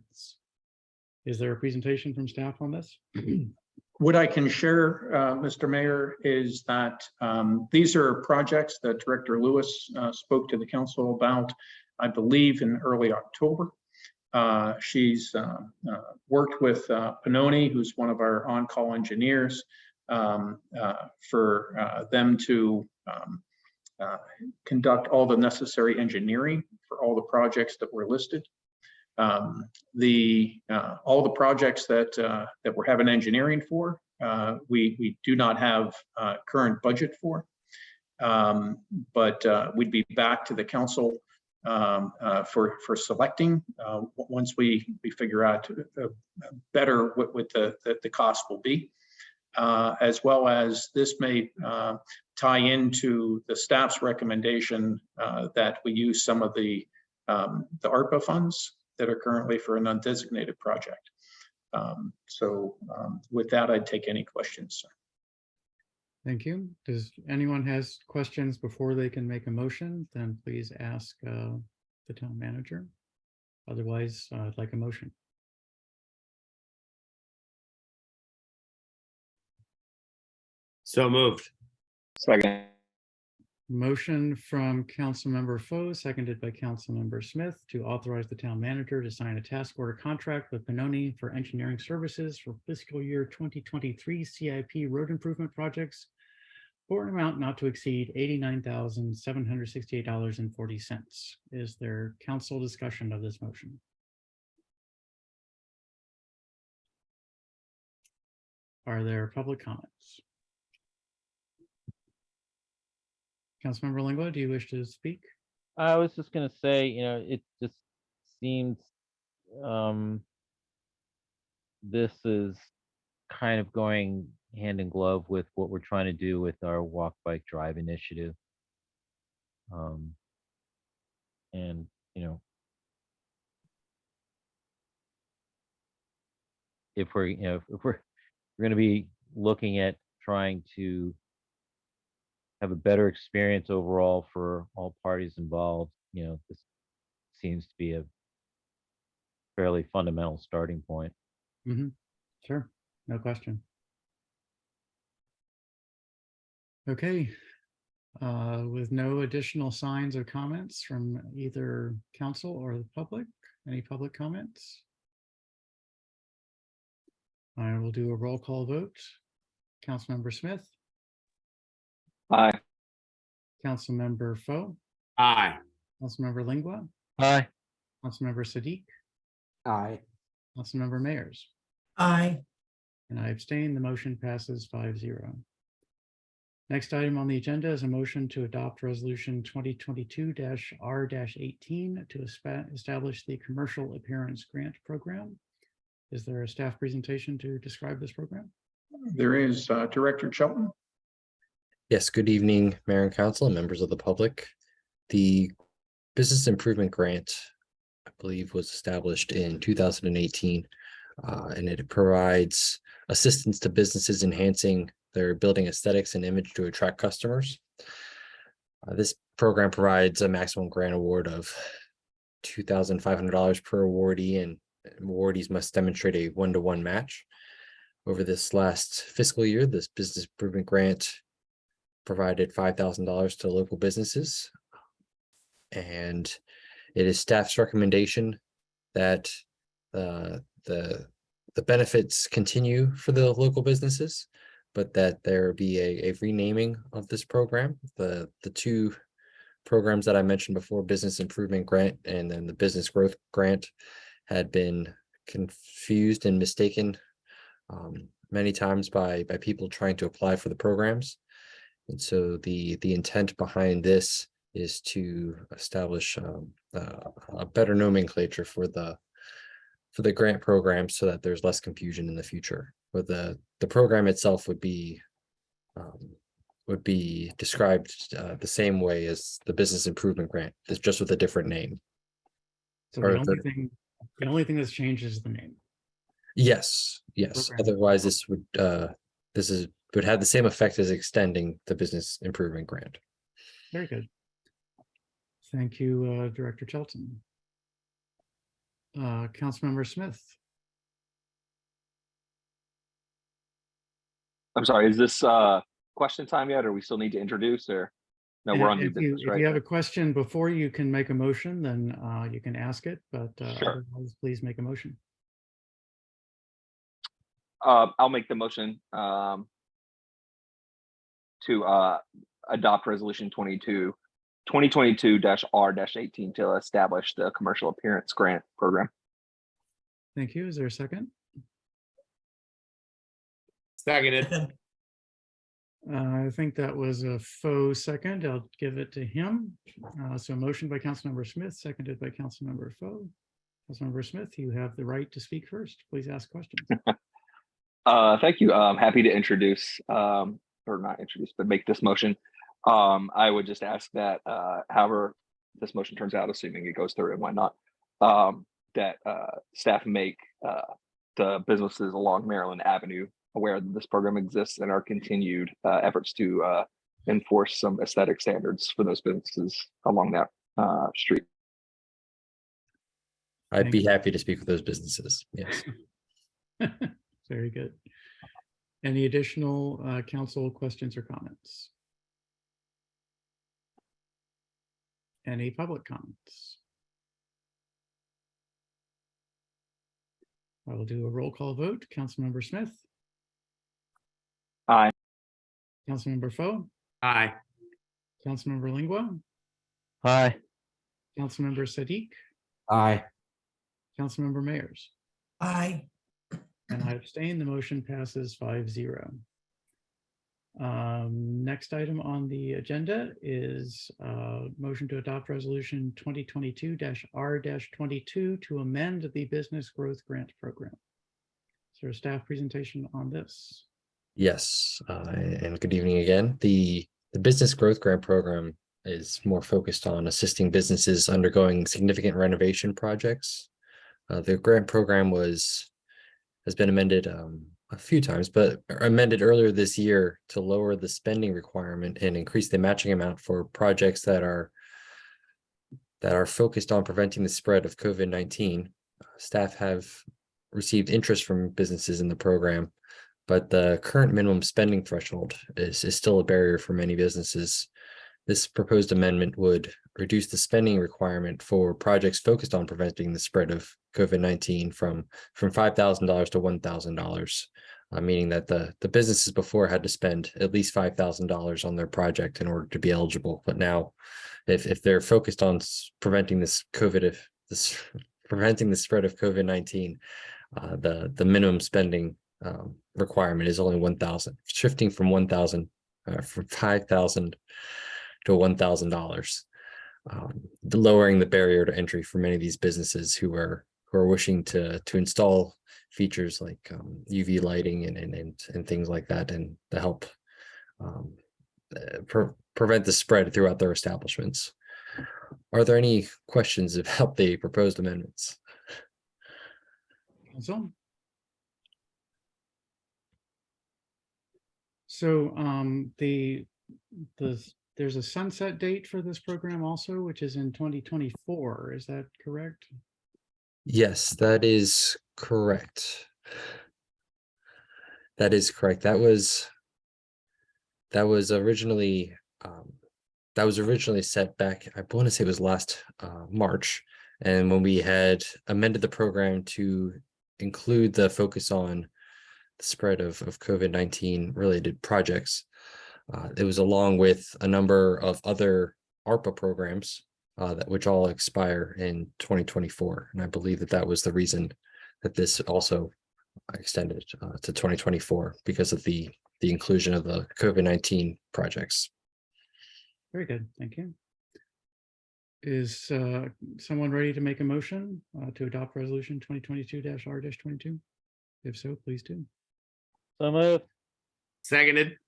Is there a presentation from staff on this? What I can share, Mr. Mayor, is that these are projects that Director Lewis spoke to the council about, I believe, in early October. She's worked with Pannoni, who's one of our on-call engineers, for them to conduct all the necessary engineering for all the projects that were listed. All the projects that we're having engineering for, we do not have current budget for, but we'd be back to the council for selecting once we figure out better what the cost will be, as well as this may tie into the staff's recommendation that we use some of the ARPA funds that are currently for an undesignated project. With that, I'd take any questions, sir. Thank you. Does anyone has questions before they can make a motion? Then please ask the town manager. Otherwise, I'd like a motion. So moved. Second. Motion from Councilmember Foe, seconded by Councilmember Smith, to authorize the town manager to sign a task order contract with Pannoni for engineering services for fiscal year 2023 CIP road improvement projects for an amount not to exceed $89,768.40. Is there council discussion of this motion? Are there public comments? Councilmember Lingua, do you wish to speak? I was just gonna say, it just seems this is kind of going hand in glove with what we're trying to do with our walk, bike, drive initiative. And if we're going to be looking at trying to have a better experience overall for all parties involved, this seems to be a fairly fundamental starting point. Mm-hmm. Sure, no question. Okay, with no additional signs or comments from either council or the public, any public comments? I will do a roll call vote. Councilmember Smith. Aye. Councilmember Foe. Aye. Councilmember Lingua. Aye. Councilmember Siddiq. Aye. Councilmember Mayers. Aye. And I abstain. The motion passes 5-0. Next item on the agenda is a motion to adopt resolution 2022-R-18 to establish the Commercial Appearance Grant Program. Is there a staff presentation to describe this program? There is Director Shelton. Yes, good evening, Mayor and Council and members of the public. The Business Improvement Grant, I believe, was established in 2018, and it provides assistance to businesses enhancing their building aesthetics and image to attract customers. This program provides a maximum grant award of $2,500 per awardee, and awardees must demonstrate a 1-to-1 match. Over this last fiscal year, this business improvement grant provided $5,000 to local businesses. And it is staff's recommendation that the benefits continue for the local businesses, but that there be a renaming of this program. The two programs that I mentioned before, Business Improvement Grant and then the Business Growth Grant, had been confused and mistaken many times by people trying to apply for the programs. And so the intent behind this is to establish a better nomenclature for the grant program so that there's less confusion in the future. But the program itself would be described the same way as the Business Improvement Grant, it's just with a different name. So Or the only thing that's changed is the name. Yes. Program. Otherwise, this would have the same effect as extending the Business Improvement Grant. Very good. Thank you, Director Shelton. Councilmember Smith. I'm sorry, is this question time yet, or we still need to introduce, or? No, we're on new If you, business, if right? you have a question before you can make a motion, then you can ask it, but Sure. otherwise, please make a motion. I'll make the motion to adopt resolution 2022-R-18 to establish the Commercial Appearance Grant Program. Thank you. Is there a second? Seconded. I think that was a faux second. I'll give it to him. So motion by Councilmember Smith, seconded by Councilmember Faux. Councilmember Smith, you have the right to speak first. Please ask questions. Thank you. I'm happy to introduce, or not introduce, but make this motion. I would just ask that, however this motion turns out, assuming it goes through and whatnot, that staff make the businesses along Maryland Avenue aware that this program exists and our continued efforts to enforce some aesthetic standards for those businesses along that street. I'd be happy to speak with those businesses. Yes. Very good. Any additional council questions or comments? Any public comments? I will do a roll call vote. Councilmember Smith. Aye. Councilmember Faux. Aye. Councilmember Lingua. Aye. Councilmember Sadiq. Aye. Councilmember Mayers. Aye. And I abstain. The motion passes 5-0. Next item on the agenda is motion to adopt resolution 2022-R-22 to amend the Business Growth Grant Program. Is there a staff presentation on this? Yes, and good evening again. The Business Growth Grant Program is more focused on assisting businesses undergoing significant renovation projects. The grant program has been amended a few times, but amended earlier this year to lower the spending requirement and increase the matching amount for projects that are focused on preventing the spread of COVID-19. Staff have received interest from businesses in the program, but the current minimum spending threshold is still a barrier for many businesses. This proposed amendment would reduce the spending requirement for projects focused on preventing the spread of COVID-19 from $5,000 to $1,000, meaning that the businesses before had to spend at least $5,000 on their project in order to be eligible. But now, if they're focused on preventing the spread of COVID-19, the minimum spending requirement is only $1,000, shifting from $1,000 from $5,000 to $1,000, lowering the barrier to entry for many of these businesses who are wishing to install features like UV lighting and things like that, and to help prevent the spread throughout their establishments. Are there any questions about the proposed amendments? Council? So there's a sunset date for this program also, which is in 2024. Is that correct? Yes, that is correct. That is correct. That was originally set back, I want to say it was last March. And when we had amended the program to include the focus on the spread of COVID-19 related projects, it was along with a number of other ARPA programs which all expire in 2024. And I believe that was the reason that this also extended to 2024, because of the inclusion of the COVID-19 projects. Very good, thank you. Is someone ready to make a motion to adopt resolution 2022-R-22? If so, please do. So moved. Seconded.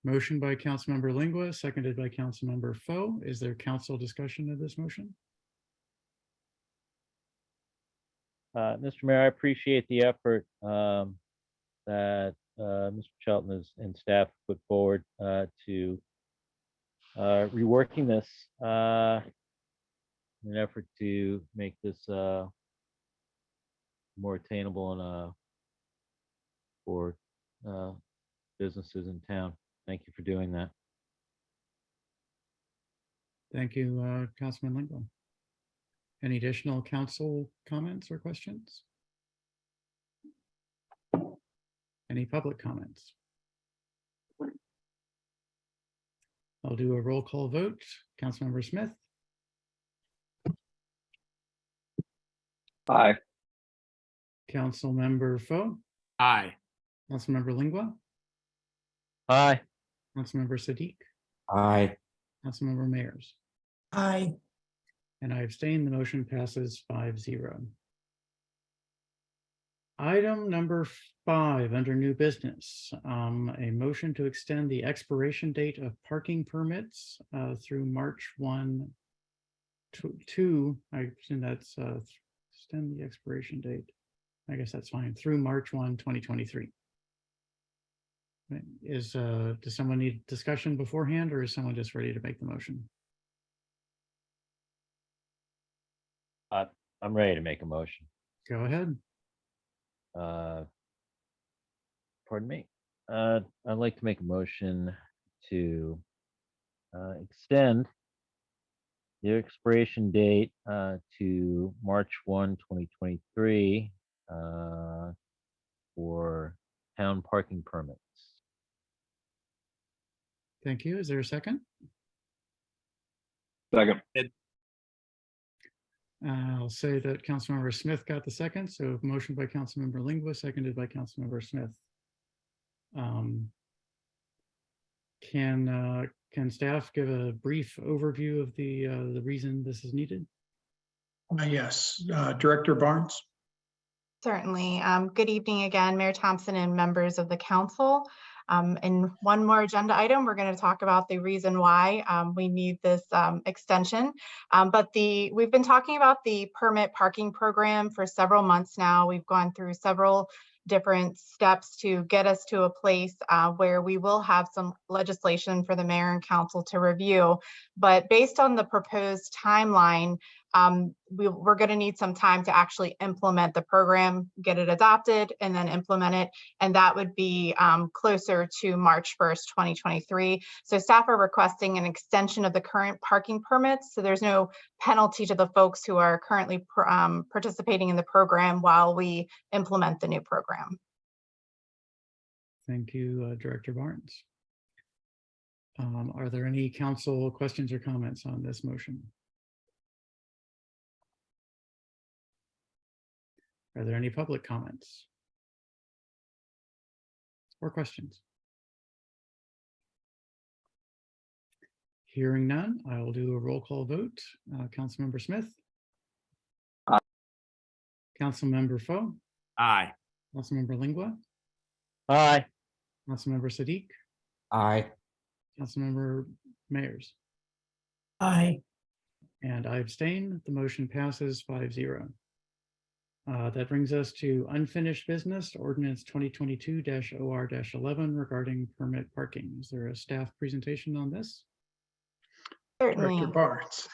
Motion by Councilmember Lingua, seconded by Councilmember Foe. Is there council discussion of this motion? Mr. Mayor, I appreciate the effort that Mr. Shelton and staff put forward to reworking this in an effort to make this more attainable and for businesses in town. Thank you for doing that. Thank you, Councilman Lingua. Any additional council comments or questions? Any public comments? I'll do a roll call vote. Councilmember Smith. Aye. Councilmember Foe. Aye. Councilmember Lingua. Aye. Councilmember Sadiq. Aye. Councilmember Mayers. Aye. And I abstain. The motion passes 5-0. Item number 5 under new business, a motion to extend the expiration date of parking permits through March 1 to, I assume that's extend the expiration date. I guess that's fine, through March 1, 2023. Does someone need discussion beforehand, or is someone just ready to make the motion? I'm ready to make a motion. Go ahead. Pardon me. I'd like to make a motion to extend the expiration date to March 1, 2023 for town parking permits. Thank you. Is there a second? Second. I'll say that Councilmember Smith got the second, so motion by Councilmember Lingua, seconded by Councilmember Smith. Can staff give a brief overview of the reason this is needed? Yes, Director Barnes. Certainly. Good evening again, Mayor Thompson and members of the council. And one more agenda item, we're going to talk about the reason why we need this extension. But we've been talking about the permit parking program for several months now. We've gone through several different steps to get us to a place where we will have some legislation for the mayor and council to review. But based on the proposed timeline, we're going to need some time to actually implement the program, get it adopted, and then implement it. And that would be closer to March 1st, 2023. So staff are requesting an extension of the current parking permits. So there's no penalty to the folks who are currently participating in the program while we implement the new program. Thank you, Director Barnes. Are there any council questions or comments on this motion? Are there any public comments or questions? Hearing none, I will do a roll call vote. Councilmember Smith. Aye. Councilmember Foe, Aye. Councilmember Lingua, Aye. Councilmember Siddiq, Aye. Councilmember Mayers, Aye. and I abstain. The motion passes 5-0. That brings us to unfinished business, ordinance 2022-OR-11 regarding permit parking. Is there a staff presentation on this? Director Certainly. Barnes.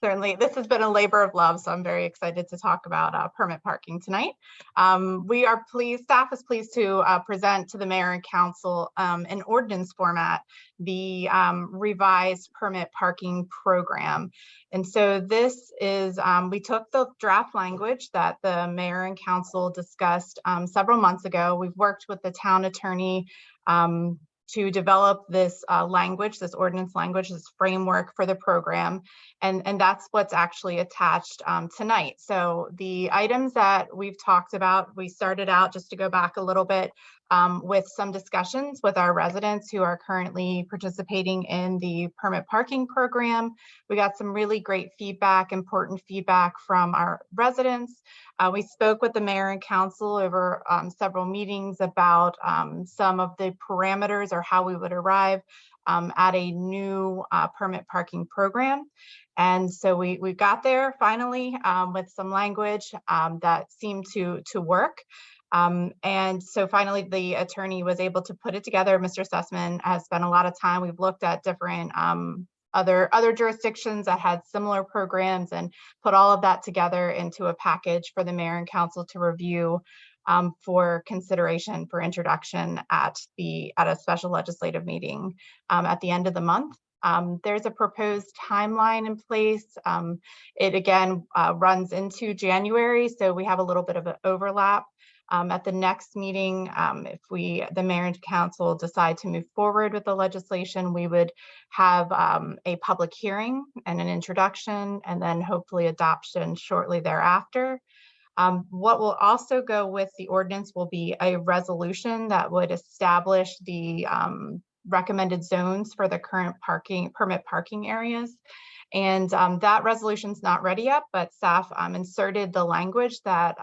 Certainly, this has been a labor of love, so I'm very excited to talk about permit parking tonight. We are pleased, staff is pleased to present to the mayor and council in ordinance format the revised permit parking program. And so this is, we took the draft language that the mayor and council discussed several months ago. We've worked with the town attorney to develop this language, this ordinance language, this framework for the program. And that's what's actually attached tonight. So the items that we've talked about, we started out, just to go back a little bit, with some discussions with our residents who are currently participating in the permit parking program. We got some really great feedback, important feedback from our residents. We spoke with the mayor and council over several meetings about some of the parameters or how we would arrive at a new permit parking program. And so we got there finally with some language that seemed to work. And so finally, the attorney was able to put it together. Mr. Sussman has spent a lot of time. We've looked at different other jurisdictions that had similar programs and put all of that together into a package for the mayor and council to review for consideration for introduction at a special legislative meeting at the end of the month. There's a proposed timeline in place. It again runs into January, so we have a little bit of an overlap. At the next meeting, if the mayor and council decide to move forward with the legislation, we would have a public hearing and an introduction, and then hopefully adoption shortly thereafter. What will also go with the ordinance will be a resolution that would establish the recommended zones for the current permit parking areas. And that resolution's not ready yet, but staff inserted the language that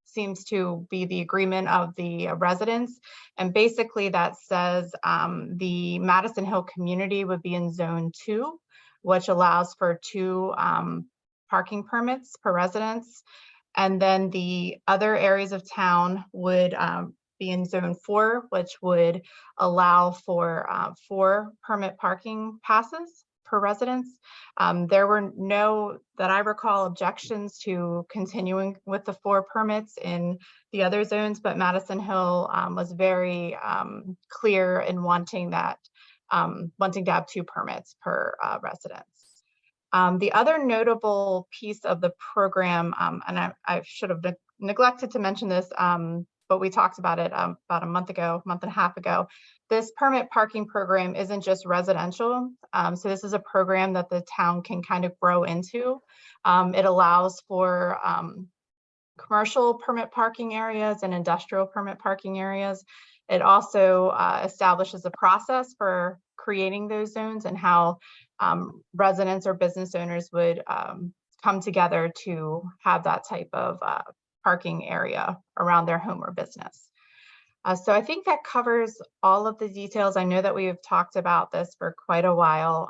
seems to be the agreement of the residents. And basically that says the Madison Hill community would be in zone 2, which allows for 2 parking permits per residence. And then the other areas of town would be in zone 4, which would allow for 4 permit parking passes per residence. There were no, that I recall, objections to continuing with the 4 permits in the other zones, but Madison Hill was very clear in wanting to have 2 permits per residence. The other notable piece of the program, and I should have neglected to mention this, but we talked about it about a month and a half ago. This permit parking program isn't just residential. So this is a program that the town can kind of grow into. It allows for commercial permit parking areas and industrial permit parking areas. It also establishes a process for creating those zones and how residents or business owners would come together to have that type of parking area around their home or business. So I think that covers all of the details. I know that we have talked about this for quite a while,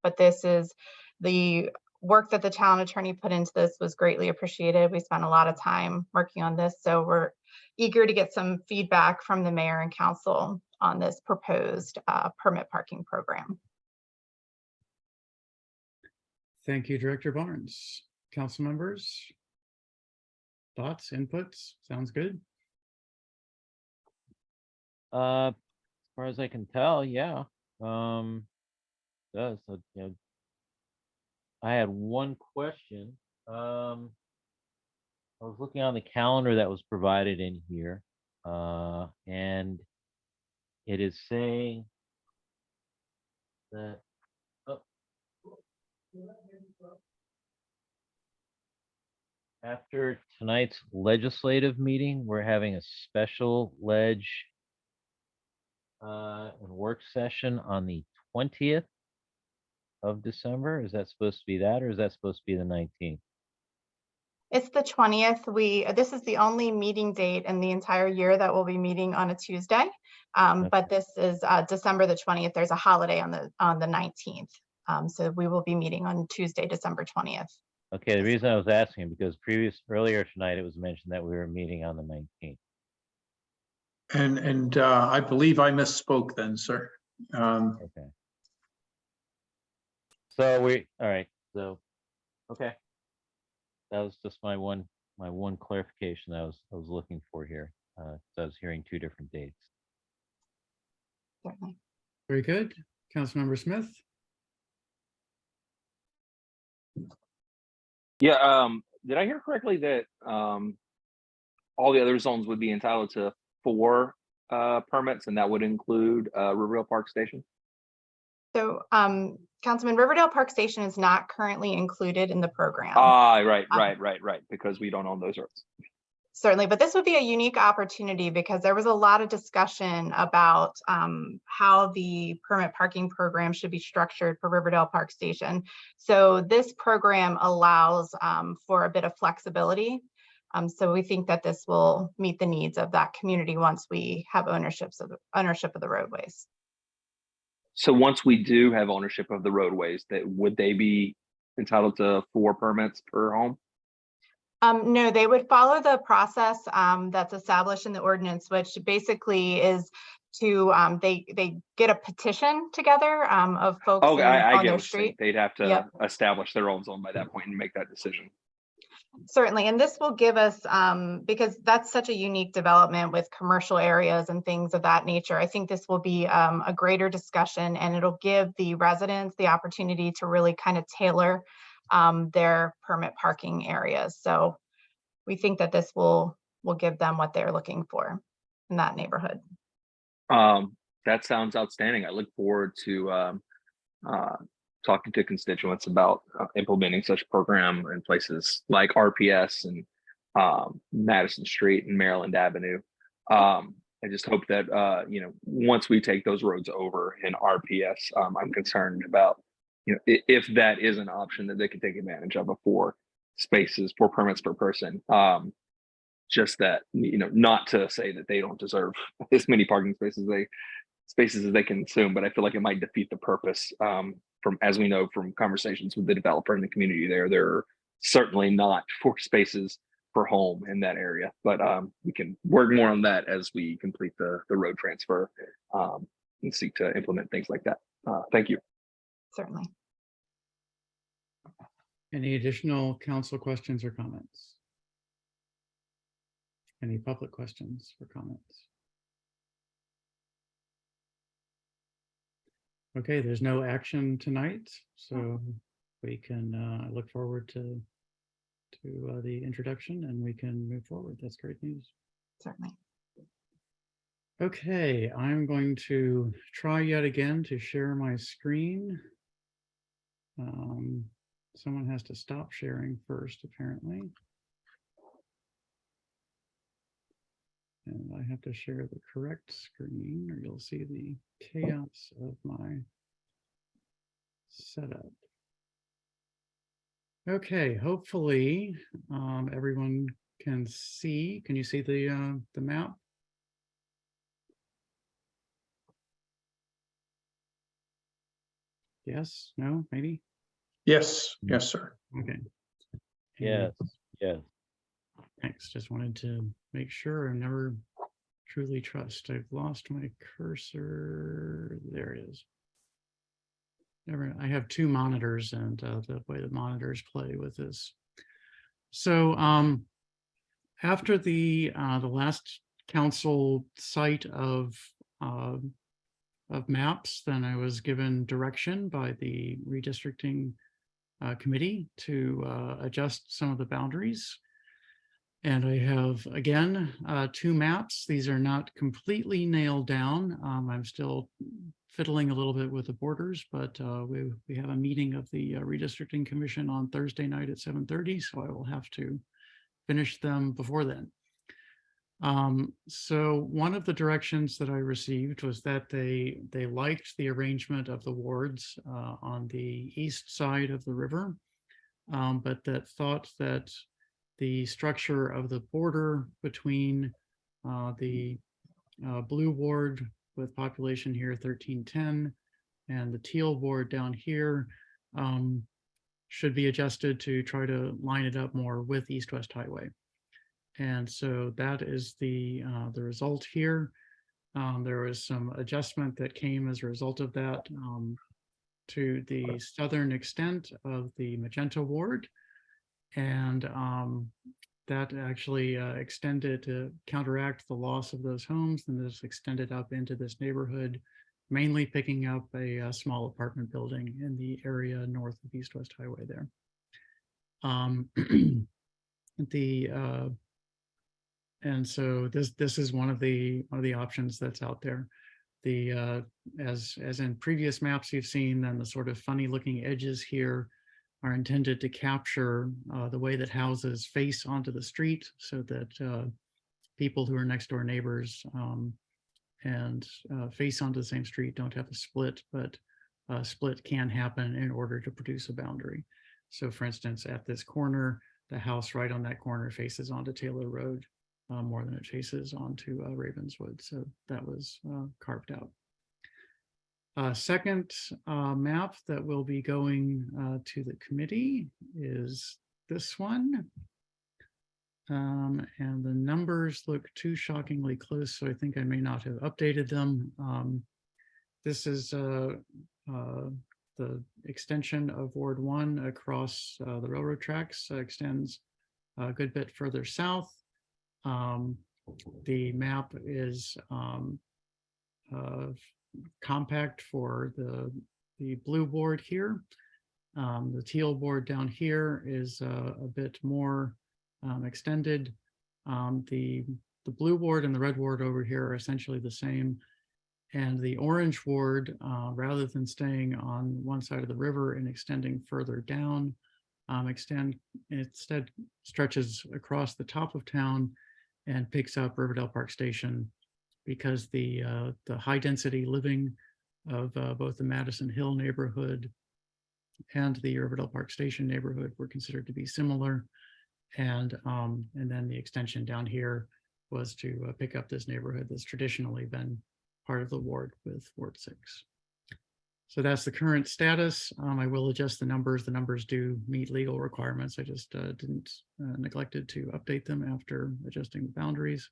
but this is the work that the town attorney put into this was greatly appreciated. We spent a lot of time working on this, so we're eager to get some feedback from the mayor and council on this proposed permit parking program. Thank you, Director Barnes. Council members, thoughts, inputs? Sounds good. As far as I can tell, yeah. Does I had one question. I was looking on the calendar that was provided in here, and it is saying that after tonight's legislative meeting, we're having a special and work session on the 20th of December? Is that supposed to be that, or is that supposed to be the 19th? It's the 20th. This is the only meeting date in the entire year that we'll be meeting on a Tuesday. But this is December the 20th. There's a holiday on the 19th. So we will be meeting on Tuesday, December 20th. Okay, the reason I was asking, because earlier tonight, it was mentioned that we were meeting on the 19th. And I believe I misspoke then, sir. Okay. So all right, so, okay. That was just my one clarification I was looking for here. So I was hearing two different dates. Certainly. Very good. Councilmember Smith? Yeah, did I hear correctly that all the other zones would be entitled to 4 permits, and that would include Riverdale Park Station? So, Councilman, Riverdale Park Station is not currently included in the program. Right, because we don't own those roads. Certainly, but this would be a unique opportunity because there was a lot of discussion about how the permit parking program should be structured for Riverdale Park Station. So this program allows for a bit of flexibility. So we think that this will meet the needs of that community once we have ownership of the roadways. So once we do have ownership of the roadways, would they be entitled to 4 permits per home? No, they would follow the process that's established in the ordinance, which basically is to they get a petition together of folks Oh, I on get their what you're saying. street. They'd have to Yep. establish their own zone by that point and make that decision. Certainly, and this will give us, because that's such a unique development with commercial areas and things of that nature, I think this will be a greater discussion, and it'll give the residents the opportunity to really kind of tailor their permit parking areas. So we think that this will give them what they're looking for in that neighborhood. That sounds outstanding. I look forward to talking to constituents about implementing such a program in places like RPS and Madison Street and Maryland Avenue. I just hope that once we take those roads over in RPS, I'm concerned about if that is an option that they can take advantage of 4 permits per person. Just that not to say that they don't deserve as many parking spaces as they can consume, but I feel like it might defeat the purpose. From, as we know from conversations with the developer and the community there are certainly not 4 spaces per home in that area, but we can work more on that as we complete the road transfer and seek to implement things like that. Thank you. Certainly. Any additional council questions or comments? Any public questions or comments? Okay, there's no action tonight, so we can look forward to the introduction and we can move forward. That's great news. Certainly. Okay, I'm going to try yet again to share my screen. Someone has to stop sharing first, apparently. And I have to share the correct screen or you'll see the chaos of my setup. Okay, hopefully everyone can see. Can you see the map? Yes, no, maybe? Yes, sir. Okay. Yes, yes. Thanks. Just wanted to make sure. I never truly trust. I've lost my cursor. There it is. I have 2 monitors and the way the monitors play with this. So after the last council site of maps, then I was given direction by the redistricting committee to adjust some of the boundaries. And I have, again, 2 maps. These are not completely nailed down. I'm still fiddling a little bit with the borders, but we have a meeting of the redistricting commission on Thursday night at 7:30, so I will have to finish them before then. So one of the directions that I received was that they liked the arrangement of the wards on the east side of the river, but that thought that the structure of the border between the blue ward with population here 1310 and the teal ward down here should be adjusted to try to line it up more with East-West Highway. And so that is the result here. There was some adjustment that came as a result of that to the southern extent of the Magenta ward. And that actually extended to counteract the loss of those homes, and this extended up into this neighborhood, mainly picking up a small apartment building in the area north of East-West Highway there. And so this is one of the options that's out there. As in previous maps you've seen, then the sort of funny looking edges here are intended to capture the way that houses face onto the street, so that people who are next door neighbors and face onto the same street don't have a split, but a split can happen in order to produce a boundary. So for instance, at this corner, the house right on that corner faces onto Taylor Road more than it faces onto Ravenswood. So that was carved out. Second map that will be going to the committee is this one. And the numbers look too shockingly close, so I think I may not have updated them. This is the extension of Ward 1 across the railroad tracks, extends a good bit further south. The map is compact for the blue board here. The teal board down here is a bit more extended. The blue ward and the red ward over here are essentially the same. And the orange ward, rather than staying on one side of the river and extending further down, instead stretches across the top of town and picks up Riverdale Park Station, because the high density living of both the Madison Hill neighborhood and the Riverdale Park Station neighborhood were considered to be similar. And then the extension down here was to pick up this neighborhood that's traditionally been part of the ward with Ward 6. So that's the current status. I will adjust the numbers. The numbers do meet legal requirements. I just didn't neglected to update them after adjusting the boundaries.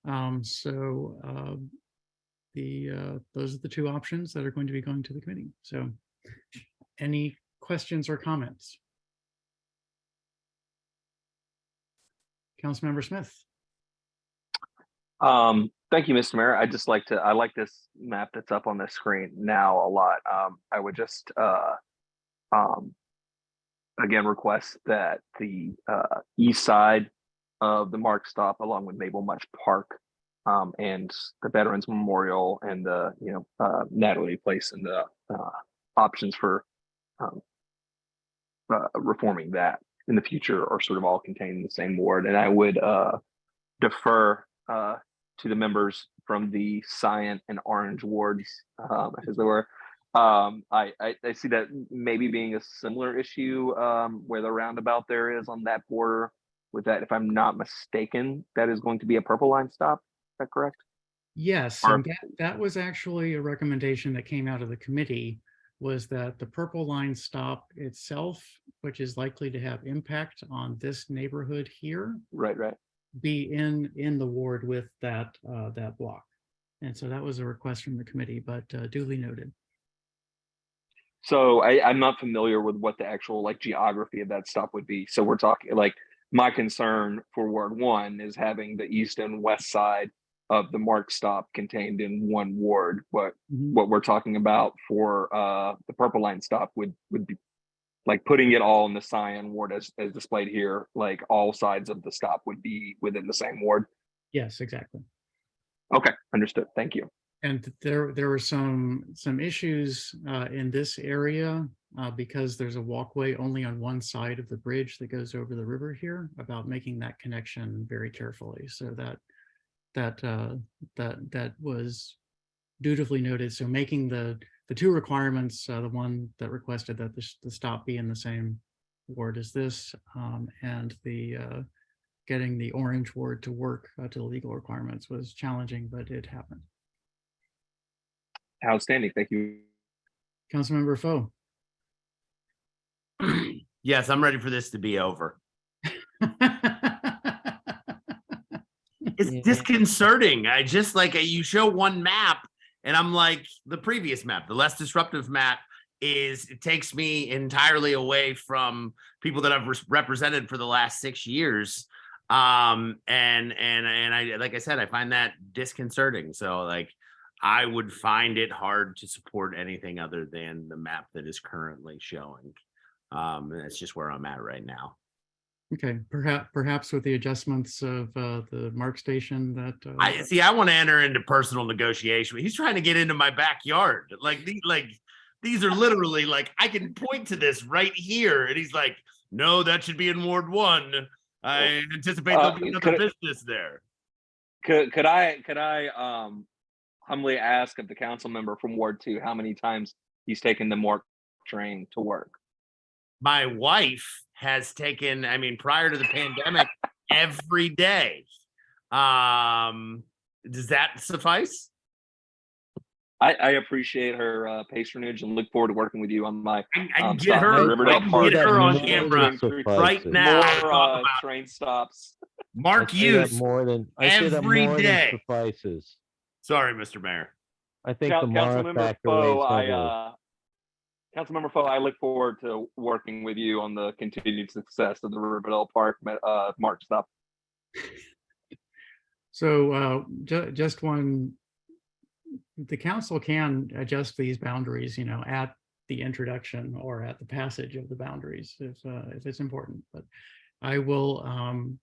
Those are the two options that are going to be going to the committee. So any questions or comments? Councilmember Smith. Thank you, Mr. Mayor. I like this map that's up on the screen now a lot. I would just again request that the east side of the Mark Stop, along with Mabel Much Park and the Veterans Memorial and the Natalie Place, and the options for reforming that in the future are sort of all contained in the same ward. And I would defer to the members from the cyan and orange wards, as they were. I see that maybe being a similar issue where the roundabout there is on that border. With that, if I'm not mistaken, that is going to be a purple line stop. Is that correct? Yes, and that was actually a recommendation that came out of the committee, was that the purple line stop itself, which is likely to have impact on this neighborhood here, right, be in the ward with that that block. And so that was a request from the committee, but duly noted. So I'm not familiar with what the actual geography of that stop would be. So we're talking my concern for Ward 1 is having the east and west side of the Mark Stop contained in one ward. What we're talking about for the purple line stop would be like putting it all in the cyan ward as displayed here. Like all sides of the stop would be within the same ward. Yes, exactly. Okay, understood. Thank you. And there were some issues in this area because there's a walkway only on one side of the bridge that goes over the river here, about making that connection very carefully, so that that was dutifully noted. So making the two requirements, the one that requested that the stop be in the same ward as this, and the getting the orange ward to work to the legal requirements was challenging, but it happened. Outstanding. Thank you. Councilmember Foe. Yes, I'm ready for this to be over. It's Yeah. disconcerting. I just like you show one map and I'm like the previous map, the less disruptive map it takes me entirely away from people that I've represented for the last 6 years. And I, like I said, I find that disconcerting. So like, I would find it hard to support anything other than the map that is currently showing. And that's just where I'm at right now. Okay, perhaps with the adjustments of the mark station that I see. I want to enter into personal negotiation. He's trying to get into my backyard. These are literally like I can point to this right here, and he's like, "No, that should be in Ward 1. I anticipate there'll be another business there." Could I humbly ask of the council member from Ward 2 how many times he's taken the MORC train to work? My wife has taken, I mean, prior to the pandemic, every day. Does that suffice? I appreciate her patronage and look forward to working with you on my I can get stop her, in Riverdale I can Park. get her on Michigan, camera doing right now. more Talk about train stops. Mark I say that Hughes more than I say that every more than day. suffices. Sorry, Mr. Mayor. I think the Mara Councilmember factor Foe, weighs heavily. Councilmember Foe, I look forward to working with you on the continued success of the Riverdale Park MARC stop. So just one, the council can adjust these boundaries, you know, at the introduction or at the passage of the boundaries if it's important. But I will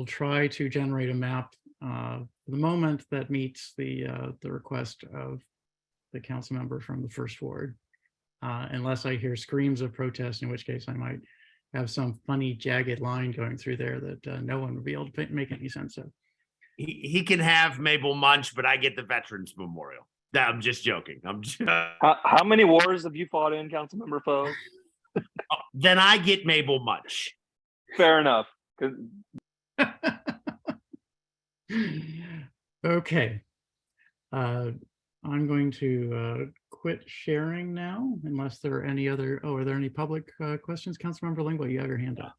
try to generate a map for the moment that meets the request of the council member from the first ward, unless I hear screams of protest, in which case I might have some funny jagged line going through there that no one would be able to make any sense of. He can have Mabel Munch, but I get the Veterans Memorial. I'm just joking. I'm just... How many wars have you fought in, Councilmember Foe? Then I get Mabel Munch. Fair enough. Okay. I'm going to quit sharing now, unless there are any other, are there any public questions? Councilmember Lingua, you have your hand up.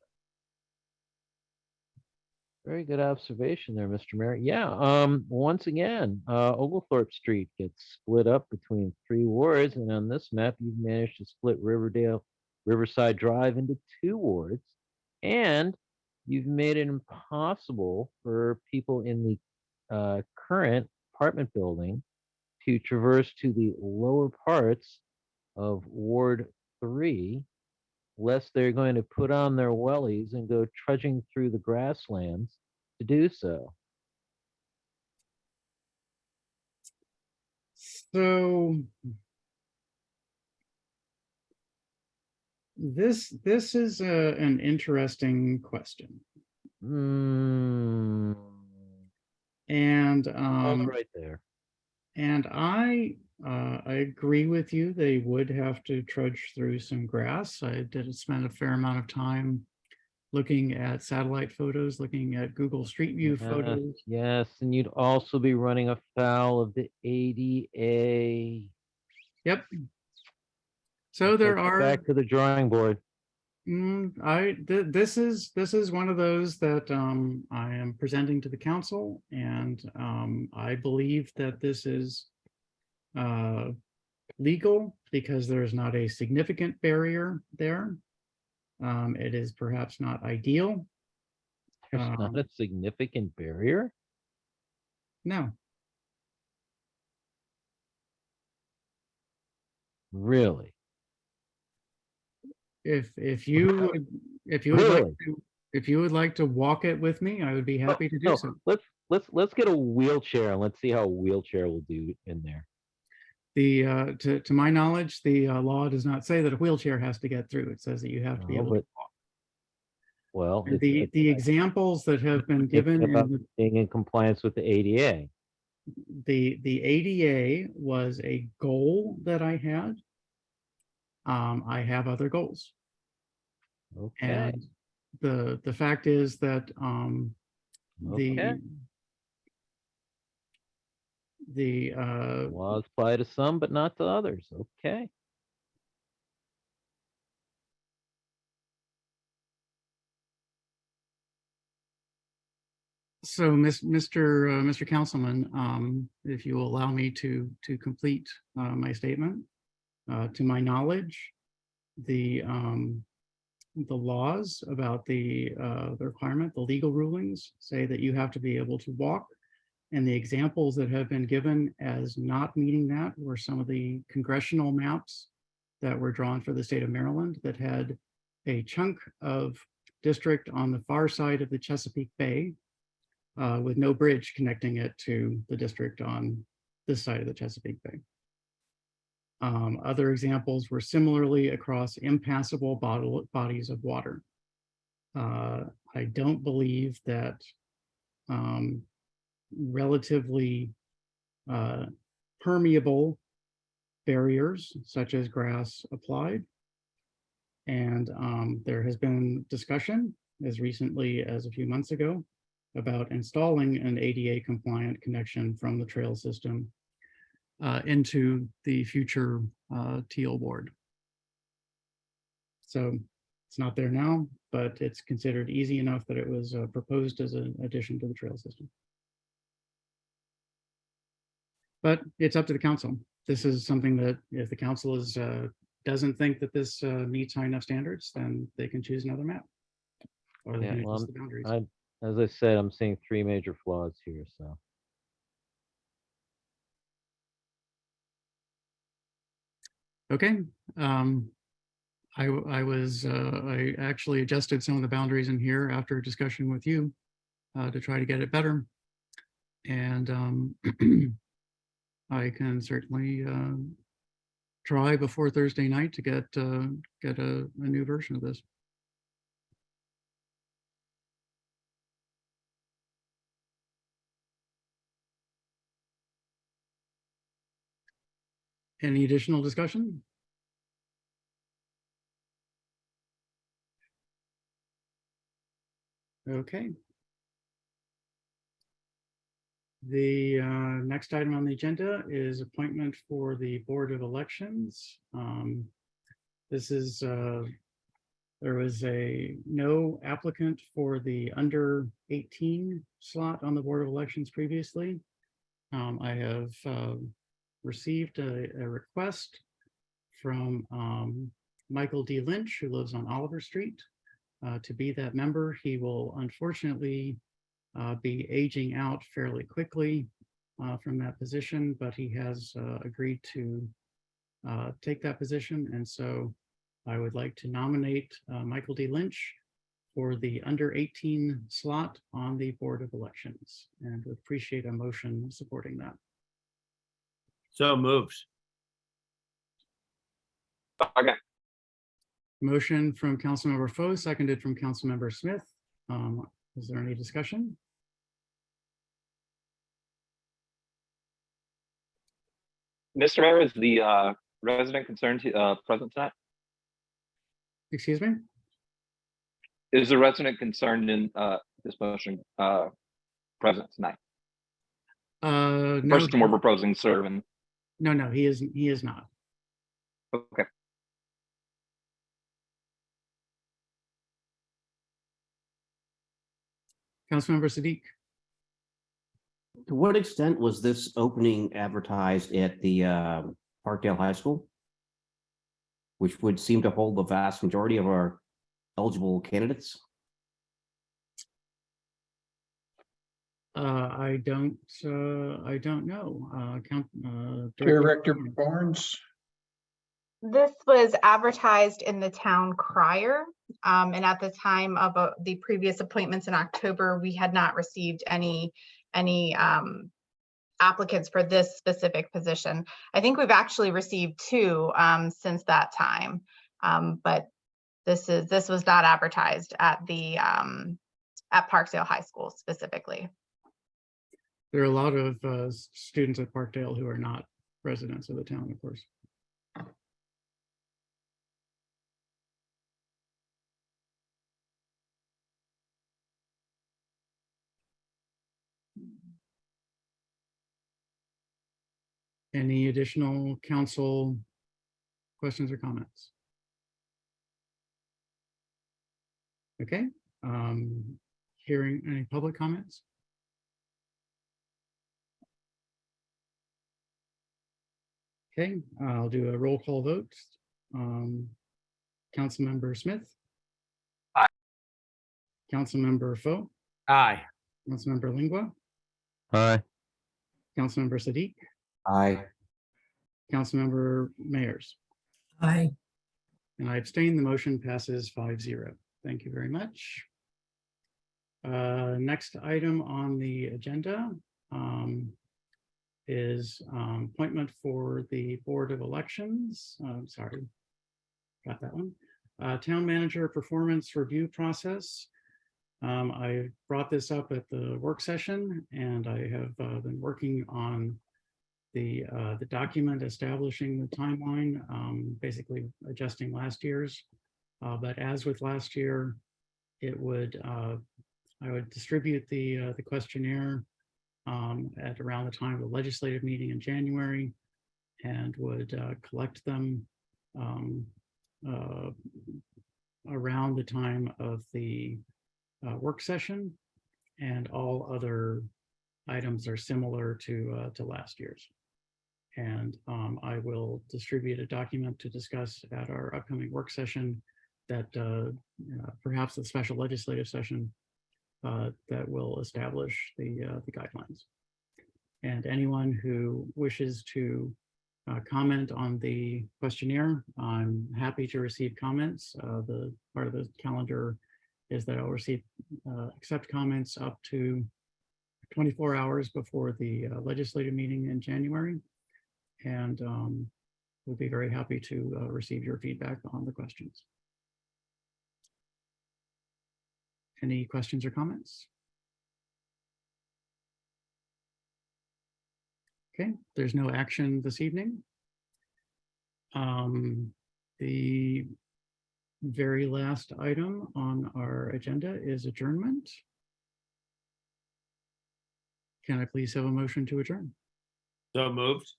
Very good observation there, Mr. Mayor. Yeah, once again, Oglethorpe Street gets split up between 3 wards, and on this map, you've managed to split Riverside Drive into 2 wards, and you've made it impossible for people in the current apartment building to traverse to the lower parts of Ward 3, lest they're going to put on their wellies and go trudging through the grasslands to do so. So this is an interesting question. And Right there. And I agree with you. They would have to trudge through some grass. I did spend a fair amount of time looking at satellite photos, looking at Google Street View photos. Yes, and you'd also be running afoul of the ADA. Yep. So there Let's get are. back to the drawing board. This is one of those that I am presenting to the council, and I believe that this is legal because there is not a significant barrier there. It is perhaps not ideal. There's not a significant barrier? No. Really? If you would like to walk it with me, I would be happy to do so. Let's get a wheelchair and let's see how a wheelchair will do in there. To my knowledge, the law does not say that a wheelchair has to get through. It says that you have to be able to walk. Well, And it's the examples that have been thinking given about in being in compliance with the ADA. the ADA was a goal that I had. I have other goals. Okay, And the fact is that okay. the Laws apply to some, but not to others. Okay. so Mr. Councilman, if you will allow me to complete my statement. To my knowledge, the laws about the requirement, the legal rulings say that you have to be able to walk. And the examples that have been given as not meeting that were some of the congressional maps that were drawn for the state of Maryland that had a chunk of district on the far side of the Chesapeake Bay with no bridge connecting it to the district on this side of the Chesapeake Bay. Other examples were similarly across impassable bodies of water. I don't believe that relatively permeable barriers such as grass applied. And there has been discussion as recently as a few months ago about installing an ADA compliant connection from the trail system into the future teal board. So it's not there now, but it's considered easy enough that it was proposed as an addition to the trail system. But it's up to the council. This is something that if the council doesn't think that this meets high enough standards, then they can choose another map. Or they Yeah, can well, adjust the boundaries. as I said, I'm seeing 3 major flaws here, so. Okay. I actually adjusted some of the boundaries in here after a discussion with you to try to get it better. And I can certainly try before Thursday night to get a new version of this. Any additional discussion? Okay. The next item on the agenda is appointment for the Board of Elections. This is, there was no applicant for the under 18 slot on the Board of Elections previously. I have received a request from Michael D. Lynch, who lives on Oliver Street, to be that member. He will unfortunately be aging out fairly quickly from that position, but he has agreed to take that position. And so I would like to nominate Michael D. Lynch for the under 18 slot on the Board of Elections, and would appreciate a motion supporting that. So moved. Okay. Motion from Councilmember Foe, seconded from Councilmember Smith. Is there any discussion? Mr. Mayor, is the resident concerned present tonight? Excuse me? Is the resident concerned in this motion present tonight? The No, person we're proposing serving. no, he isn't. He is not. Okay. Councilmember Siddiq. To what extent was this opening advertised at the Parkdale High School? Which would seem to hold the vast majority of our eligible candidates? I don't know. Director Barnes. This was advertised in the town crier. And at the time of the previous appointments in October, we had not received any applicants for this specific position. I think we've actually received 2 since that time. But This was not advertised at the at Parkdale High School specifically. There are a lot of students at Parkdale who are not residents of the town, of course. Any additional council questions or comments? Okay, hearing any public comments? Okay, I'll do a roll call vote. Councilmember Smith. Aye. Councilmember Foe, Aye. Councilmember Lingua, Aye. Councilmember Sadiq, Aye. Councilmember Mayers. Aye. And I abstain. The motion passes 5-0. Thank you very much. Next item on the agenda is appointment for the Board of Elections. Sorry, got that one. Town Manager Performance Review Process. I brought this up at the work session, and I have been working on the document establishing the timeline, basically adjusting last year's. But as with last year, it would I would distribute the questionnaire at around the time of the legislative meeting in January, and would collect them around the time of the work session, and all other items are similar to last year's. And I will distribute a document to discuss at our upcoming work session that perhaps a special legislative session that will establish the guidelines. And anyone who wishes to comment on the questionnaire, I'm happy to receive comments. The part of the calendar is that I'll receive accept comments up to 24 hours before the legislative meeting in January. And we'll be very happy to receive your feedback on the questions. Any questions or comments? Okay, there's no action this evening. The very last item on our agenda is adjournment. Can I please have a motion to adjourn? So moved.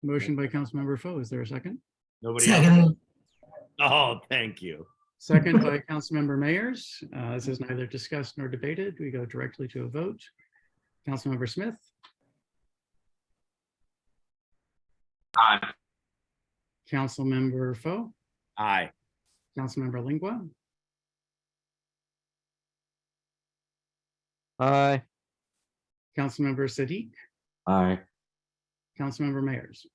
Motion by Councilmember Foe. Is there a second? Nobody else? Second. Oh, thank you. Second by Councilmember Mayers. This is neither discussed nor debated. We go directly to a vote. Councilmember Smith. Aye. Councilmember Foe. Aye. Councilmember Lingua. Aye. Councilmember Sadiq. Aye. Councilmember Mayers.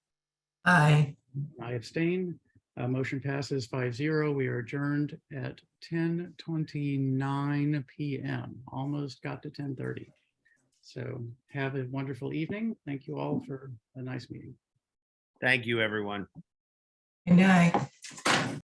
Aye. I abstain. Motion passes 5-0. We are adjourned at 10:29 p.m. Almost got to 10:30. So have a wonderful evening. Thank you all for a nice meeting. Thank you, everyone. Good night.